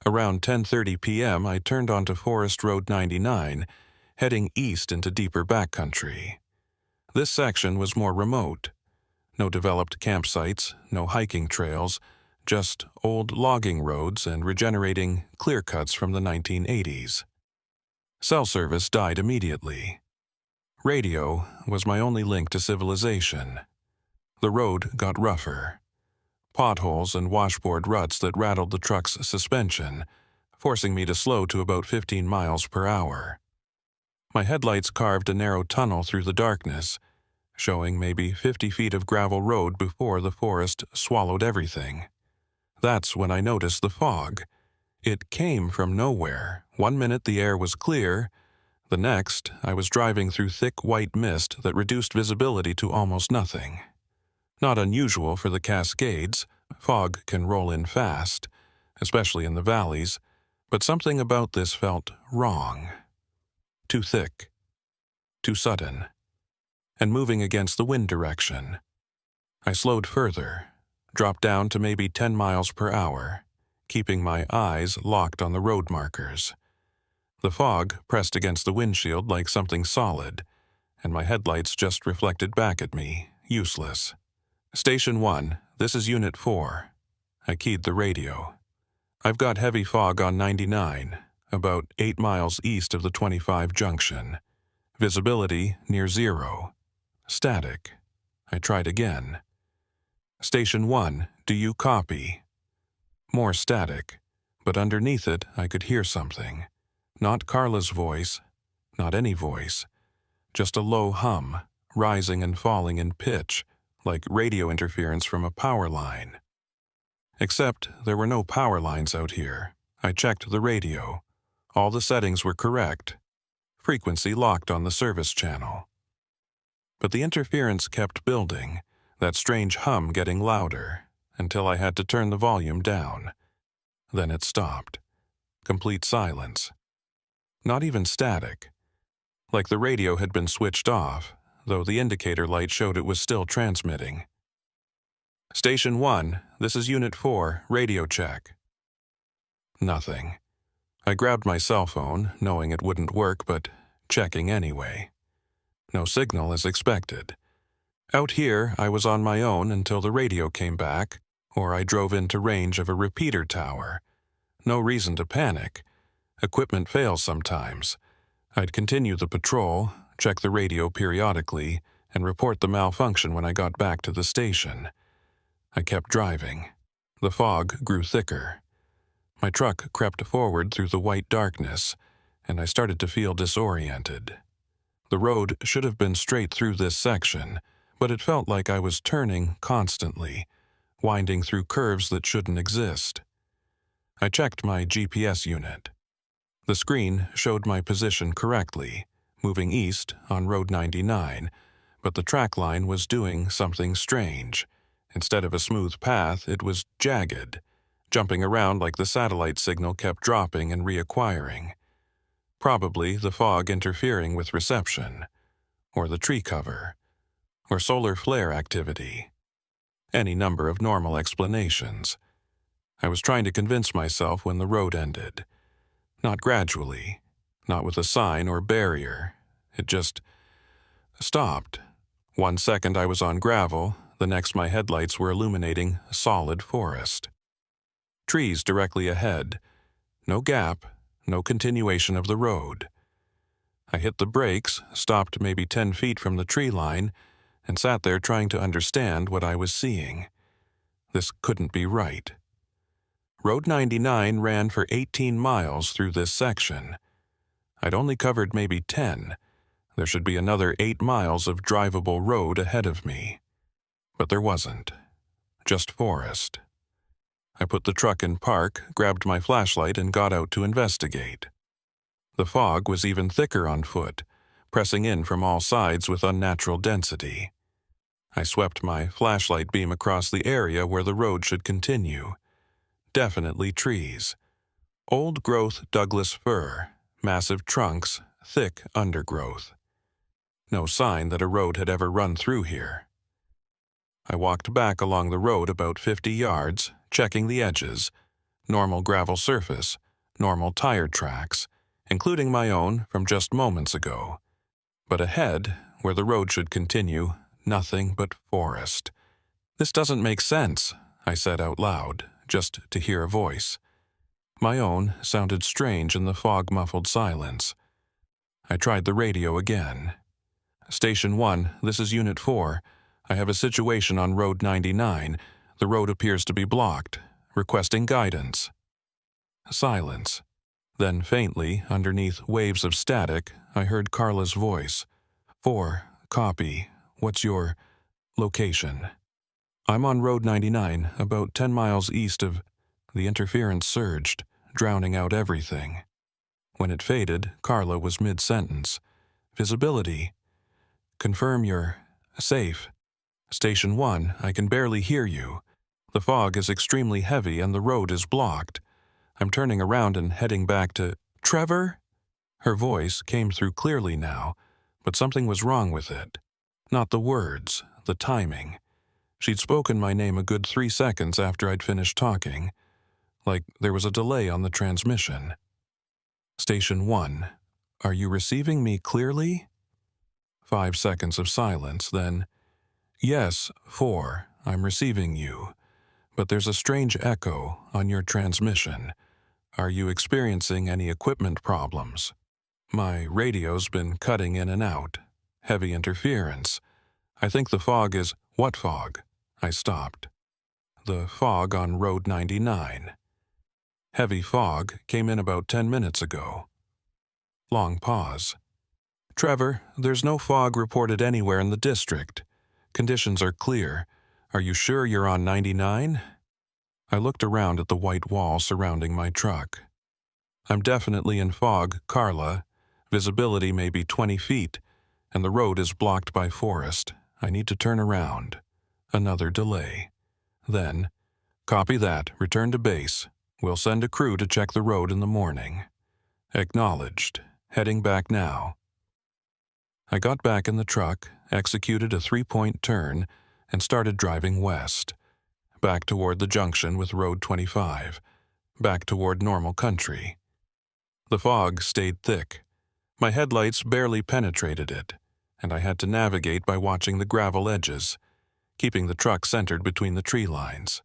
Around 10:30 p.m. I turned onto Forest Road 99, heading east into deeper backcountry. This section was more remote. No developed campsites, no hiking trails, just old logging roads and regenerating clear cuts from the 1980s. Cell service died immediately. Radio was my only link to civilization. The road got rougher. Potholes and washboard ruts that rattled the truck's suspension, forcing me to slow to about 15 miles per hour. My headlights carved a narrow tunnel through the darkness, showing maybe 50 feet of gravel road before the forest swallowed everything. That's when I noticed the fog. It came from nowhere. One minute the air was clear. The next, I was driving through thick white mist that reduced visibility to almost nothing. Not unusual for the Cascades. Fog can roll in fast, especially in the valleys, but something about this felt wrong. Too thick. Too sudden. And moving against the wind direction. I slowed further, dropped down to maybe 10 miles per hour, keeping my eyes locked on the road markers. The fog pressed against the windshield like something solid, and my headlights just reflected back at me, useless. Station 1, this is Unit 4. I keyed the radio. I've got heavy fog on 99, about 8 miles east of the 25 junction. Visibility near zero. Static. I tried again. Station 1, do you copy? More static, but underneath it I could hear something. Not Carla's voice, not any voice, just a low hum, rising and falling in pitch, like radio interference from a power line. Except there were no power lines out here. I checked the radio. All the settings were correct. Frequency locked on the service channel. But the interference kept building, that strange hum getting louder, until I had to turn the volume down. Then it stopped. Complete silence. Not even static. Like the radio had been switched off, though the indicator light showed it was still transmitting. Station 1, this is Unit 4, radio check. Nothing. I grabbed my cell phone, knowing it wouldn't work, but checking anyway. No signal as expected. Out here, I was on my own until the radio came back, or I drove into range of a repeater tower. No reason to panic. Equipment fails sometimes. I'd continue the patrol, check the radio periodically, and report the malfunction when I got back to the station. I kept driving. The fog grew thicker. My truck crept forward through the white darkness, and I started to feel disoriented. The road should have been straight through this section, but it felt like I was turning constantly, winding through curves that shouldn't exist. I checked my GPS unit. The screen showed my position correctly, moving east on Road 99, but the track line was doing something strange. Instead of a smooth path, it was jagged, jumping around like the satellite signal kept dropping and reacquiring. Probably the fog interfering with reception, or the tree cover, or solar flare activity. Any number of normal explanations. I was trying to convince myself when the road ended. Not gradually, not with a sign or barrier. It just stopped. 1 second I was on gravel, the next my headlights were illuminating a solid forest. Trees directly ahead. No gap, no continuation of the road. I hit the brakes, stopped maybe 10 feet from the tree line, and sat there trying to understand what I was seeing. This couldn't be right. Road 99 ran for 18 miles through this section. I'd only covered maybe 10. There should be another 8 miles of drivable road ahead of me. But there wasn't. Just forest. I put the truck in park, grabbed my flashlight, and got out to investigate. The fog was even thicker on foot, pressing in from all sides with unnatural density. I swept my flashlight beam across the area where the road should continue. Definitely trees. Old-growth Douglas fir, massive trunks, thick undergrowth. No sign that a road had ever run through here. I walked back along the road about 50 yards, checking the edges. Normal gravel surface, normal tire tracks, including my own from just moments ago. But ahead, where the road should continue, nothing but forest. This doesn't make sense, I said out loud, just to hear a voice. My own sounded strange in the fog-muffled silence. I tried the radio again. Station 1, this is Unit 4. I have a situation on Road 99. The road appears to be blocked. Requesting guidance. Silence. Then faintly, underneath waves of static, I heard Carla's voice. 4, copy. What's your location? I'm on Road 99, about 10 miles east of... The interference surged, drowning out everything. When it faded, Carla was mid-sentence. Visibility. Confirm you're safe. Station 1, I can barely hear you. The fog is extremely heavy and the road is blocked. I'm turning around and heading back to... Trevor? Her voice came through clearly now, but something was wrong with it. Not the words, the timing. She'd spoken my name a good 3 seconds after I'd finished talking, like there was a delay on the transmission. Station 1, are you receiving me clearly? 5 seconds of silence, then... Yes, 4, I'm receiving you. but there's a strange echo on your transmission. Are you experiencing any equipment problems? My radio's been cutting in and out. Heavy interference. I think the fog is—" "What fog?" I stopped. "The fog on Road 99. Heavy fog came in about 10 minutes ago." Long pause. "Trevor, there's no fog reported anywhere in the district. Conditions are clear. Are you sure you're on 99? I looked around at the white wall surrounding my truck. "I'm definitely in fog, Carla. Visibility may be 20 feet, and the road is blocked by forest. I need to turn around." Another delay. Then, "Copy that. Return to base. We'll send a crew to check the road in the morning." Acknowledged. Heading back now. I got back in the truck, executed a 3-point turn, and started driving west. Back toward the junction with Road 25. Back toward normal country. The fog stayed thick. My headlights barely penetrated it, and I had to navigate by watching the gravel edges, keeping the truck centered between the tree lines.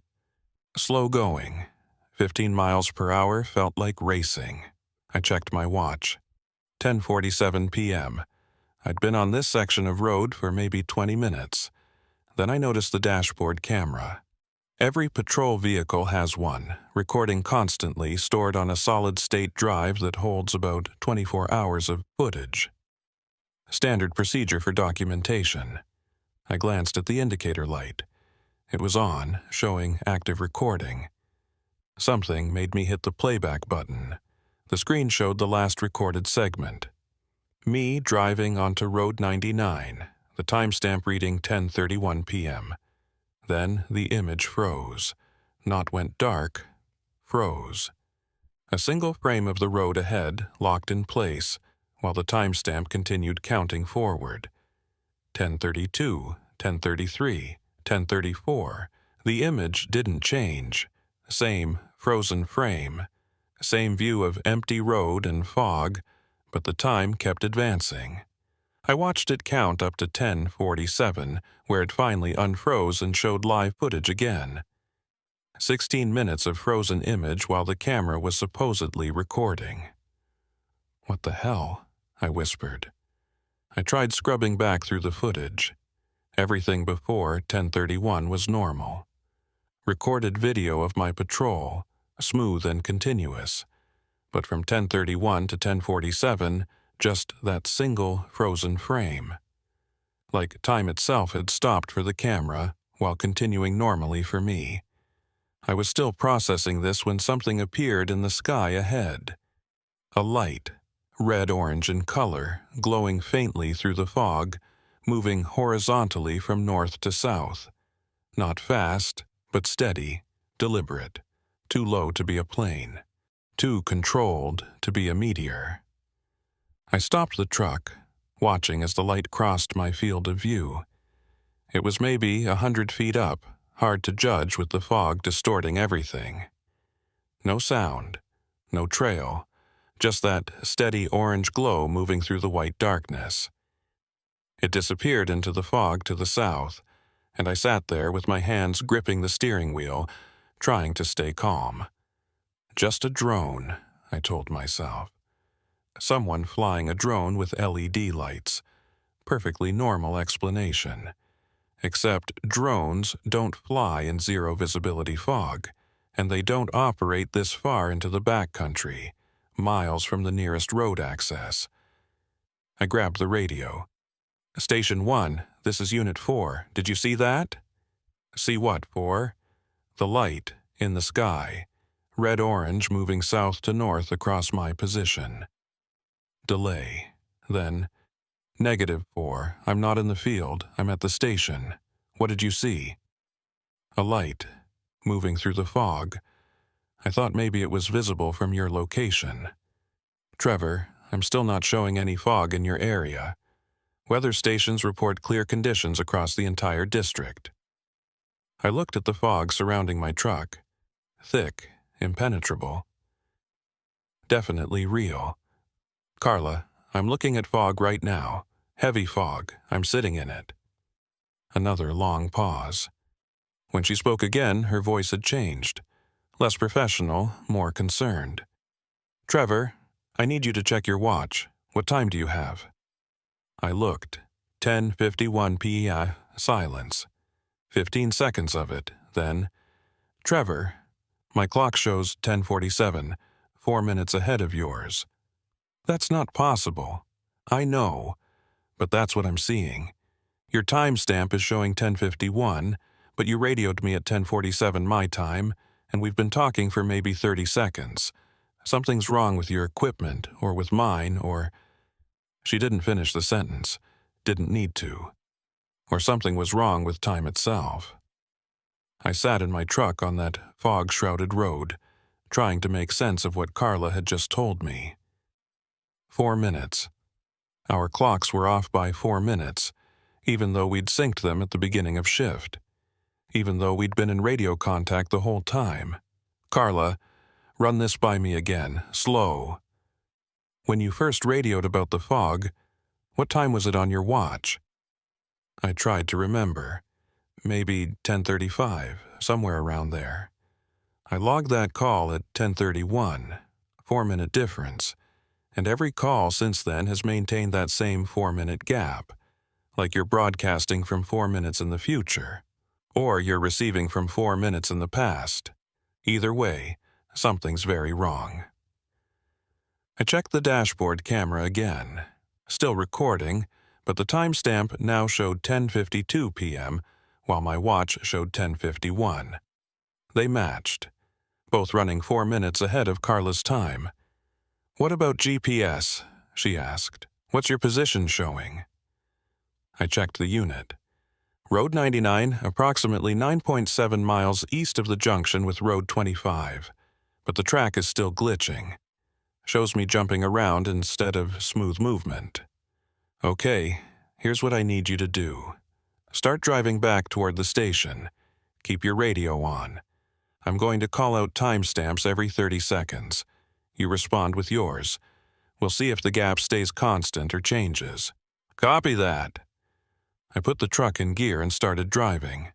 Slow going. 15 miles per hour felt like racing. I checked my watch. 10:47 p.m. I'd been on this section of road for maybe 20 minutes. Then I noticed the dashboard camera. Every patrol vehicle has one, recording constantly, stored on a solid-state drive that holds about 24 hours of footage. Standard procedure for documentation. I glanced at the indicator light. It was on, showing active recording. Something made me hit the playback button. The screen showed the last recorded segment. Me driving onto Road 99, the timestamp reading 10:31 p.m. Then the image froze. Not went dark, froze. A single frame of the road ahead locked in place, while the timestamp continued counting forward. 10:32, 10:33, 10:34. The image didn't change. Same frozen frame. Same view of empty road and fog, but the time kept advancing. I watched it count up to 10:47, where it finally unfroze and showed live footage again. 16 minutes of frozen image while the camera was supposedly recording. "What the hell?" I whispered. I tried scrubbing back through the footage. Everything before 10:31 was normal. Recorded video of my patrol, smooth and continuous. But from 10:31 to 10:47, just that single frozen frame. Like time itself had stopped for the camera, while continuing normally for me. I was still processing this when something appeared in the sky ahead. A light, red-orange in color, glowing faintly through the fog, moving horizontally from north to south. Not fast, but steady, deliberate, too low to be a plane, too controlled to be a meteor. I stopped the truck, watching as the light crossed my field of view. It was maybe 100 feet up, hard to judge with the fog distorting everything. No sound, no trail, just that steady orange glow moving through the white darkness. It disappeared into the fog to the south, and I sat there with my hands gripping the steering wheel, trying to stay calm. Just a drone, I told myself. Someone flying a drone with LED lights. Perfectly normal explanation. Except drones don't fly in zero-visibility fog, and they don't operate this far into the backcountry, miles from the nearest road access. I grabbed the radio. "Station 1, this is Unit 4. Did you see that?" "See what, 4?" "The light, in the sky. Red-orange moving south to north across my position." Delay. Then, "-4, I'm not in the field, I'm at the station. What did you see?" "A light, moving through the fog. I thought maybe it was visible from your location." "Trevor, I'm still not showing any fog in your area. Weather stations report clear conditions across the entire district." I looked at the fog surrounding my truck. Thick, impenetrable. Definitely real. "Carla, I'm looking at fog right now. Heavy fog. I'm sitting in it." Another long pause. When she spoke again, her voice had changed. Less professional, more concerned. "Trevor, I need you to check your watch. What time do you have?" I looked. 10:51 p.m. Silence. 15 seconds of it. Then, "Trevor, my clock shows 10:47, 4 minutes ahead of yours." "That's not possible." "I know, but that's what I'm seeing. Your timestamp is showing 10:51, but you radioed me at 10:47 my time, and we've been talking for maybe 30 seconds. Something's wrong with your equipment, or with mine, or—" She didn't finish the sentence. Didn't need to. Or something was wrong with time itself. I sat in my truck on that fog-shrouded road, trying to make sense of what Carla had just told me. 4 minutes. Our clocks were off by 4 minutes, even though we'd synced them at the beginning of shift. Even though we'd been in radio contact the whole time. "Carla, run this by me again, slow. When you first radioed about the fog, what time was it on your watch?" I tried to remember. Maybe 10:35, somewhere around there. I logged that call at 10:31, 4-minute difference, and every call since then has maintained that same 4-minute gap, like you're broadcasting from 4 minutes in the future, or you're receiving from 4 minutes in the past. Either way, something's very wrong. I checked the dashboard camera again. Still recording, but the timestamp now showed 10:52 p.m., while my watch showed 10:51. They matched, both running 4 minutes ahead of Carla's time. "What about GPS?" she asked. "What's your position showing?" I checked the unit. Road 99, approximately 9.7 miles east of the junction with Road 25, but the track is still glitching. Shows me jumping around instead of smooth movement. "Okay, here's what I need you to do. Start driving back toward the station. Keep your radio on. I'm going to call out timestamps every 30 seconds. You respond with yours. We'll see if the gap stays constant or changes." "Copy that." I put the truck in gear and started driving.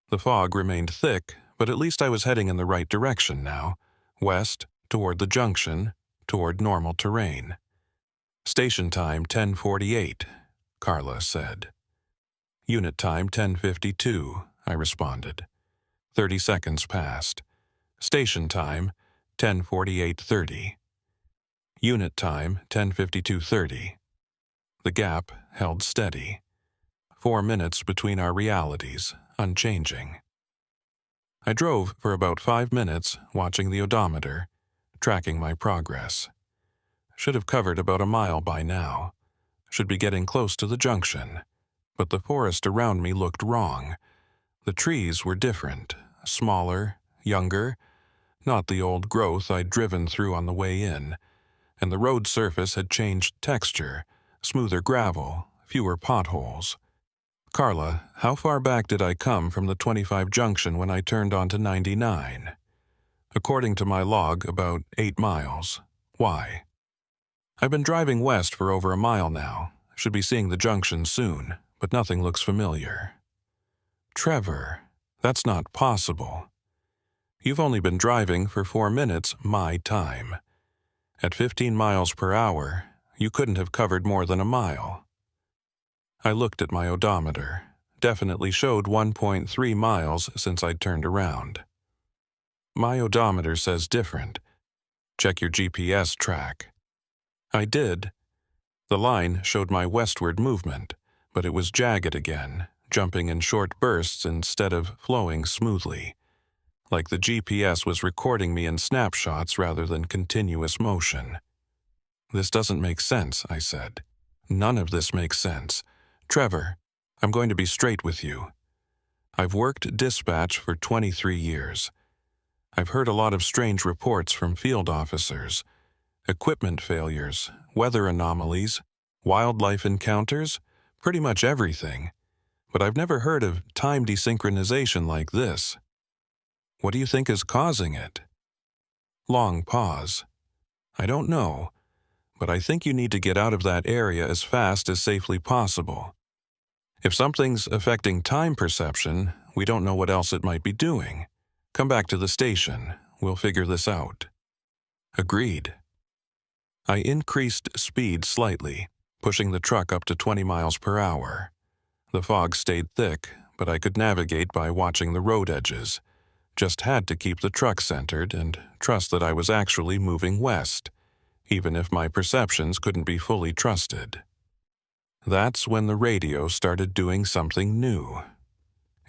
The fog remained thick, but at least I was heading in the right direction now. West, toward the junction, toward normal terrain. "Station time 10:48, Carla said. "Unit time 10:52, I responded. 30 seconds passed. "Station time 10:48:30. "Unit time 10:52:30. The gap held steady. 4 minutes between our realities, unchanging. I drove for about 5 minutes, watching the odometer, tracking my progress. Should have covered about a mile by now. Should be getting close to the junction. But the forest around me looked wrong. The trees were different, smaller, younger, not the old growth I'd driven through on the way in, and the road surface had changed texture, smoother gravel, fewer potholes. "Carla, how far back did I come from the 25 junction when I turned onto 99? "According to my log, about 8 miles. "Why?" "I've been driving west for over a mile now. Should be seeing the junction soon, but nothing looks familiar." "Trevor, that's not possible. You've only been driving for 4 minutes my time. At 15 miles per hour, you couldn't have covered more than a mile." I looked at my odometer. Definitely showed 1.3 miles since I'd turned around. "My odometer says different. Check your GPS track." I did. The line showed my westward movement, but it was jagged again, jumping in short bursts instead of flowing smoothly, like the GPS was recording me in snapshots rather than continuous motion. "This doesn't make sense," I said. "None of this makes sense. Trevor, I'm going to be straight with you. I've worked dispatch for 23 years. I've heard a lot of strange reports from field officers. Equipment failures, weather anomalies, wildlife encounters, pretty much everything. But I've never heard of time desynchronization like this. What do you think is causing it?" Long pause. "I don't know, but I think you need to get out of that area as fast as safely possible. If something's affecting time perception, We don't know what else it might be doing. Come back to the station. We'll figure this out." Agreed. I increased speed slightly, pushing the truck up to 20 miles per hour. The fog stayed thick, but I could navigate by watching the road edges. Just had to keep the truck centered and trust that I was actually moving west, even if my perceptions couldn't be fully trusted. That's when the radio started doing something new.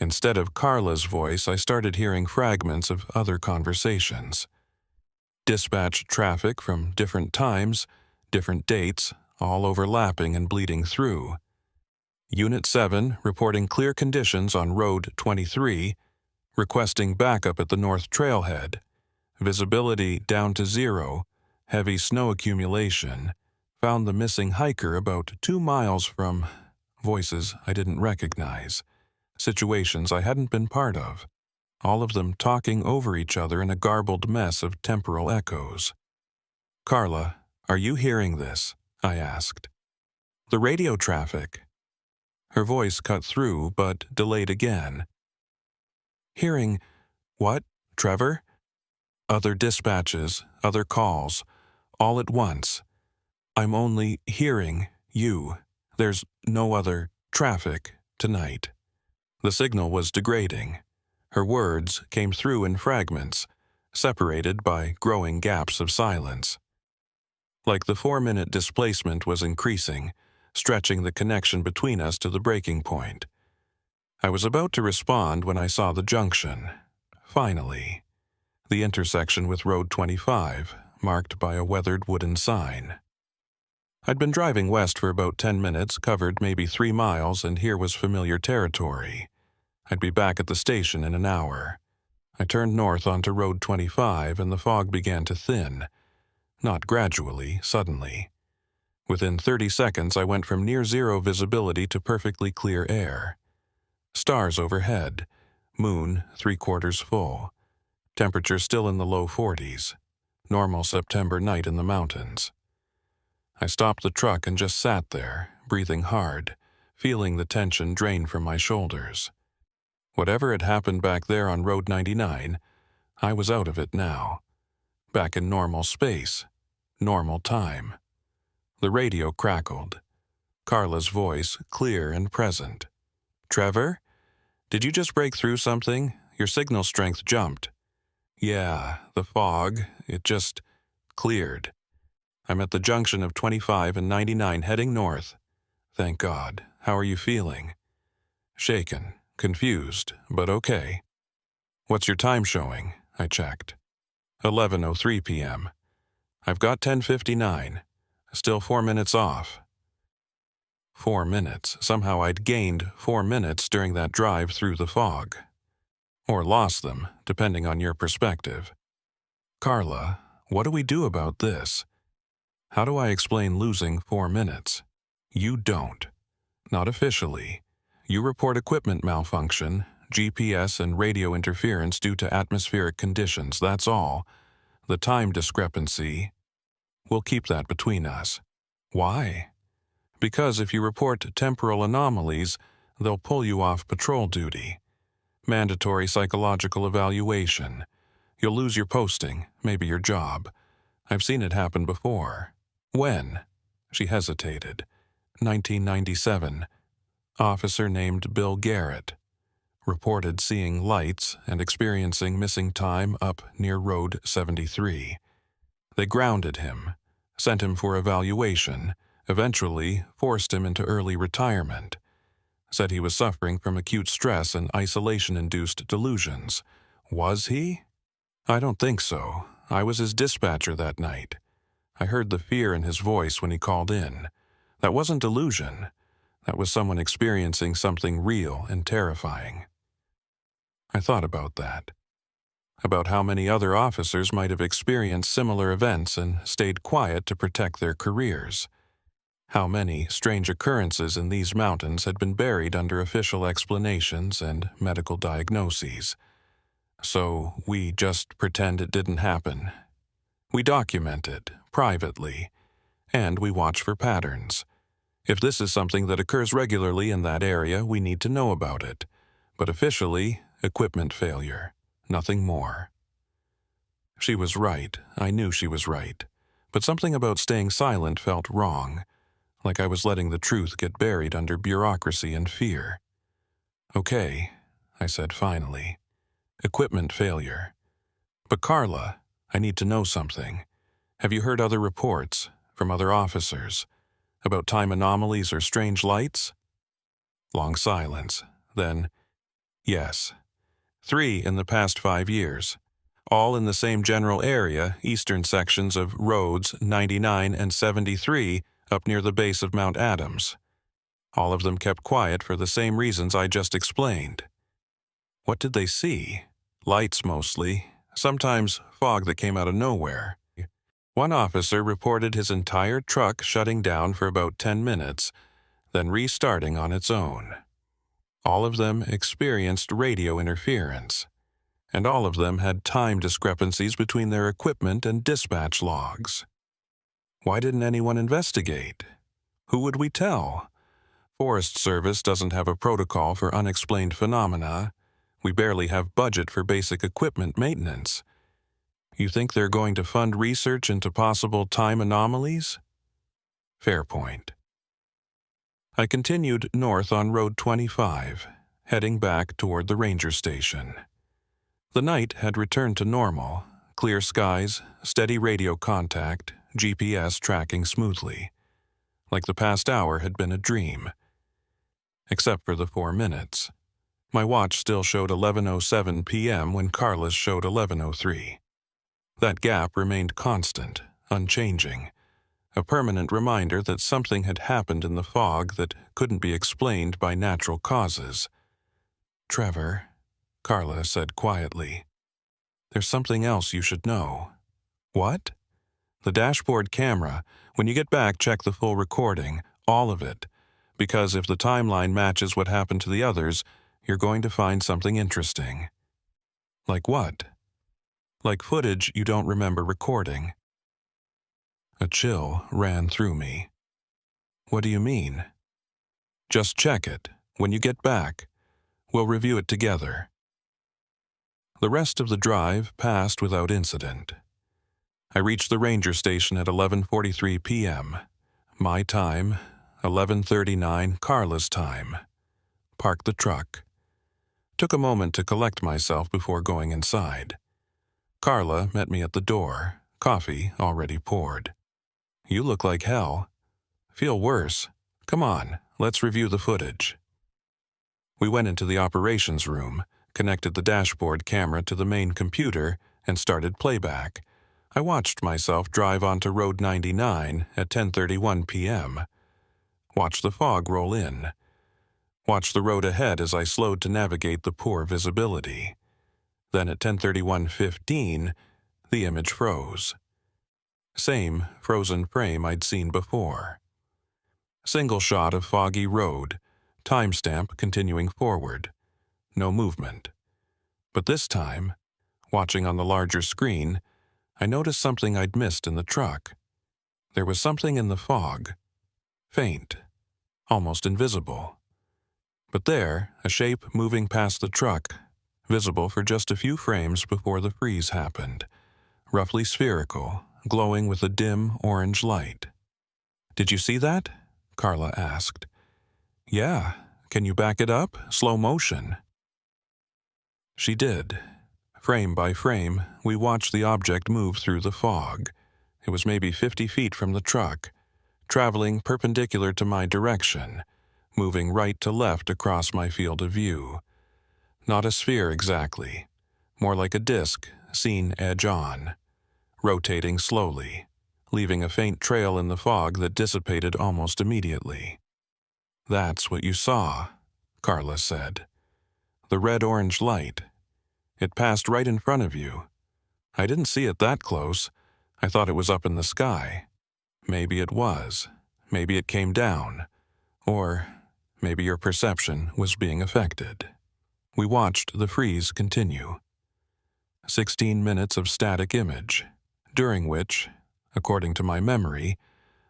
Instead of Carla's voice, I started hearing fragments of other conversations. Dispatch traffic from different times, different dates, all overlapping and bleeding through. Unit 7 reporting clear conditions on Road 23, requesting backup at the North Trailhead. Visibility down to 0, heavy snow accumulation. Found the missing hiker about 2 miles from... Voices I didn't recognize. Situations I hadn't been part of. All of them talking over each other in a garbled mess of temporal echoes. "Carla, are you hearing this?" I asked. "The radio traffic." Her voice cut through, but delayed again. "Hearing... what, Trevor?" "Other dispatches, other calls, all at once. I'm only hearing you. There's no other traffic tonight." The signal was degrading. Her words came through in fragments, separated by growing gaps of silence. Like the 4-minute displacement was increasing, stretching the connection between us to the breaking point. I was about to respond when I saw the junction. Finally. The intersection with Road 25, marked by a weathered wooden sign. I'd been driving west for about 10 minutes, covered maybe 3 miles, and here was familiar territory. I'd be back at the station in an hour. I turned north onto Road 25, and the fog began to thin. Not gradually, suddenly. Within 30 seconds, I went from near-zero visibility to perfectly clear air. Stars overhead. Moon 3/4 full. Temperature still in the low 40s. Normal September night in the mountains. I stopped the truck and just sat there, breathing hard, feeling the tension drain from my shoulders. Whatever had happened back there on Road 99, I was out of it now. Back in normal space, normal time. The radio crackled. Carla's voice, clear and present. "Trevor? Did you just break through something? Your signal strength jumped." "Yeah, the fog, it just cleared. I'm at the junction of 25 and 99 heading north. Thank God. How are you feeling?" "Shaken, confused, but okay." "What's your time showing?" I checked. 11:03 p.m. "I've got 10:59. Still 4 minutes off." 4 minutes. Somehow I'd gained 4 minutes during that drive through the fog. Or lost them, depending on your perspective. "Carla, what do we do about this? How do I explain losing 4 minutes? You don't. Not officially. You report equipment malfunction, GPS and radio interference due to atmospheric conditions, that's all. The time discrepancy, we'll keep that between us." "Why?" "Because if you report temporal anomalies, they'll pull you off patrol duty. Mandatory psychological evaluation. You'll lose your posting, maybe your job. I've seen it happen before." "When?" She hesitated. 1997. Officer named Bill Garrett. Reported seeing lights and experiencing missing time up near Road 73. They grounded him, sent him for evaluation, eventually forced him into early retirement. Said he was suffering from acute stress and isolation-induced delusions. Was he? I don't think so. I was his dispatcher that night. I heard the fear in his voice when he called in. That wasn't delusion. That was someone experiencing something real and terrifying. I thought about that. About how many other officers might have experienced similar events and stayed quiet to protect their careers. How many strange occurrences in these mountains had been buried under official explanations and medical diagnoses. So we just pretend it didn't happen. We document it, privately, and we watch for patterns. If this is something that occurs regularly in that area, we need to know about it. But officially, equipment failure, nothing more. She was right. I knew she was right. But something about staying silent felt wrong, like I was letting the truth get buried under bureaucracy and fear. Okay, I said finally. Equipment failure. But Carla, I need to know something. Have you heard other reports, from other officers, about time anomalies or strange lights? Long silence. Then, yes. 3 in the past 5 years. All in the same general area, eastern sections of roads 99 and 73 up near the base of Mount Adams. All of them kept quiet for the same reasons I just explained. What did they see? Lights mostly, sometimes fog that came out of nowhere. One officer reported his entire truck shutting down for about 10 minutes, then restarting on its own. All of them experienced radio interference, and all of them had time discrepancies between their equipment and dispatch logs. Why didn't anyone investigate? Who would we tell? Forest Service doesn't have a protocol for unexplained phenomena. We barely have budget for basic equipment maintenance. You think they're going to fund research into possible time anomalies? Fair point. I continued north on Road 25, heading back toward the ranger station. The night had returned to normal, clear skies, steady radio contact, GPS tracking smoothly. Like the past hour had been a dream. Except for the 4 minutes. My watch still showed 11:07 p.m. when Carla's showed 11:03. That gap remained constant, unchanging, a permanent reminder that something had happened in the fog that couldn't be explained by natural causes. Trevor, Carla said quietly, there's something else you should know. What? The dashboard camera. When you get back, check the full recording, all of it, because if the timeline matches what happened to the others, you're going to find something interesting. Like what? Like footage you don't remember recording. A chill ran through me. What do you mean? Just check it. When you get back, we'll review it together. The rest of the drive passed without incident. I reached the ranger station at 11:43 p.m. My time, 11:39 Carla's time. Parked the truck. Took a moment to collect myself before going inside. Carla met me at the door, coffee already poured. You look like hell. Feel worse. Come on, let's review the footage. We went into the operations room, connected the dashboard camera to the main computer, and started playback. I watched myself drive onto Road 99 at 10:31 p.m. Watched the fog roll in. Watched the road ahead as I slowed to navigate the poor visibility. Then at 10:31:15, the image froze. Same frozen frame I'd seen before. Single shot of foggy road, timestamp continuing forward. No movement. But this time, watching on the larger screen, I noticed something I'd missed in the truck. There was something in the fog. Faint. Almost invisible. But there, a shape moving past the truck, visible for just a few frames before the freeze happened. Roughly spherical, glowing with a dim orange light. Did you see that? Carla asked. Yeah. Can you back it up? Slow motion. She did. Frame by frame, we watched the object move through the fog. It was maybe 50 feet from the truck, traveling perpendicular to my direction, moving right to left across my field of view. Not a sphere exactly, more like a disc, seen edge on, rotating slowly, leaving a faint trail in the fog that dissipated almost immediately. That's what you saw, Carla said. The red-orange light. It passed right in front of you. I didn't see it that close. I thought it was up in the sky. Maybe it was. Maybe it came down. Or maybe your perception was being affected. We watched the freeze continue. 16 minutes of static image, during which, according to my memory,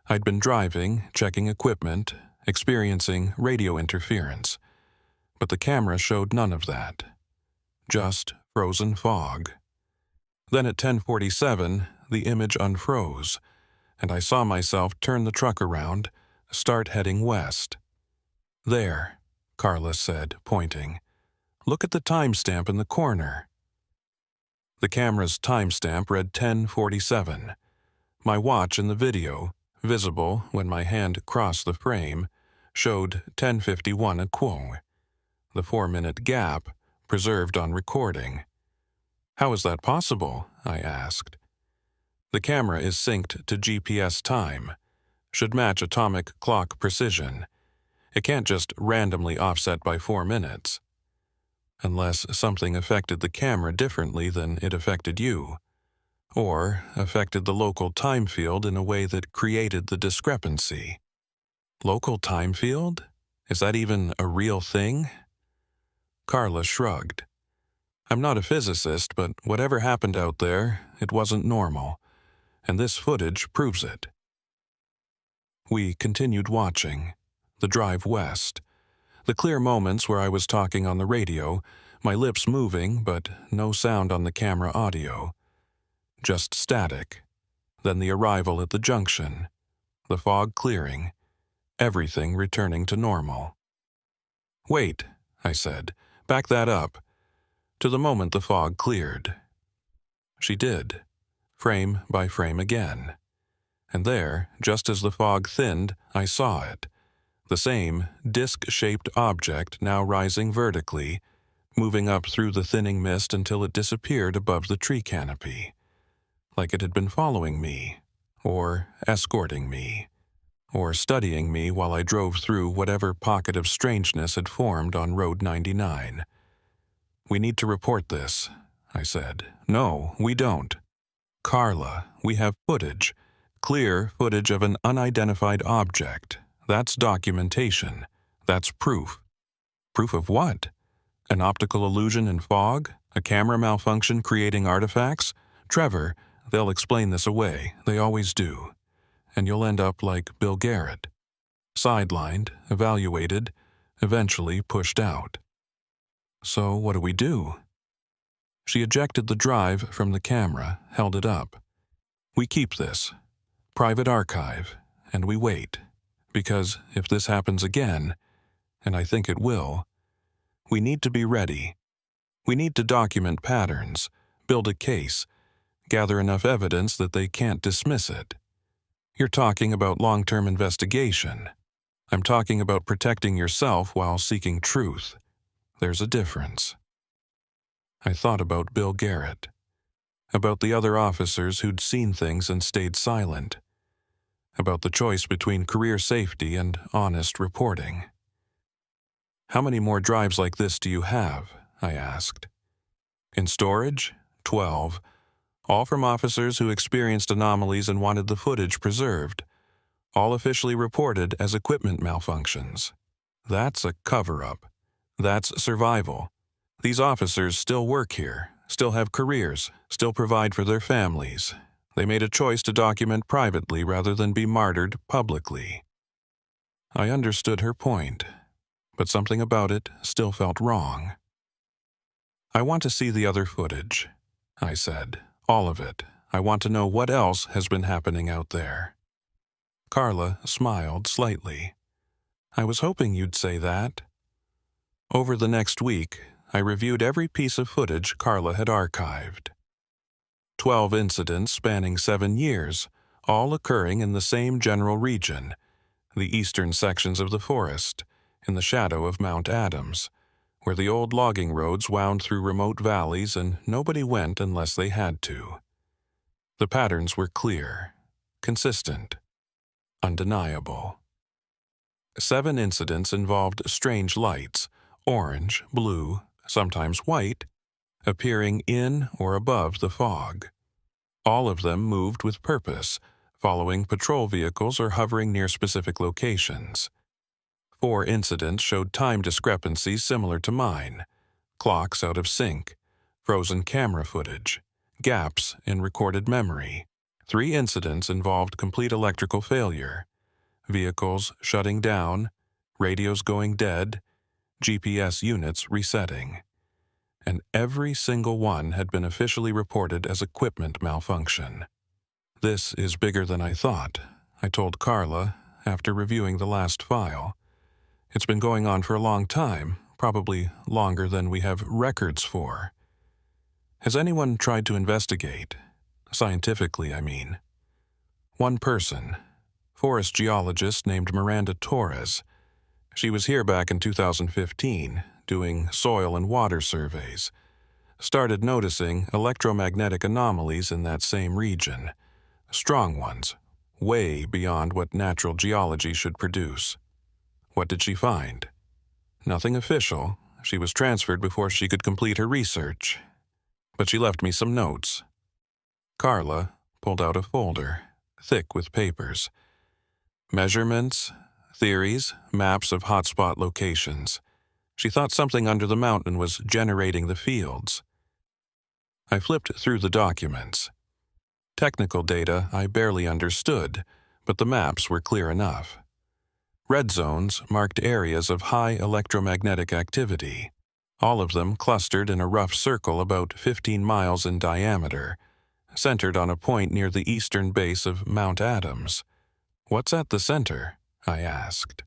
I'd been driving, checking equipment, experiencing radio interference. But the camera showed none of that. Just frozen fog. Then at 10:47, the image unfroze, and I saw myself turn the truck around, start heading west. There, Carla said, pointing. Look at the timestamp in the corner. The camera's timestamp read 10:47. My watch in the video, visible when my hand crossed the frame, showed 10:51 a quo. The 4-minute gap preserved on recording. How is that possible? I asked. The camera is synced to GPS time. Should match atomic clock precision. It can't just randomly offset by 4 minutes. Unless something affected the camera differently than it affected you, or affected the local time field in a way that created the discrepancy. Local time field? Is that even a real thing? Carla shrugged. I'm not a physicist, but whatever happened out there, it wasn't normal, and this footage proves it. We continued watching, the drive west, the clear moments where I was talking on the radio, my lips moving, but no sound on the camera audio. Just static. Then the arrival at the junction, the fog clearing, everything returning to normal. Wait, I said, back that up. To the moment the fog cleared. She did, frame by frame again. And there, just as the fog thinned, I saw it. The same disc-shaped object now rising vertically, moving up through the thinning mist until it disappeared above the tree canopy. Like it had been following me, or escorting me, or studying me while I drove through whatever pocket of strangeness had formed on Road 99. We need to report this, I said. No, we don't. Carla, we have footage. Clear footage of an unidentified object. That's documentation. That's proof. Proof of what? An optical illusion in fog? A camera malfunction creating artifacts? Trevor, they'll explain this away. They always do. And you'll end up like Bill Garrett. Sidelined, evaluated, eventually pushed out. So what do we do? She ejected the drive from the camera, held it up. We keep this. Private archive, and we wait. Because if this happens again, and I think it will, we need to be ready. We need to document patterns, build a case, gather enough evidence that they can't dismiss it. You're talking about long-term investigation. I'm talking about protecting yourself while seeking truth. There's a difference. I thought about Bill Garrett, about the other officers who'd seen things and stayed silent, about the choice between career safety and honest reporting. How many more drives like this do you have? I asked. In storage? 12. All from officers who experienced anomalies and wanted the footage preserved. All officially reported as equipment malfunctions. That's a cover-up. That's survival. These officers still work here, still have careers, still provide for their families. They made a choice to document privately rather than be martyred publicly. I understood her point, but something about it still felt wrong. I want to see the other footage, I said. All of it. I want to know what else has been happening out there. Carla smiled slightly. I was hoping you'd say that. Over the next week, I reviewed every piece of footage Carla had archived. 12 incidents spanning 7 years, all occurring in the same general region, the eastern sections of the forest, in the shadow of Mount Adams, where the old logging roads wound through remote valleys and nobody went unless they had to. The patterns were clear, consistent, undeniable. 7 incidents involved strange lights, orange, blue, sometimes white, appearing in or above the fog. All of them moved with purpose, following patrol vehicles or hovering near specific locations. 4 incidents showed time discrepancies similar to mine, clocks out of sync, frozen camera footage, gaps in recorded memory. 3 incidents involved complete electrical failure, vehicles shutting down, radios going dead, GPS units resetting, and every single one had been officially reported as equipment malfunction. "This is bigger than I thought," I told Carla after reviewing the last file. "It's been going on for a long time, probably longer than we have records for. Has anyone tried to investigate? Scientifically, I mean." "One person, forest geologist named Miranda Torres. She was here back in 2015, doing soil and water surveys. Started noticing electromagnetic anomalies in that same region. Strong ones, way beyond what natural geology should produce." "What did she find?" "Nothing official. She was transferred before she could complete her research. But she left me some notes." Carla pulled out a folder, thick with papers. Measurements, theories, maps of hotspot locations. She thought something under the mountain was generating the fields. I flipped through the documents. Technical data I barely understood, but the maps were clear enough. Red zones marked areas of high electromagnetic activity, all of them clustered in a rough circle about 15 miles in diameter, centered on a point near the eastern base of Mount Adams. "What's at the center?" I asked.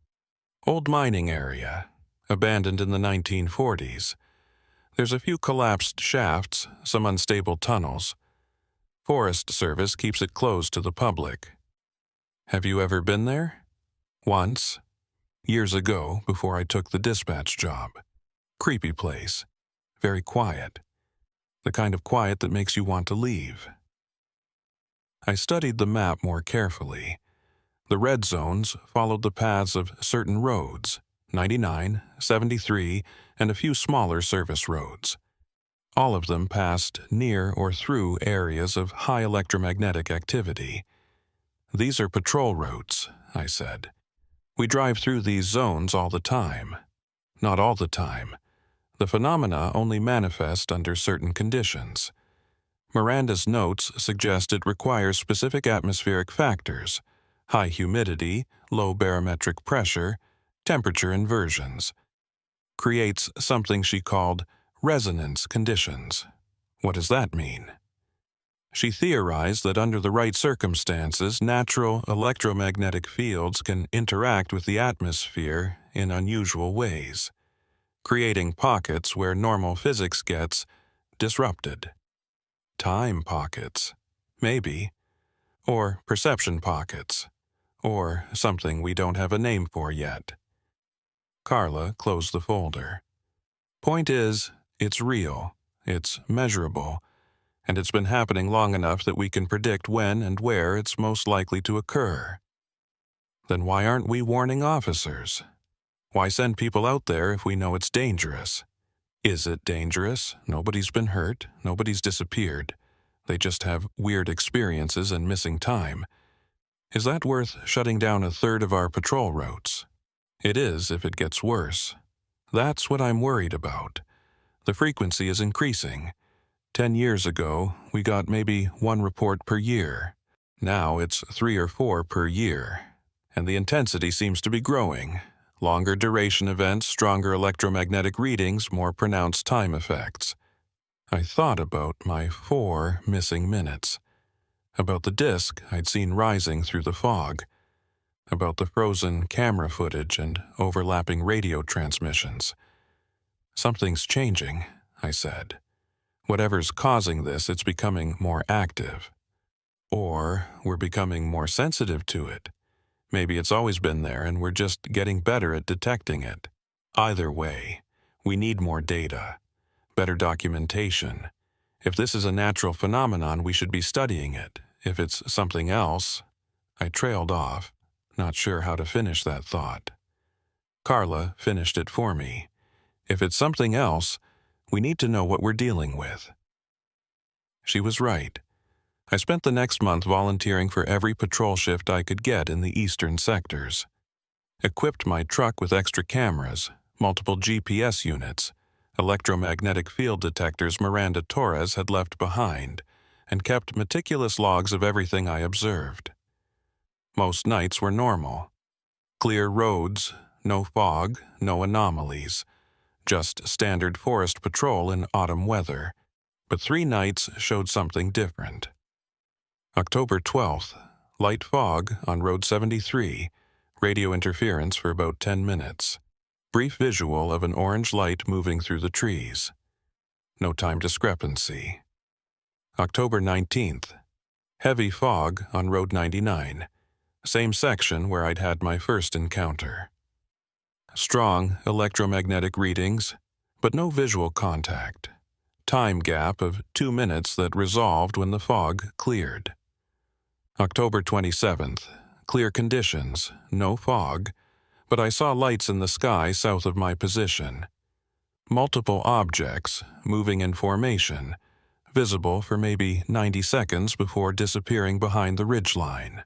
"Old mining area, abandoned in the 1940s. There's a few collapsed shafts, some unstable tunnels. Forest Service keeps it closed to the public." "Have you ever been there?" "Once. Years ago, before I took the dispatch job. Creepy place. Very quiet. The kind of quiet that makes you want to leave." I studied the map more carefully. The red zones followed the paths of certain roads, 99, 73, and a few smaller service roads. All of them passed near or through areas of high electromagnetic activity. "These are patrol routes," I said. "We drive through these zones all the time." "Not all the time. The phenomena only manifest under certain conditions. Miranda's notes suggest it requires specific atmospheric factors: high humidity, low barometric pressure, temperature inversions. Creates something she called resonance conditions." "What does that mean?" "She theorized that under the right circumstances, natural electromagnetic fields can interact with the atmosphere in unusual ways, creating pockets where normal physics gets disrupted. Time pockets, maybe, or perception pockets, or something we don't have a name for yet." Carla closed the folder. "Point is, it's real, it's measurable, and it's been happening long enough that we can predict when and where it's most likely to occur." "Then why aren't we warning officers? Why send people out there if we know it's dangerous?" "Is it dangerous? Nobody's been hurt, nobody's disappeared. They just have weird experiences and missing time. Is that worth shutting down a third of our patrol routes?" "It is if it gets worse. That's what I'm worried about. The frequency is increasing. 10 years ago, we got maybe 1 report per year. Now it's 3 or 4 per year. And the intensity seems to be growing. Longer duration events, stronger electromagnetic readings, more pronounced time effects." I thought about my 4 missing minutes. About the disk I'd seen rising through the fog. About the frozen camera footage and overlapping radio transmissions. "Something's changing," I said. "Whatever's causing this, it's becoming more active. Or we're becoming more sensitive to it. Maybe it's always been there and we're just getting better at detecting it. Either way, we need more data, better documentation. If this is a natural phenomenon, we should be studying it. If it's something else..." I trailed off, not sure how to finish that thought. Carla finished it for me. "If it's something else, we need to know what we're dealing with." She was right. I spent the next month volunteering for every patrol shift I could get in the eastern sectors. Equipped my truck with extra cameras, multiple GPS units, electromagnetic field detectors Miranda Torres had left behind, and kept meticulous logs of everything I observed. Most nights were normal. Clear roads, no fog, no anomalies. just standard forest patrol in autumn weather, but 3 nights showed something different. October 12th, light fog on Road 73, radio interference for about 10 minutes. Brief visual of an orange light moving through the trees. No time discrepancy. October 19th, heavy fog on Road 99, same section where I'd had my first encounter. Strong electromagnetic readings, but no visual contact. Time gap of 2 minutes that resolved when the fog cleared. October 27th, clear conditions, no fog, but I saw lights in the sky south of my position. Multiple objects, moving in formation, visible for maybe 90 seconds before disappearing behind the ridgeline.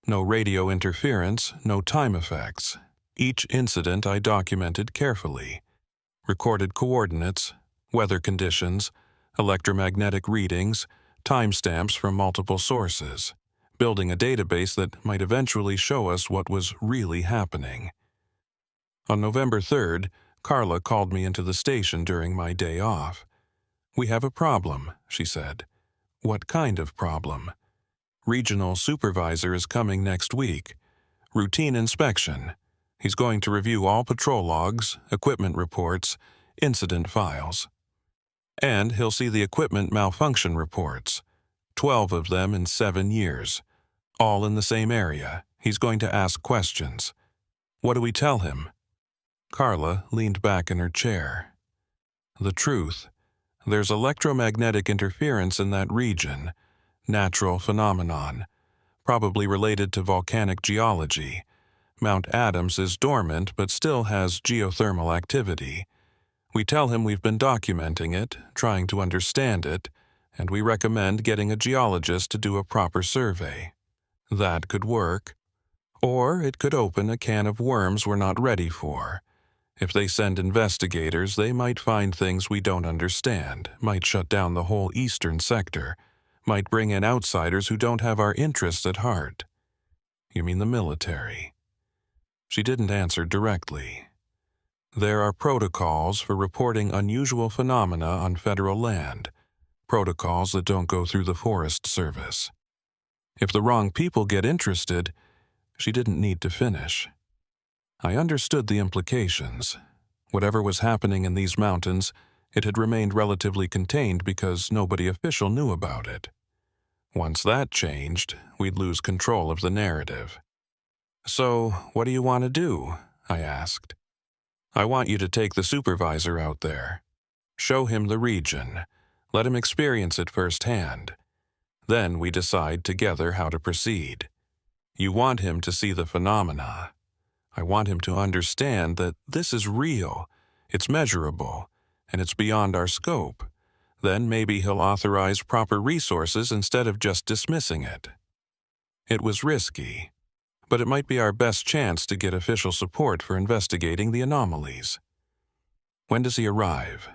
No radio interference, no time effects. Each incident I documented carefully. Recorded coordinates, weather conditions, electromagnetic readings, timestamps from multiple sources, building a database that might eventually show us what was really happening. On November 3rd, Carla called me into the station during my day off. "We have a problem," she said. "What kind of problem?" "Regional supervisor is coming next week. Routine inspection. He's going to review all patrol logs, equipment reports, incident files. And he'll see the equipment malfunction reports. 12 of them in 7 years. All in the same area. He's going to ask questions. What do we tell him?" Carla leaned back in her chair. "The truth. There's electromagnetic interference in that region. Natural phenomenon. Probably related to volcanic geology. Mount Adams is dormant but still has geothermal activity. We tell him we've been documenting it, trying to understand it, and we recommend getting a geologist to do a proper survey. That could work. Or it could open a can of worms we're not ready for. If they send investigators, they might find things we don't understand, might shut down the whole eastern sector, might bring in outsiders who don't have our interests at heart." "You mean the military?" She didn't answer directly. "There are protocols for reporting unusual phenomena on federal land, protocols that don't go through the Forest Service. If the wrong people get interested," she didn't need to finish. I understood the implications. Whatever was happening in these mountains, it had remained relatively contained because nobody official knew about it. Once that changed, we'd lose control of the narrative. "So, what do you want to do?" I asked. "I want you to take the supervisor out there. Show him the region. Let him experience it firsthand. Then we decide together how to proceed. You want him to see the phenomena. I want him to understand that this is real, it's measurable, and it's beyond our scope. Then maybe he'll authorize proper resources instead of just dismissing it." It was risky, but it might be our best chance to get official support for investigating the anomalies. "When does he arrive?"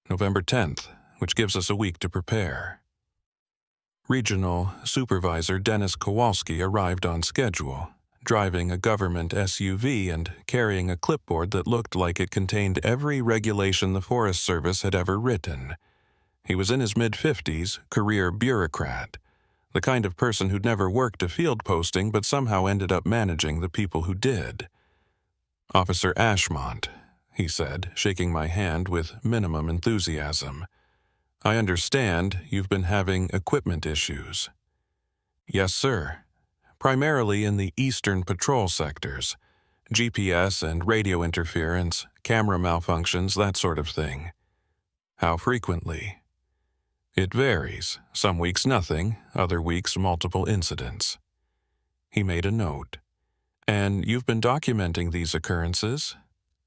"November 10th, which gives us a week to prepare." Regional Supervisor Dennis Kowalski arrived on schedule, driving a government SUV and carrying a clipboard that looked like it contained every regulation the Forest Service had ever written. He was in his mid-50s, career bureaucrat, the kind of person who'd never worked a field posting but somehow ended up managing the people who did. "Officer Ashmont," he said, shaking my hand with minimum enthusiasm. "I understand you've been having equipment issues." "Yes, sir. Primarily in the eastern patrol sectors. GPS and radio interference, camera malfunctions, that sort of thing." "How frequently?" "It varies. Some weeks nothing, other weeks multiple incidents." He made a note. "And you've been documenting these occurrences?"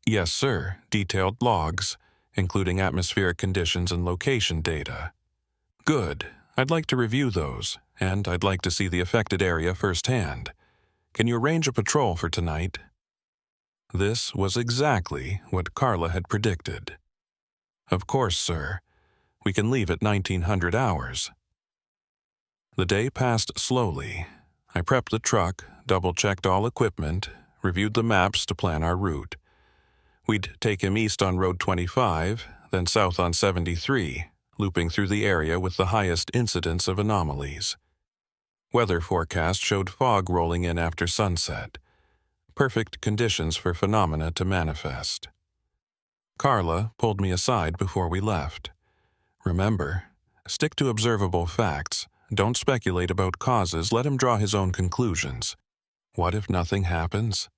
"Yes, sir. Detailed logs, including atmospheric conditions and location data." "Good. I'd like to review those, and I'd like to see the affected area firsthand. Can you arrange a patrol for tonight?" This was exactly what Carla had predicted. "Of course, sir. We can leave at 1900 hours." The day passed slowly. I prepped the truck, double-checked all equipment, reviewed the maps to plan our route. We'd take him east on Road 25, then south on 73, looping through the area with the highest incidence of anomalies. Weather forecast showed fog rolling in after sunset. Perfect conditions for phenomena to manifest. Carla pulled me aside before we left. Remember, stick to observable facts. Don't speculate about causes. Let him draw his own conclusions. What if nothing happens?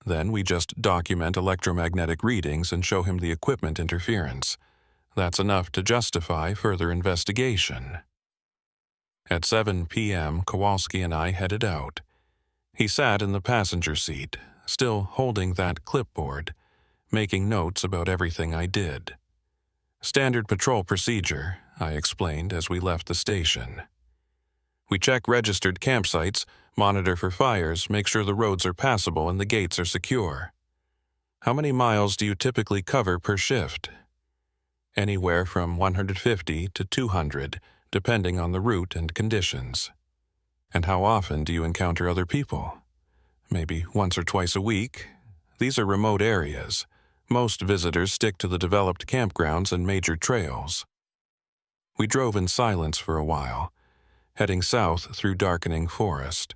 Then we just document electromagnetic readings and show him the equipment interference. That's enough to justify further investigation. At 7 p.m., Kowalski and I headed out. He sat in the passenger seat, still holding that clipboard, making notes about everything I did. Standard patrol procedure, I explained as we left the station. We check registered campsites, monitor for fires, make sure the roads are passable and the gates are secure. How many miles do you typically cover per shift? Anywhere from 150 to 200, depending on the route and conditions. And how often do you encounter other people? Maybe once or twice a week. These are remote areas. Most visitors stick to the developed campgrounds and major trails. We drove in silence for a while, heading south through darkening forest.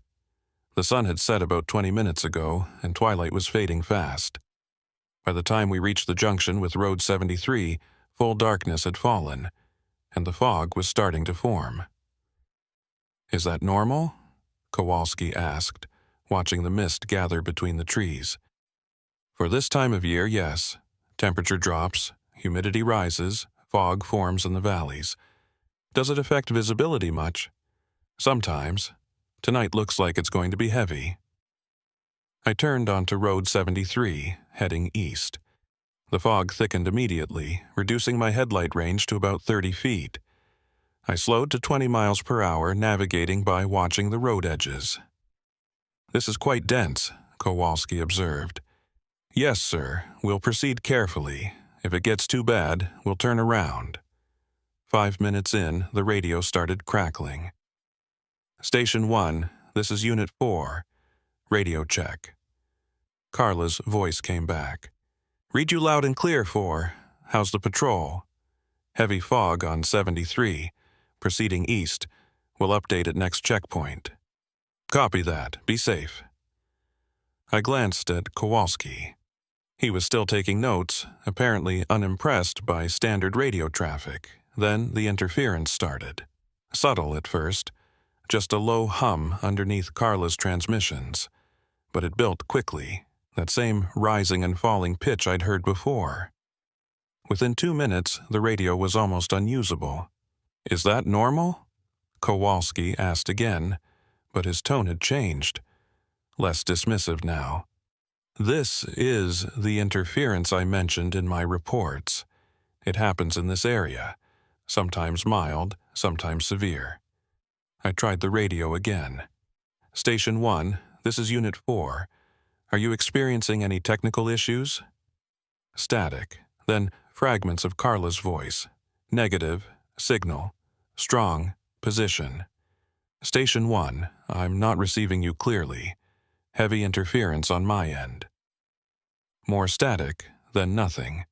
The sun had set about 20 minutes ago, and twilight was fading fast. By the time we reached the junction with Road 73, full darkness had fallen, and the fog was starting to form. "Is that normal?" Kowalski asked, watching the mist gather between the trees. "For this time of year, yes. Temperature drops, humidity rises, fog forms in the valleys. Does it affect visibility much?" "Sometimes. Tonight looks like it's going to be heavy." I turned onto Road 73, heading east. The fog thickened immediately, reducing my headlight range to about 30 feet. I slowed to 20 miles per hour, navigating by watching the road edges. "This is quite dense," Kowalski observed. "Yes, sir. We'll proceed carefully. If it gets too bad, we'll turn around." 5 minutes in, the radio started crackling. "Station 1, this is Unit 4. Radio check." Carla's voice came back. "Read you loud and clear, 4. How's the patrol?" "Heavy fog on 73. Proceeding east. We'll update at next checkpoint." "Copy that. Be safe." I glanced at Kowalski. He was still taking notes, apparently unimpressed by standard radio traffic. Then the interference started. Subtle at first, just a low hum underneath Carla's transmissions. But it built quickly, that same rising and falling pitch I'd heard before. Within 2 minutes, the radio was almost unusable. "Is that normal?" Kowalski asked again, but his tone had changed. Less dismissive now. "This is the interference I mentioned in my reports. It happens in this area, sometimes mild, sometimes severe." I tried the radio again. "Station 1, this is Unit 4. Are you experiencing any technical issues?" Static, then fragments of Carla's voice. Negative, signal, strong, position. "Station 1, I'm not receiving you clearly. Heavy interference on my end." More static, then nothing.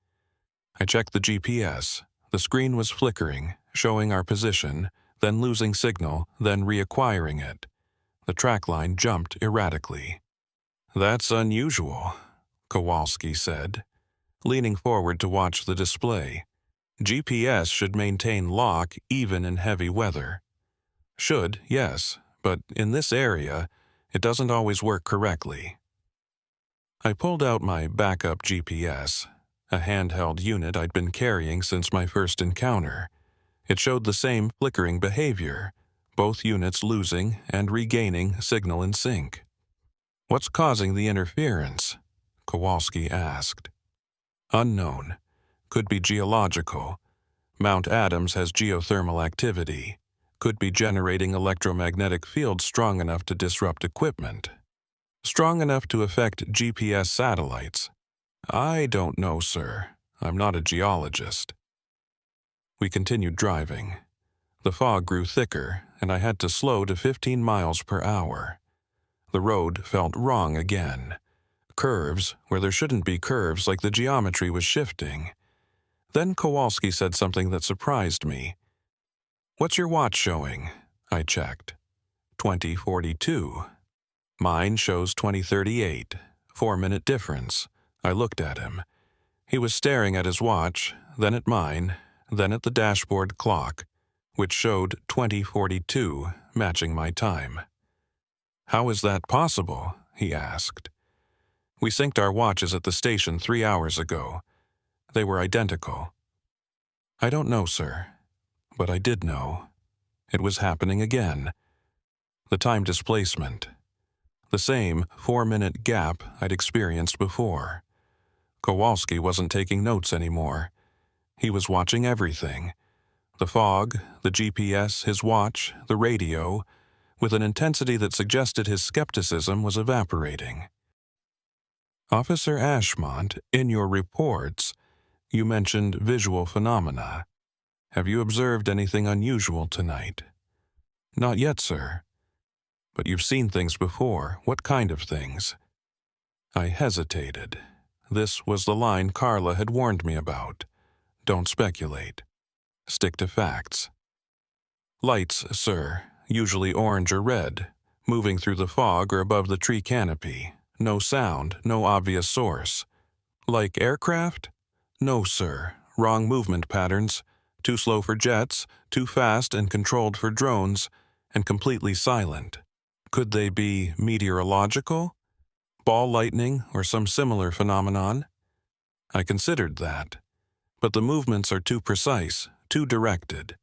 I checked the GPS. The screen was flickering, showing our position, then losing signal, then reacquiring it. The track line jumped erratically. "That's unusual," Kowalski said, leaning forward to watch the display. "GPS should maintain lock even in heavy weather." "Should, yes, but in this area, it doesn't always work correctly." I pulled out my backup GPS, a handheld unit I'd been carrying since my first encounter. It showed the same flickering behavior, both units losing and regaining signal in sync. "What's causing the interference?" Kowalski asked. "Unknown. Could be geological. Mount Adams has geothermal activity. Could be generating electromagnetic fields strong enough to disrupt equipment. Strong enough to affect GPS satellites. I don't know, sir. I'm not a geologist." We continued driving. The fog grew thicker, and I had to slow to 15 miles per hour. The road felt wrong again. Curves where there shouldn't be curves, like the geometry was shifting. Then Kowalski said something that surprised me. "What's your watch showing?" I checked. 2042. Mine shows 2038. 4-minute difference. I looked at him. He was staring at his watch, then at mine, then at the dashboard clock, which showed 2042, matching my time. "How is that possible?" he asked. "We synced our watches at the station 3 hours ago. They were identical." "I don't know, sir. But I did know. It was happening again. The time displacement. The same 4-minute gap I'd experienced before. Kowalski wasn't taking notes anymore. He was watching everything. The fog, the GPS, his watch, the radio, with an intensity that suggested his skepticism was evaporating. "Officer Ashmont, in your reports, you mentioned visual phenomena. Have you observed anything unusual tonight?" "Not yet, sir." "But you've seen things before. What kind of things?" I hesitated. This was the line Carla had warned me about. Don't speculate. Stick to facts. "Lights, sir, usually orange or red, moving through the fog or above the tree canopy. No sound, no obvious source." "Like aircraft?" "No, sir. Wrong movement patterns. Too slow for jets, too fast and controlled for drones, and completely silent." "Could they be meteorological? Ball lightning or some similar phenomenon?" I considered that. But the movements are too precise, too directed.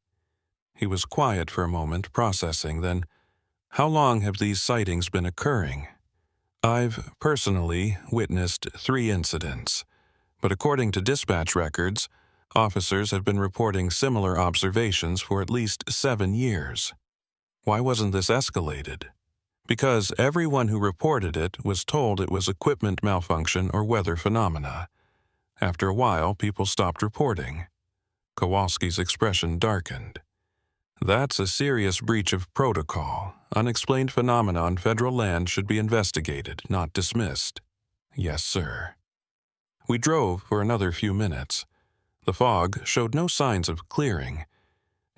He was quiet for a moment, processing, then, "How long have these sightings been occurring?" "I've personally witnessed 3 incidents, but according to dispatch records, officers have been reporting similar observations for at least 7 years. Why wasn't this escalated?" "Because everyone who reported it was told it was equipment malfunction or weather phenomena. After a while, people stopped reporting." Kowalski's expression darkened. "That's a serious breach of protocol. Unexplained phenomena on federal land should be investigated, not dismissed." "Yes, sir." We drove for another few minutes. The fog showed no signs of clearing.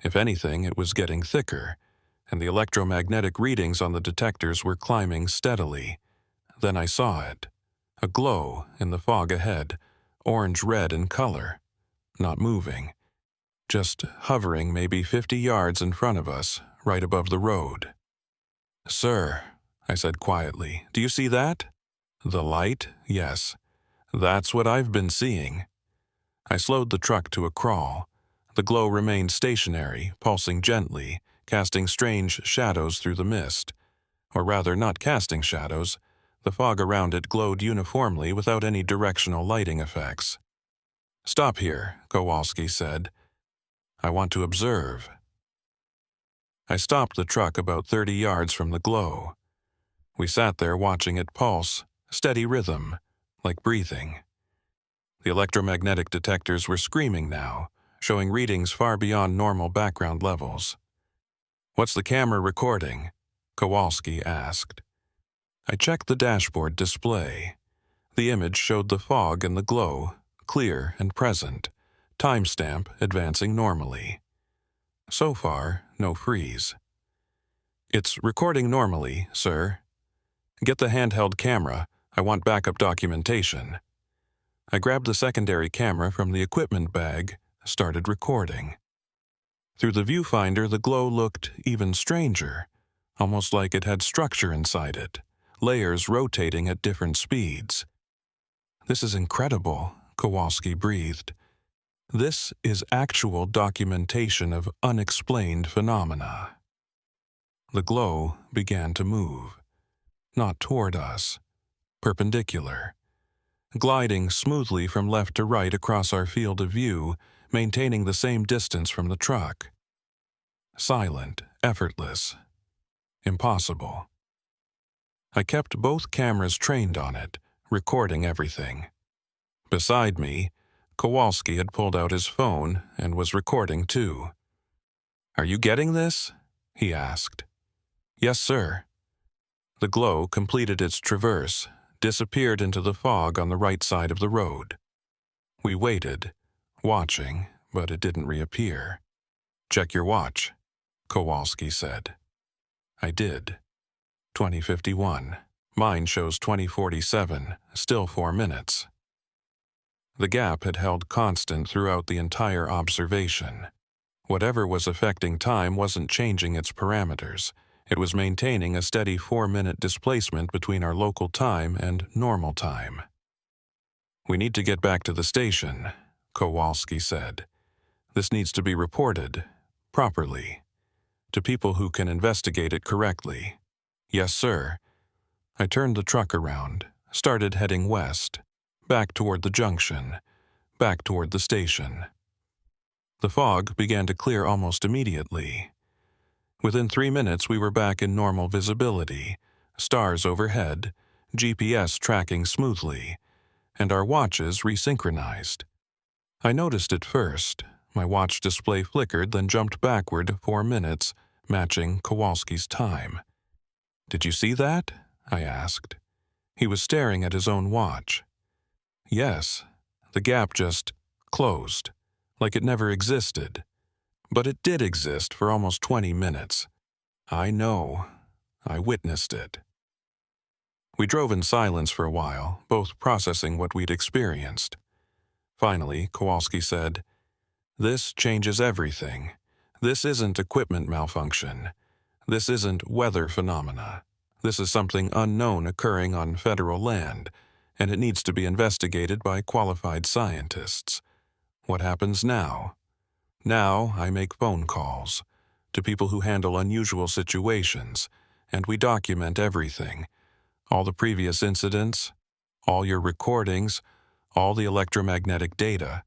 If anything, it was getting thicker, and the electromagnetic readings on the detectors were climbing steadily. Then I saw it. A glow in the fog ahead, orange-red in color. Not moving. Just hovering maybe 50 yards in front of us, right above the road. "Sir," I said quietly, "do you see that?" "The light? Yes. That's what I've been seeing." I slowed the truck to a crawl. The glow remained stationary, pulsing gently, casting strange shadows through the mist. Or rather, not casting shadows. The fog around it glowed uniformly without any directional lighting effects. "Stop here," Kowalski said. "I want to observe." I stopped the truck about 30 yards from the glow. We sat there watching it pulse, steady rhythm, like breathing. The electromagnetic detectors were screaming now, showing readings far beyond normal background levels. "What's the camera recording?" Kowalski asked. I checked the dashboard display. The image showed the fog and the glow, clear and present, timestamp advancing normally. So far, no freeze. "It's recording normally, sir." "Get the handheld camera. I want backup documentation." I grabbed the secondary camera from the equipment bag, started recording. Through the viewfinder, the glow looked even stranger, almost like it had structure inside it, layers rotating at different speeds. "This is incredible," Kowalski breathed. "This is actual documentation of unexplained phenomena." The glow began to move. Not toward us. Perpendicular. Gliding smoothly from left to right across our field of view, maintaining the same distance from the truck. Silent, effortless. Impossible. I kept both cameras trained on it, recording everything. Beside me, Kowalski had pulled out his phone and was recording too. "Are you getting this?" he asked. "Yes, sir." The glow completed its traverse, disappeared into the fog on the right side of the road. We waited, watching, but it didn't reappear. "Check your watch," Kowalski said. I did. 20:51. Mine shows 20:47, still 4 minutes. The gap had held constant throughout the entire observation. Whatever was affecting time wasn't changing its parameters. It was maintaining a steady 4-minute displacement between our local time and normal time. "We need to get back to the station," Kowalski said. "This needs to be reported, properly, to people who can investigate it correctly." "Yes, sir." I turned the truck around, started heading west, back toward the junction, back toward the station. The fog began to clear almost immediately. Within 3 minutes we were back in normal visibility, stars overhead, GPS tracking smoothly, and our watches resynchronized. I noticed it first. My watch display flickered, then jumped backward 4 minutes, matching Kowalski's time. "Did you see that?" I asked. He was staring at his own watch. "Yes, the gap just closed, like it never existed. But it did exist for almost 20 minutes. I know. I witnessed it." We drove in silence for a while, both processing what we'd experienced. Finally, Kowalski said, "This changes everything. This isn't equipment malfunction. This isn't weather phenomena. This is something unknown occurring on federal land, and it needs to be investigated by qualified scientists. What happens now? Now I make phone calls to people who handle unusual situations, and we document everything. All the previous incidents, all your recordings, all the electromagnetic data.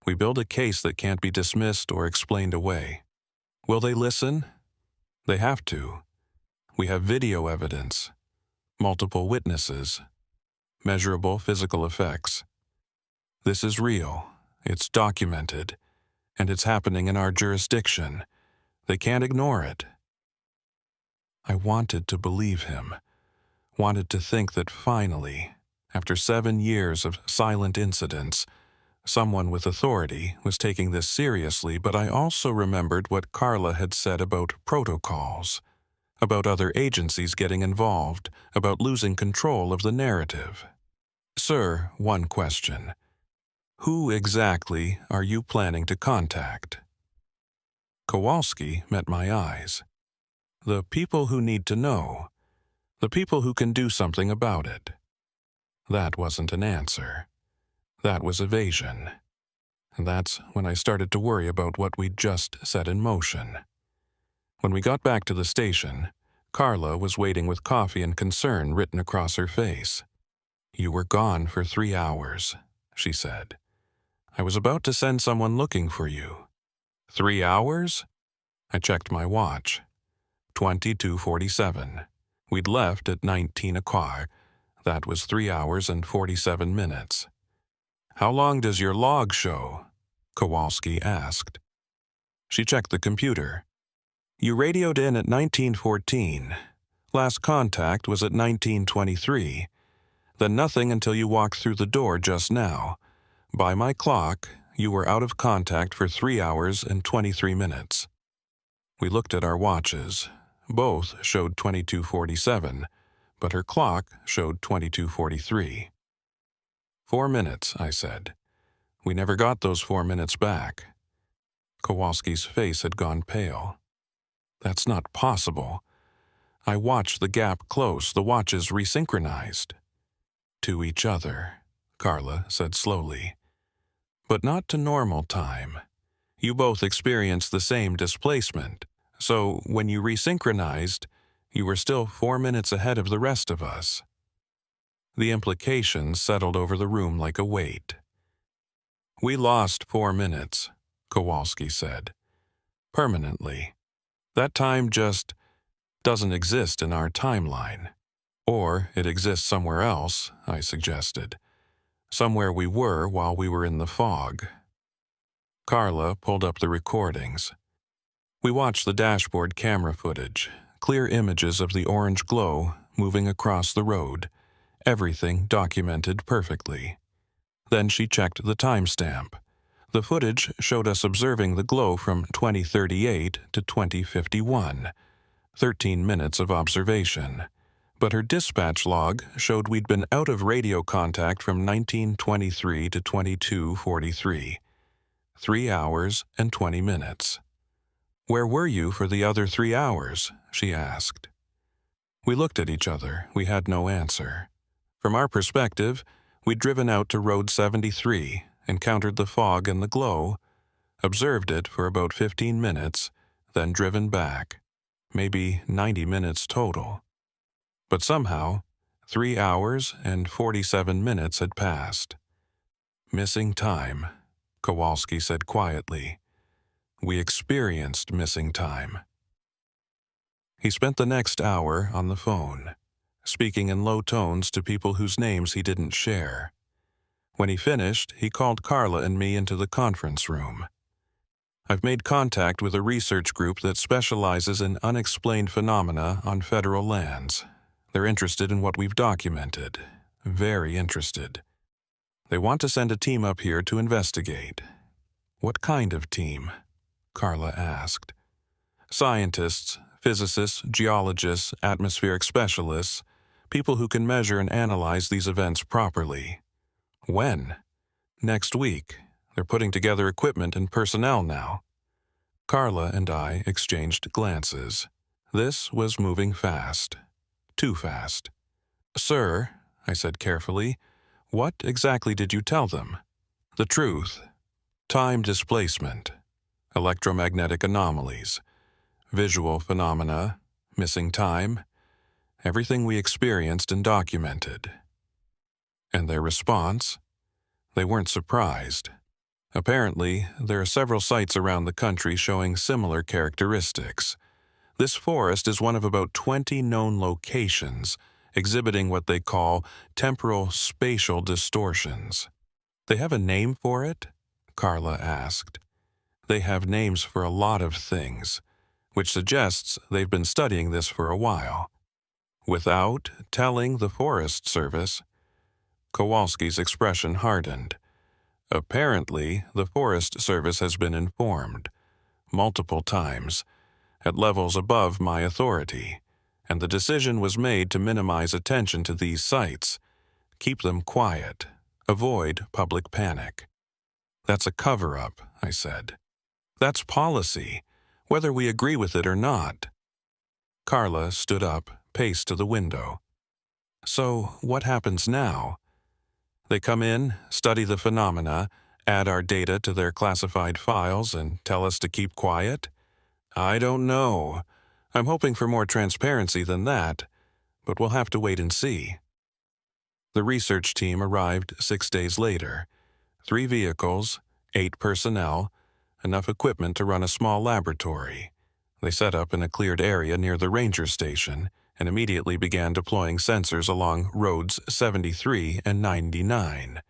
We build a case that can't be dismissed or explained away. Will they listen? They have to. We have video evidence, multiple witnesses, measurable physical effects. This is real. It's documented. And it's happening in our jurisdiction. They can't ignore it." I wanted to believe him, wanted to think that finally, after 7 years of silent incidents, someone with authority was taking this seriously, but I also remembered what Carla had said about protocols, about other agencies getting involved, about losing control of the narrative. "Sir, one question. Who exactly are you planning to contact?" Kowalski met my eyes. "The people who need to know. The people who can do something about it." That wasn't an answer. That was evasion. And that's when I started to worry about what we'd just set in motion. When we got back to the station, Carla was waiting with coffee and concern written across her face. "You were gone for 3 hours," she said. "I was about to send someone looking for you." 3 hours? I checked my watch. 22:47. We'd left at 19 o'clock. That was 3 hours and 47 minutes. "How long does your log show?" Kowalski asked. She checked the computer. "You radioed in at 19:14. Last contact was at 19:23. Then nothing until you walked through the door just now. By my clock, you were out of contact for 3 hours and 23 minutes. We looked at our watches. Both showed 22:47, but her clock showed 22:43. 4 minutes, I said. We never got those 4 minutes back. Kowalski's face had gone pale. That's not possible. I watched the gap close, the watches resynchronized. To each other, Carla said slowly. But not to normal time. You both experienced the same displacement, so when you resynchronized, you were still 4 minutes ahead of the rest of us. The implications settled over the room like a weight. We lost 4 minutes, Kowalski said. Permanently. That time just doesn't exist in our timeline. Or it exists somewhere else, I suggested. Somewhere we were while we were in the fog. Carla pulled up the recordings. We watched the dashboard camera footage, clear images of the orange glow moving across the road, everything documented perfectly. Then she checked the timestamp. The footage showed us observing the glow from 2038 to 2051, 13 minutes of observation. But her dispatch log showed we'd been out of radio contact from 1923 to 2243, 3 hours and 20 minutes. "Where were you for the other 3 hours?" she asked. We looked at each other. We had no answer. From our perspective, we'd driven out to Road 73, encountered the fog and the glow, observed it for about 15 minutes, then driven back. Maybe 90 minutes total. But somehow, 3 hours and 47 minutes had passed. "Missing time," Kowalski said quietly. "We experienced missing time." He spent the next hour on the phone, speaking in low tones to people whose names he didn't share. When he finished, he called Carla and me into the conference room. "I've made contact with a research group that specializes in unexplained phenomena on federal lands. They're interested in what we've documented. Very interested. They want to send a team up here to investigate." "What kind of team?" Carla asked. "Scientists, physicists, geologists, atmospheric specialists, people who can measure and analyze these events properly." "When?" "Next week. They're putting together equipment and personnel now." Carla and I exchanged glances. This was moving fast. Too fast. "Sir," I said carefully, "what exactly did you tell them?" "The truth. Time displacement, electromagnetic anomalies, visual phenomena, missing time, everything we experienced and documented." And their response? They weren't surprised. Apparently, there are several sites around the country showing similar characteristics. This forest is one of about 20 known locations exhibiting what they call temporal spatial distortions. "They have a name for it?" Carla asked. "They have names for a lot of things, which suggests they've been studying this for a while." Without telling the Forest Service? Kowalski's expression hardened. "Apparently, the Forest Service has been informed, multiple times, at levels above my authority, and the decision was made to minimize attention to these sites, keep them quiet, avoid public panic." "That's a cover-up," I said. "That's policy, whether we agree with it or not." Carla stood up, paced to the window. "So, what happens now? They come in, study the phenomena, add our data to their classified files, and tell us to keep quiet? I don't know. I'm hoping for more transparency than that, but we'll have to wait and see." The research team arrived 6 days later. 3 vehicles, 8 personnel, enough equipment to run a small laboratory. They set up in a cleared area near the ranger station and immediately began deploying sensors along roads 73 and 99.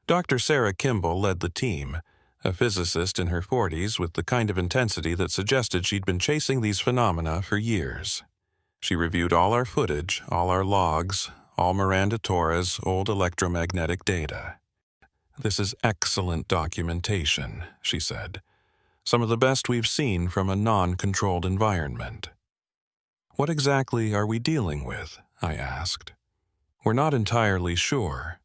Dr. Sarah Kimball led the team, a physicist in her 40s with the kind of intensity that suggested she'd been chasing these phenomena for years. She reviewed all our footage, all our logs, all Miranda Torres' old electromagnetic data. "This is excellent documentation," she said. "Some of the best we've seen from a non-controlled environment." "What exactly are we dealing with?" I asked. "We're not entirely sure.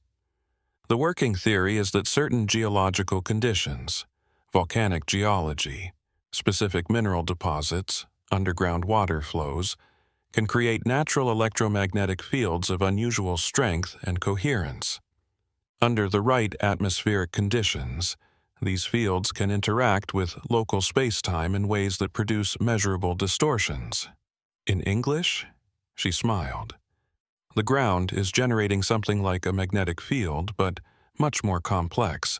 The working theory is that certain geological conditions, volcanic geology, specific mineral deposits, underground water flows, can create natural electromagnetic fields of unusual strength and coherence. Under the right atmospheric conditions, these fields can interact with local space-time in ways that produce measurable distortions." "In English?" She smiled. "The ground is generating something like a magnetic field, but much more complex.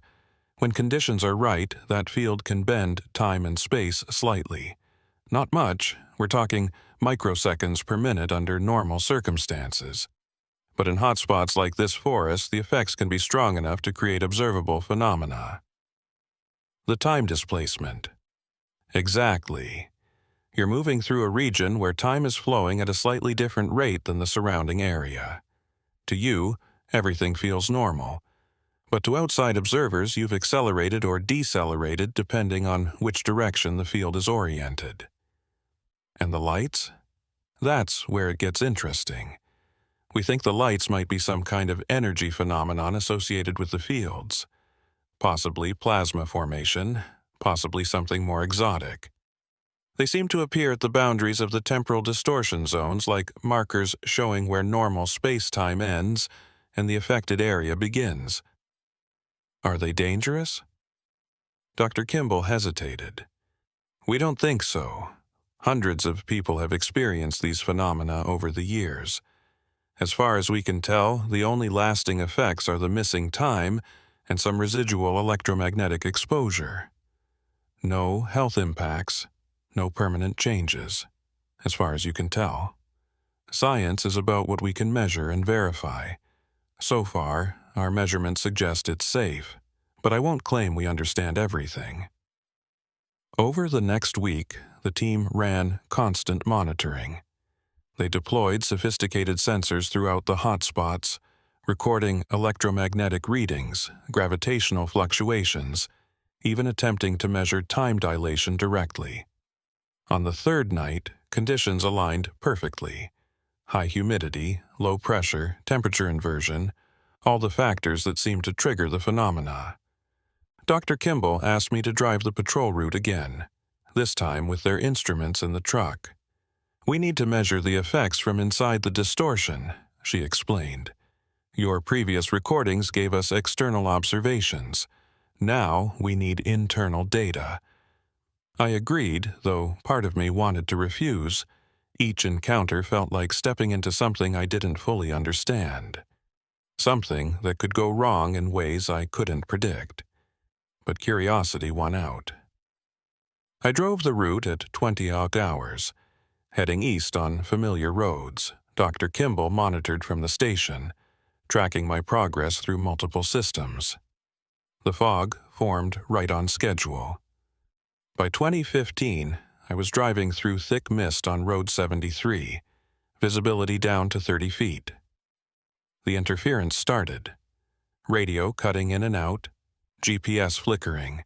When conditions are right, that field can bend time and space slightly. Not much, we're talking microseconds per minute under normal circumstances. But in hotspots like this forest, the effects can be strong enough to create observable phenomena." "The time displacement." "Exactly. You're moving through a region where time is flowing at a slightly different rate than the surrounding area. To you, everything feels normal. But to outside observers, you've accelerated or decelerated depending on which direction the field is oriented. And the lights? That's where it gets interesting. We think the lights might be some kind of energy phenomenon associated with the fields. Possibly plasma formation, possibly something more exotic. They seem to appear at the boundaries of the temporal distortion zones like markers showing where normal space-time ends and the affected area begins. Are they dangerous? Dr. Kimball hesitated. We don't think so. Hundreds of people have experienced these phenomena over the years. As far as we can tell, the only lasting effects are the missing time and some residual electromagnetic exposure. No health impacts, no permanent changes, as far as you can tell. Science is about what we can measure and verify. So far, our measurements suggest it's safe, but I won't claim we understand everything. Over the next week, the team ran constant monitoring. They deployed sophisticated sensors throughout the hotspots, recording electromagnetic readings, gravitational fluctuations, even attempting to measure time dilation directly. On the third night, conditions aligned perfectly. High humidity, low pressure, temperature inversion, all the factors that seem to trigger the phenomena. Dr. Kimball asked me to drive the patrol route again, this time with their instruments in the truck. We need to measure the effects from inside the distortion, she explained. Your previous recordings gave us external observations. Now we need internal data. I agreed, though part of me wanted to refuse. Each encounter felt like stepping into something I didn't fully understand. Something that could go wrong in ways I couldn't predict. But curiosity won out. I drove the route at 20-odd hours. Heading east on familiar roads, Dr. Kimball monitored from the station, tracking my progress through multiple systems. The fog formed right on schedule. By 2015, I was driving through thick mist on Road 73, visibility down to 30 feet. The interference started. Radio cutting in and out, GPS flickering,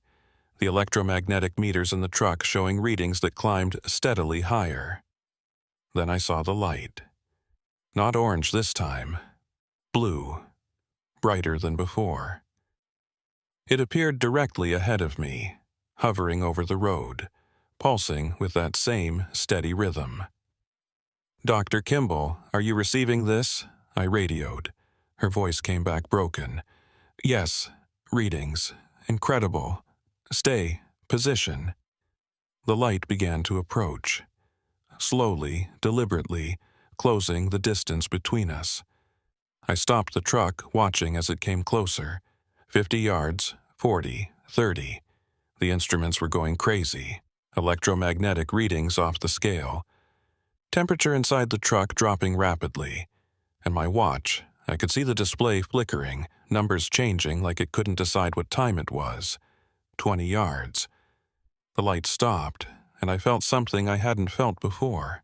the electromagnetic meters in the truck showing readings that climbed steadily higher. Then I saw the light. Not orange this time. Blue. Brighter than before. It appeared directly ahead of me, hovering over the road, pulsing with that same steady rhythm. Dr. Kimball, are you receiving this? I radioed. Her voice came back broken. Yes. Readings. Incredible. Stay. Position. The light began to approach. Slowly, deliberately, closing the distance between us. I stopped the truck, watching as it came closer. 50 yards, 40, 30. The instruments were going crazy. Electromagnetic readings off the scale. Temperature inside the truck dropping rapidly. And my watch, I could see the display flickering, numbers changing like it couldn't decide what time it was. 20 yards. The light stopped, and I felt something I hadn't felt before.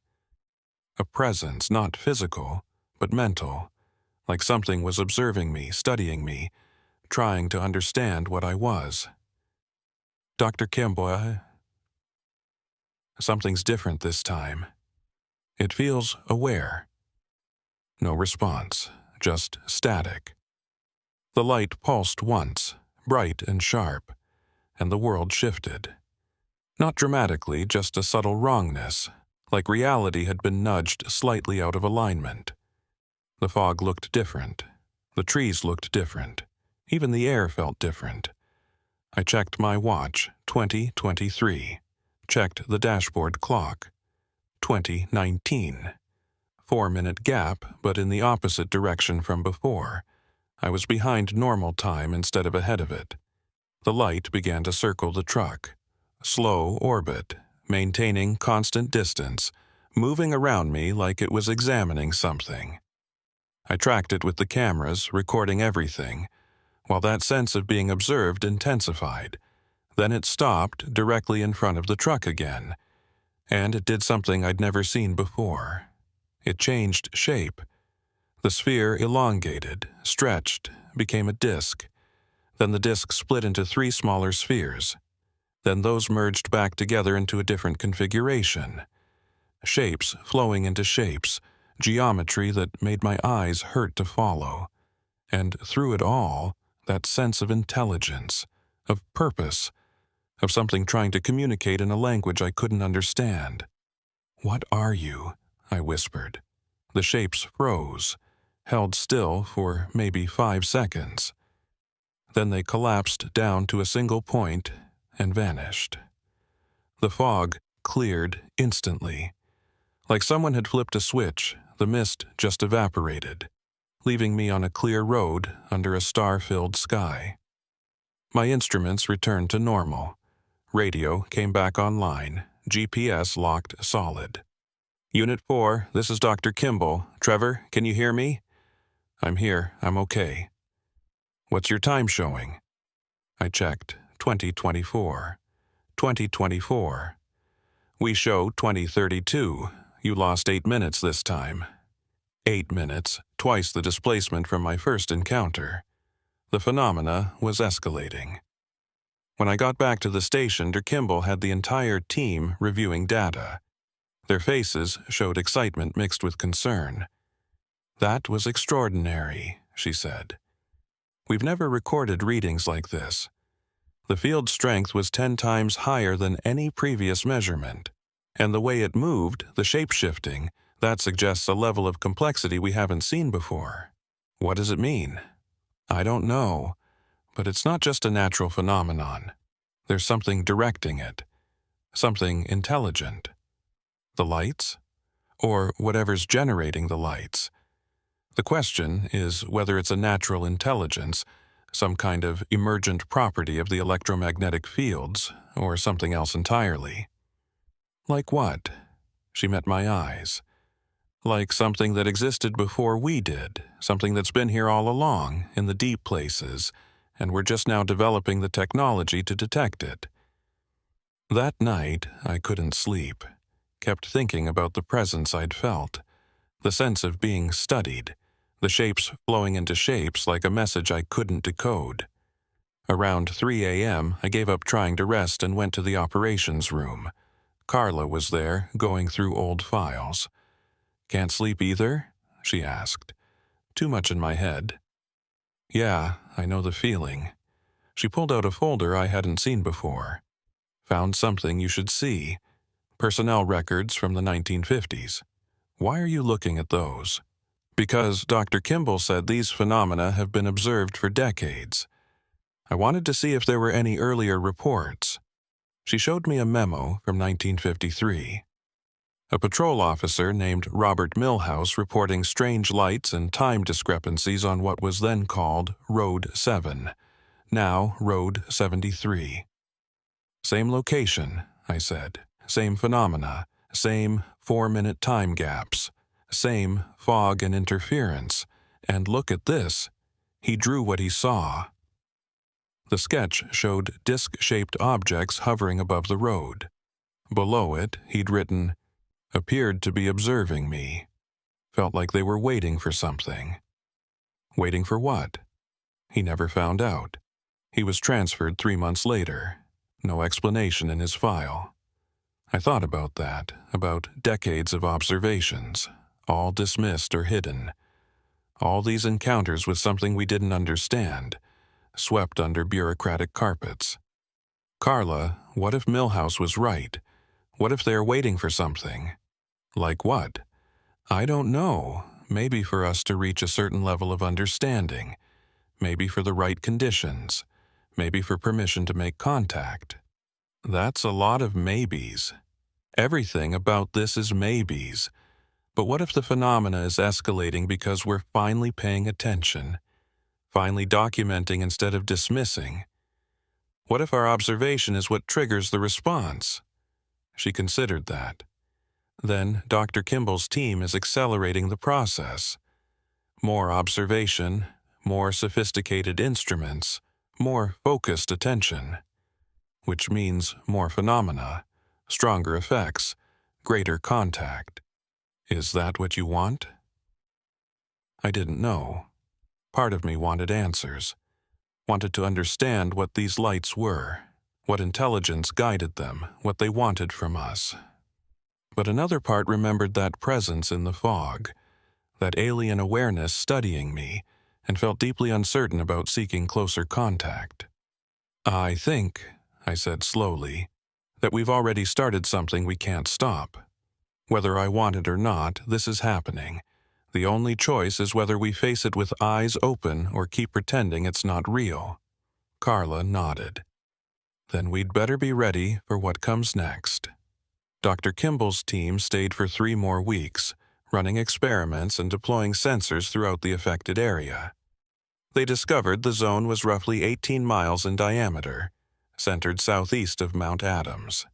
A presence, not physical, but mental, like something was observing me, studying me, trying to understand what I was. Dr. Kimball, something's different this time. It feels aware. No response, just static. The light pulsed once, bright and sharp, and the world shifted. Not dramatically, just a subtle wrongness, like reality had been nudged slightly out of alignment. The fog looked different. The trees looked different. Even the air felt different. I checked my watch, 20:23. Checked the dashboard clock, 20:19. 4-minute gap, but in the opposite direction from before. I was behind normal time instead of ahead of it. The light began to circle the truck. Slow orbit, maintaining constant distance, moving around me like it was examining something. I tracked it with the cameras, recording everything, while that sense of being observed intensified. Then it stopped directly in front of the truck again, and it did something I'd never seen before. It changed shape. The sphere elongated, stretched, became a disk. Then the disk split into 3 smaller spheres. Then those merged back together into a different configuration. Shapes flowing into shapes, geometry that made my eyes hurt to follow. And through it all, that sense of intelligence, of purpose, of something trying to communicate in a language I couldn't understand. "What are you?" I whispered. The shapes froze, held still for maybe 5 seconds. Then they collapsed down to a single point and vanished. The fog cleared instantly. Like someone had flipped a switch, the mist just evaporated, leaving me on a clear road under a star-filled sky. My instruments returned to normal. Radio came back online, GPS locked solid. "Unit 4, this is Dr. Kimball. Trevor, can you hear me?" "I'm here. I'm okay." "What's your time showing?" I checked. 2024. 2024. "We show 2032. You lost 8 minutes this time." 8 minutes, twice the displacement from my first encounter. The phenomena was escalating. When I got back to the station, Dr. Kimball had the entire team reviewing data. Their faces showed excitement mixed with concern. "That was extraordinary," she said. "We've never recorded readings like this. The field strength was 10 times higher than any previous measurement. And the way it moved, the shape-shifting, that suggests a level of complexity we haven't seen before." "What does it mean?" "I don't know, but it's not just a natural phenomenon. There's something directing it, something intelligent. The lights? Or whatever's generating the lights. The question is whether it's a natural intelligence, some kind of emergent property of the electromagnetic fields, or something else entirely." "Like what?" She met my eyes. "Like something that existed before we did, something that's been here all along, in the deep places, and we're just now developing the technology to detect it." That night, I couldn't sleep. Kept thinking about the presence I'd felt, the sense of being studied, the shapes flowing into shapes like a message I couldn't decode. Around 3 a.m., I gave up trying to rest and went to the operations room. Carla was there, going through old files. "Can't sleep either?" she asked. "Too much in my head." "Yeah, I know the feeling." She pulled out a folder I hadn't seen before. "Found something you should see. Personnel records from the 1950s. "Why are you looking at those?" "Because Dr. Kimball said these phenomena have been observed for decades. I wanted to see if there were any earlier reports." She showed me a memo from 1953. A patrol officer named Robert Milhouse reporting strange lights and time discrepancies on what was then called Road 7, now Road 73. "Same location," I said. "Same phenomena, same 4-minute time gaps, same fog and interference, and look at this." He drew what he saw. The sketch showed disc-shaped objects hovering above the road. Below it, he'd written, "Appeared to be observing me. Felt like they were waiting for something." Waiting for what? He never found out. He was transferred 3 months later. No explanation in his file. I thought about that, about decades of observations, all dismissed or hidden. All these encounters with something we didn't understand, swept under bureaucratic carpets. "Carla, what if Milhouse was right? What if they're waiting for something?" "Like what?" "I don't know. Maybe for us to reach a certain level of understanding. Maybe for the right conditions. Maybe for permission to make contact." That's a lot of maybes. Everything about this is maybes. But what if the phenomena is escalating because we're finally paying attention? Finally documenting instead of dismissing? What if our observation is what triggers the response? She considered that. Then Dr. Kimball's team is accelerating the process. More observation, more sophisticated instruments, more focused attention. Which means more phenomena, stronger effects, greater contact. Is that what you want? I didn't know. Part of me wanted answers, wanted to understand what these lights were, what intelligence guided them, what they wanted from us. But another part remembered that presence in the fog, that alien awareness studying me, and felt deeply uncertain about seeking closer contact. I think, I said slowly, that we've already started something we can't stop. Whether I want it or not, this is happening. The only choice is whether we face it with eyes open or keep pretending it's not real. Carla nodded. Then we'd better be ready for what comes next. Dr. Kimball's team stayed for 3 more weeks, running experiments and deploying sensors throughout the affected area. They discovered the zone was roughly 18 miles in diameter, centered southeast of Mount Adams.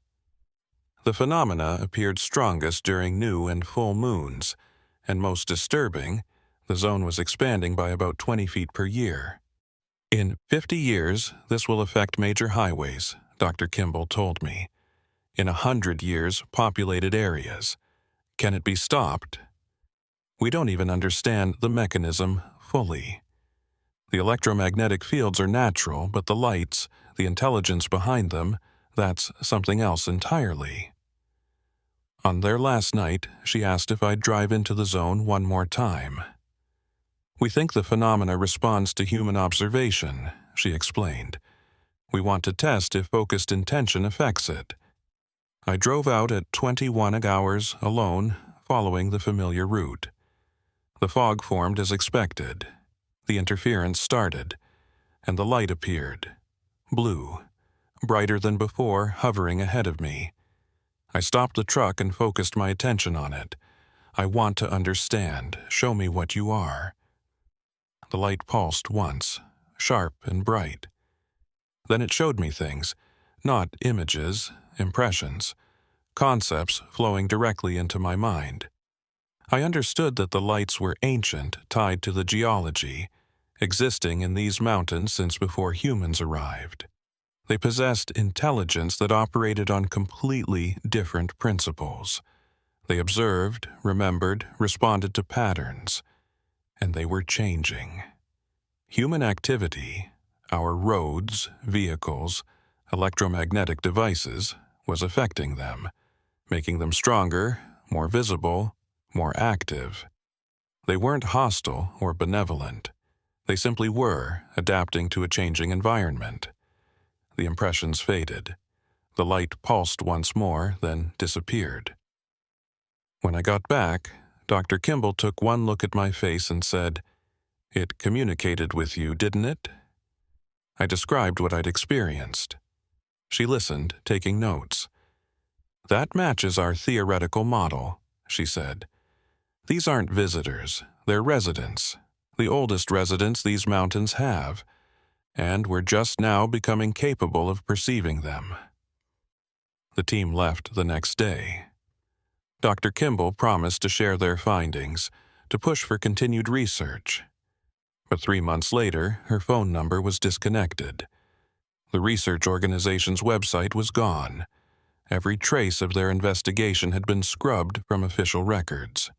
The phenomena appeared strongest during new and full moons, and most disturbing, the zone was expanding by about 20 feet per year. In 50 years, this will affect major highways, Dr. Kimball told me. In 100 years, populated areas. Can it be stopped? We don't even understand the mechanism fully. The electromagnetic fields are natural, but the lights, the intelligence behind them, that's something else entirely. On their last night, she asked if I'd drive into the zone one more time. We think the phenomena responds to human observation, she explained. We want to test if focused intention affects it. I drove out at 21 hours alone, following the familiar route. The fog formed as expected. The interference started, and the light appeared. Blue, brighter than before, hovering ahead of me. I stopped the truck and focused my attention on it. I want to understand. Show me what you are. The light pulsed once, sharp and bright. Then it showed me things, not images, impressions, concepts flowing directly into my mind. I understood that the lights were ancient, tied to the geology, existing in these mountains since before humans arrived. They possessed intelligence that operated on completely different principles. They observed, remembered, responded to patterns, and they were changing. Human activity, our roads, vehicles, electromagnetic devices, was affecting them, making them stronger, more visible, more active. They weren't hostile or benevolent. They simply were, adapting to a changing environment. The impressions faded. The light pulsed once more, then disappeared. When I got back, Dr. Kimball took one look at my face and said, "It communicated with you, didn't it?" I described what I'd experienced. She listened, taking notes. "That matches our theoretical model," she said. "These aren't visitors, they're residents, the oldest residents these mountains have, and we're just now becoming capable of perceiving them." The team left the next day. Dr. Kimball promised to share their findings, to push for continued research. But 3 months later, her phone number was disconnected. The research organization's website was gone. Every trace of their investigation had been scrubbed from official records.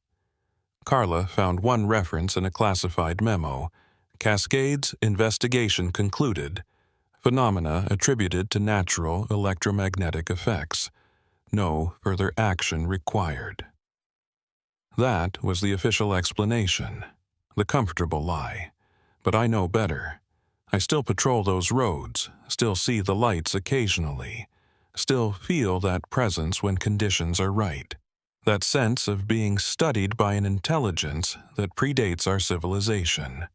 Carla found one reference in a classified memo. Cascades investigation concluded. Phenomena attributed to natural electromagnetic effects. No further action required. That was the official explanation, the comfortable lie. But I know better. I still patrol those roads, still see the lights occasionally, still feel that presence when conditions are right. That sense of being studied by an intelligence that predates our civilization.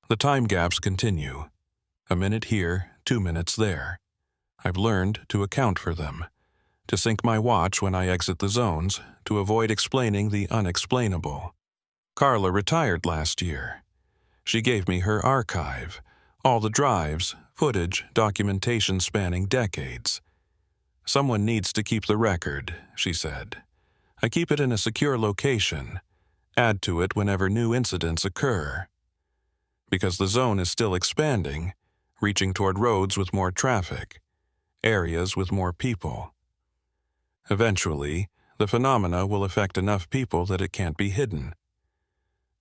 The time gaps continue. A minute here, 2 minutes there. I've learned to account for them, to sync my watch when I exit the zones, to avoid explaining the unexplainable. Carla retired last year. She gave me her archive, all the drives, footage, documentation spanning decades. "Someone needs to keep the record," she said. "I keep it in a secure location. Add to it whenever new incidents occur. Because the zone is still expanding, reaching toward roads with more traffic, areas with more people. Eventually, the phenomena will affect enough people that it can't be hidden.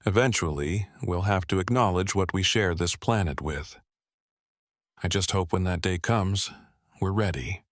Eventually, we'll have to acknowledge what we share this planet with. I just hope when that day comes, we're ready.